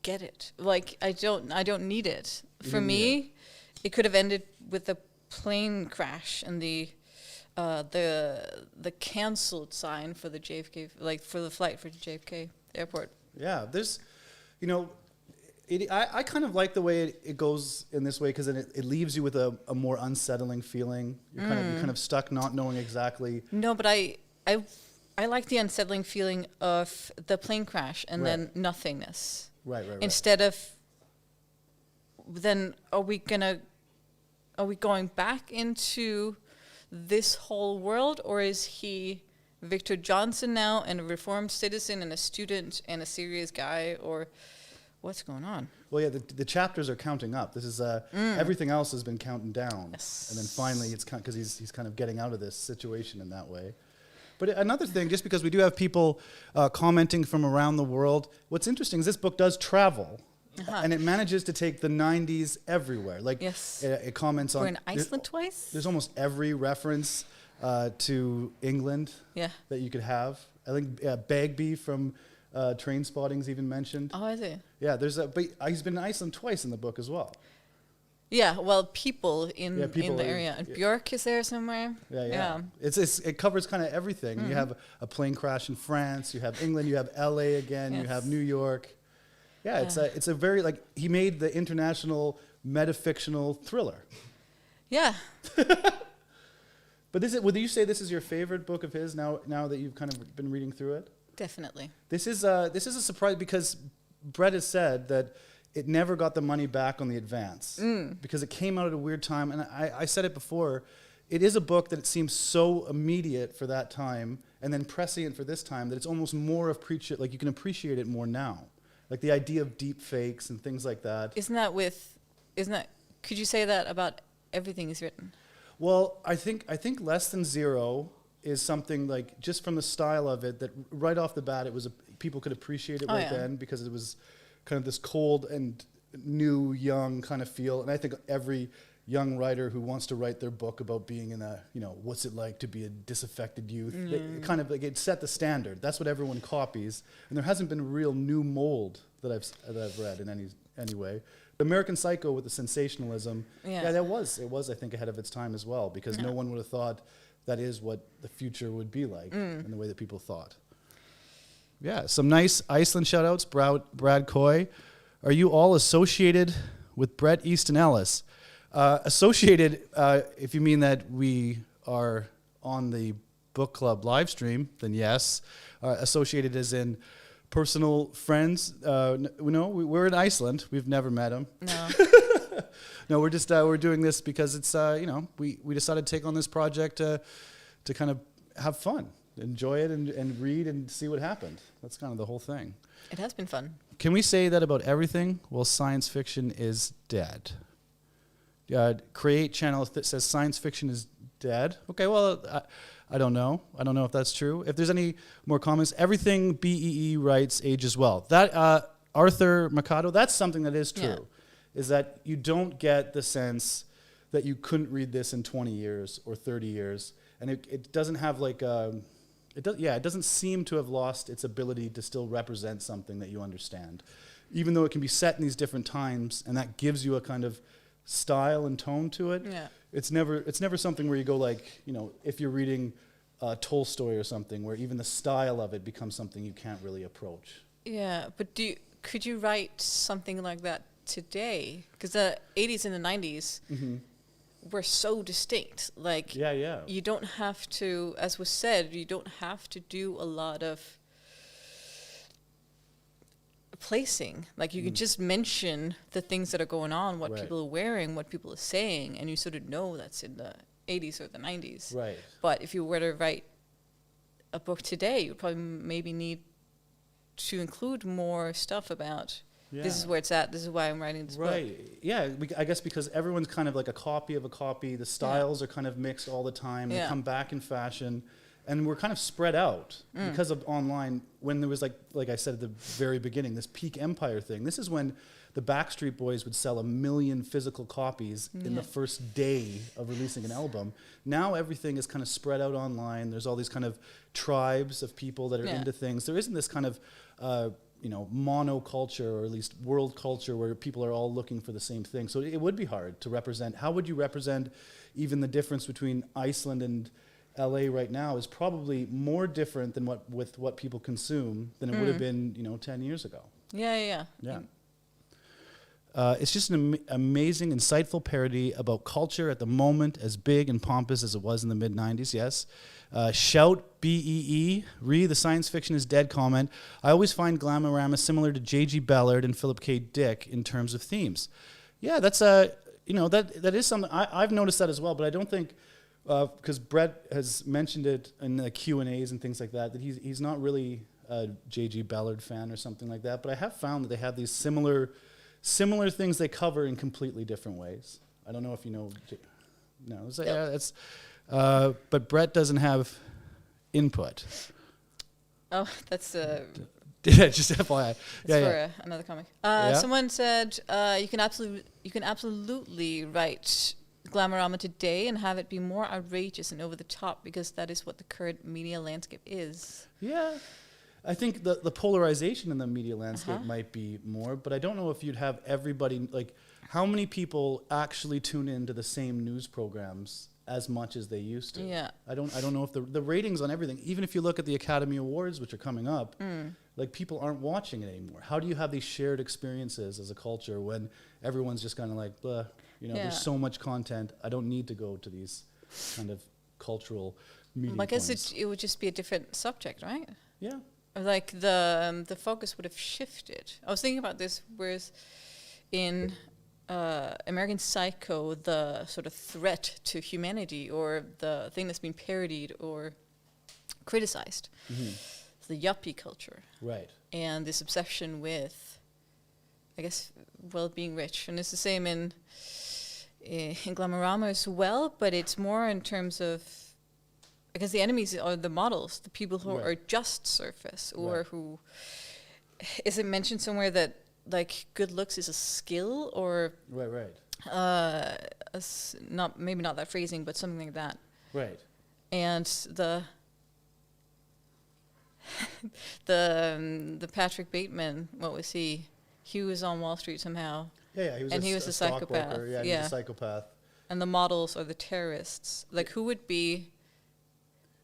get it. Like, I don't need it. For me, it could have ended with a plane crash and the canceled sign for the JFK, like for the flight for JFK airport. Yeah, there's, I kind of like the way it goes in this way because it leaves you with a more unsettling feeling. You're kind of stuck not knowing exactly. No, but I like the unsettling feeling of the plane crash and then nothingness. Right. Instead of, then are we going back into this whole world, or is he Victor Johnson now and a reformed citizen and a student and a serious guy, or what's going on? Well, yeah, the chapters are counting up. This is everything else has been counting down, and then finally it's because he's kind of getting out of this situation in that way. But another thing, just because we do have people commenting from around the world, what's interesting is this book does travel, and it manages to take the 90s everywhere. Like, it comments on... We're in Iceland twice? There's almost every reference to England that you could have. I think Bagby from Train Spotting's even mentioned. Oh, is it? Yeah, but he's been in Iceland twice in the book as well. Yeah, well, people in the area. And yeah. Björk is there somewhere. Yeah. It covers kind of everything. You have a plane crash in France. You have England. You have LA again. You have New York. Yeah, it's a very, like, he made the international metafictional thriller. Yeah. But would you say this is your favorite book of his now that you've kind of been reading through it? Definitely. This is a surprise because Bret has said that it never got the money back on the advance because it came out at a weird time. And I said it before, it is a book that it seems so immediate for that time and then prescient for this time that it's almost more like you can appreciate it more now. Like the idea of deep fakes and things like that. Could you say that about everything he's written? Well, I think Less Than Zero is something like, just from the style of it, that right off the bat people could appreciate it then because it was kind of this cold and new, young kind of feel. And I think every young writer who wants to write their book about being in what's it like to be a disaffected youth, it set the standard. That's what everyone copies. And there hasn't been a real new mold that I've read in any way. American Psycho with the sensationalism, it was I think ahead of its time as well, because no one would have thought that is what the future would be like in the way that people thought. Yeah, some nice Iceland shout-outs. Brad Coy. Are you all associated with Bret Easton Ellis? Associated, if you mean that we are on the book club live stream, then yes. Associated as in personal friends. No, we're in Iceland. We've never met him. No. No, we're just we're doing this because it's we decided to take on this project to kind of have fun, enjoy it, and read and see what happened. That's kind of the whole thing. It has been fun. Can we say that about everything? Well, science fiction is dead. Create channel that says science fiction is dead. Okay, well, I don't know. I don't know if that's true. If there's any more comments, everything BEE writes ages well. That Arthur Mercado, that's something that is true, is that you don't get the sense that you couldn't read this in 20 years or 30 years. And it doesn't have like, it doesn't seem to have lost its ability to still represent something that you understand. Even though it can be set in these different times, and that gives you a kind of style and tone to it. Yeah. It's never something where you go like, you know, if you're reading Tolstoy or something, where even the style of it becomes something you can't really approach. Yeah, but could you write something like that today? Because the 80s and the 90s were so distinct. Like, you don't have to, as was said, you don't have to do a lot of placing. Like, you can just mention the things that are going on, what people are wearing, what people are saying, and you sort of know that's in the 80s or the 90s. Right. But if you were to write a book today, you would probably maybe need to include more stuff about this is where it's at, this is why I'm writing this book. Right. Yeah, I guess because everyone's kind of like a copy of a copy. The styles are kind of mixed all the time. They come back in fashion. And we're kind of spread out because of online. When there was like I said at the very beginning, this peak empire thing. This is when the Backstreet Boys would sell 1 million physical copies in the first day of releasing an album. Now everything is kind of spread out online. There's all these kind of tribes of people that are into things. There isn't this kind of monoculture, or at least world culture, where people are all looking for the same thing. So it would be hard to represent. How would you represent even the difference between Iceland and LA right now is probably more different than what people consume than it would have been, 10 years ago. Yeah. It's just an amazing, insightful parody about culture at the moment, as big and pompous as it was in the mid-90s, yes. Shout BEE, the science fiction is dead comment. I always find Glamorama similar to J.G. Ballard and Philip K. Dick in terms of themes. Yeah, that's that is something, I've noticed that as well, but I don't think, because Bret has mentioned it in the Q&As and things like that he's not really a J.G. Ballard fan or something like that, but I have found that they have these similar things they cover in completely different ways. I don't know if you know. No, it's but Bret doesn't have input. Oh, that's just FYI. For another comic. Someone said you can absolutely write Glamorama today and have it be more outrageous and over the top, because that is what the current media landscape is. Yeah. I think the polarization in the media landscape might be more, but I don't know if you'd have everybody, like, how many people actually tune into the same news programs as much as they used to. Yeah. I don't know if the ratings on everything, even if you look at the Academy Awards, which are coming up, like, people aren't watching it anymore. How do you have these shared experiences as a culture when everyone's just kind of like, blah, there's so much content. I don't need to go to these kind of cultural media I guess points. it would just be a different subject, right? Yeah. Like the focus would have shifted. I was thinking about this, whereas in American Psycho, the sort of threat to humanity, or the thing that's been parodied or criticized, the yuppie culture, right? And this obsession with, I guess, being rich, and it's the same in Glamorama as well, but it's more in terms of, because the enemies are the models, the people who are just surface, or who, is it mentioned somewhere that, like, good looks is a skill, or maybe not that phrasing, but something like that. Right. And the Patrick Bateman, what was he? He was on Wall Street somehow. Yeah, he was a psychopath. Yeah, he was a psychopath. And the models are the terrorists. Like, who would be?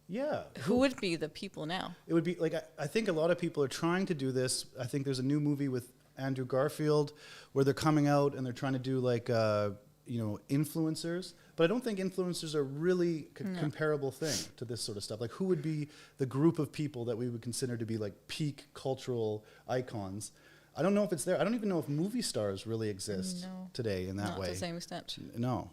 Yeah. Who would be the people now? It would be like, I think a lot of people are trying to do this. I think there's a new movie with Andrew Garfield where they're coming out and they're trying to do like influencers. But I don't think influencers are really comparable thing to this sort of stuff. Like, who would be the group of people that we would consider to be like peak cultural icons? I don't know if it's there. I don't even know if movie stars really exist today in that way. Not to the same extent. No.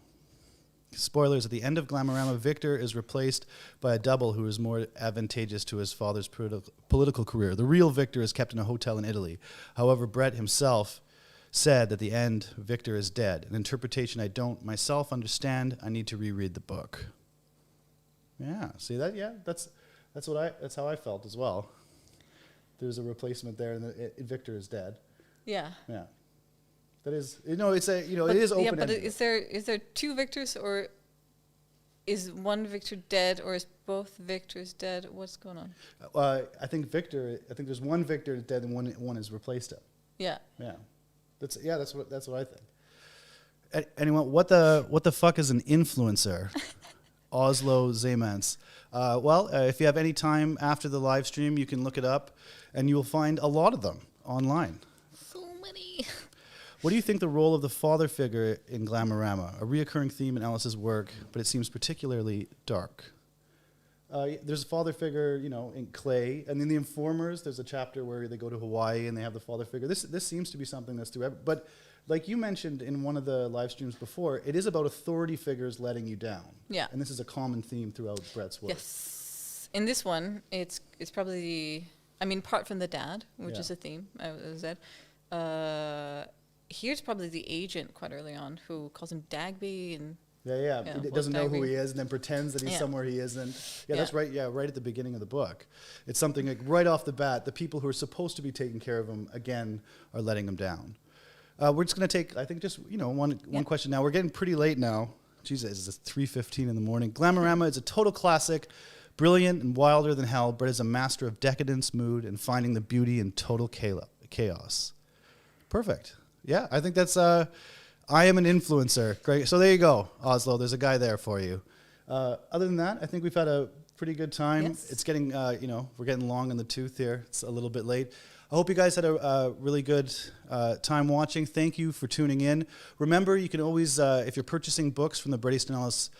Spoilers, at the end of Glamorama, Victor is replaced by a double who is more advantageous to his father's political career. The real Victor is kept in a hotel in Italy. However, Bret himself said at the end, Victor is dead. An interpretation I don't myself understand. I need to reread the book. Yeah. See that? Yeah. That's how I felt as well. There's a replacement there, and Victor is dead. Yeah. Yeah. That is, it's a, it is open. Yeah, but is there two Victors, or is one Victor dead, or is both Victors dead? What's going on? I think there's one Victor dead and one has replaced him. Yeah. Yeah. That's what I think. Anyone, what the fuck is an influencer? Oslo Zemans. If you have any time after the live stream, you can look it up, and you will find a lot of them online. So many. What do you think the role of the father figure in Glamorama? A reoccurring theme in Ellis's work, but it seems particularly dark. There's a father figure, in Clay, and in The Informers, there's a chapter where they go to Hawaii and they have the father figure. This seems to be something that's through. But like you mentioned in one of the live streams before, it is about authority figures letting you down. Yeah. And this is a common theme throughout Bret's work. Yes. In this one, it's probably, apart from the dad, which is a theme, as I said. Here's probably the agent quite early on who calls him Dagby and He doesn't know who he is and then pretends that he's somewhere he isn't. Yeah, that's right. Yeah, right at the beginning of the book. It's something like right off the bat, the people who are supposed to be taking care of him, again, are letting him down. We're just going to take, I think, just one question now. We're getting pretty late now. Jesus, it's 3:15 in the morning. Glamorama is a total classic, brilliant and wilder than hell. Bret is a master of decadence, mood, and finding the beauty in total chaos. Perfect. Yeah, I think that's... I am an influencer. Great. So there you go, Oslo. There's a guy there for you. Other than that, I think we've had a pretty good time. Yes. It's getting, we're getting long in the tooth here. It's a little bit late. I hope you guys had a really good time watching. Thank you for tuning in. Remember, you can always, if you're purchasing books from the Bret Easton Ellis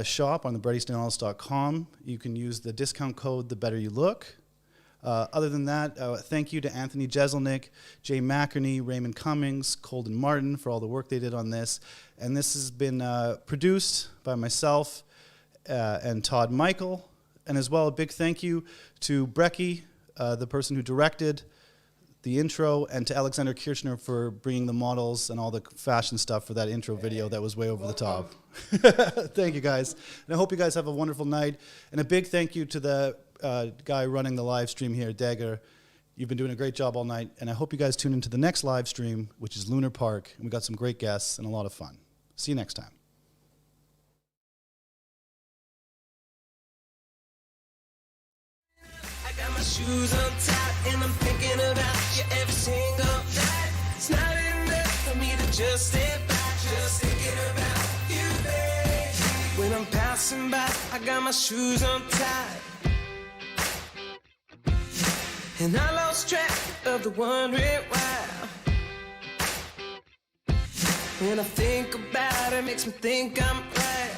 shop on the BretEastonEllis.com, you can use the discount code The Better You Look. Other than that, thank you to Anthony Jeselnik, Jay McInerney, Raymond Cummings, Colden Martin for all the work they did on this. And this has been produced by myself and Todd Michael. And as well, a big thank you to Brecky, the person who directed the intro, and to Alexander Kirchner for bringing the models and all the fashion stuff for that intro video that was way over the top. Thank you, guys. And I hope you guys have a wonderful night. And a big thank you to the guy running the live stream here, Dagger. You've been doing a great job all night, and I hope you guys tune into the next live stream, which is Lunar Park, and we got some great guests and a lot of fun. See you next time. I got my shoes on tight, and I'm thinking about you every single night. It's not enough for me to just stay back, just thinking about you, baby. When I'm passing by, I got my shoes on tight. And I lost track of the wondering why. When I think about it, makes me think I'm right.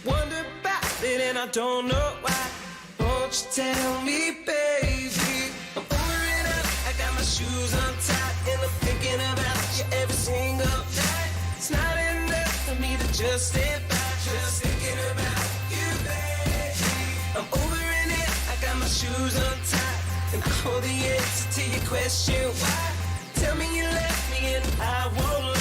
Wonder about it and I don't know why. Won't you tell me, baby? I'm over and out, I got my shoes on tight, and I'm thinking about you every single night. It's not enough for me to just stay back, just thinking about you, baby. I'm over shoes on tight, and I hold the answer to your question why. Tell me you left me and I won't lie.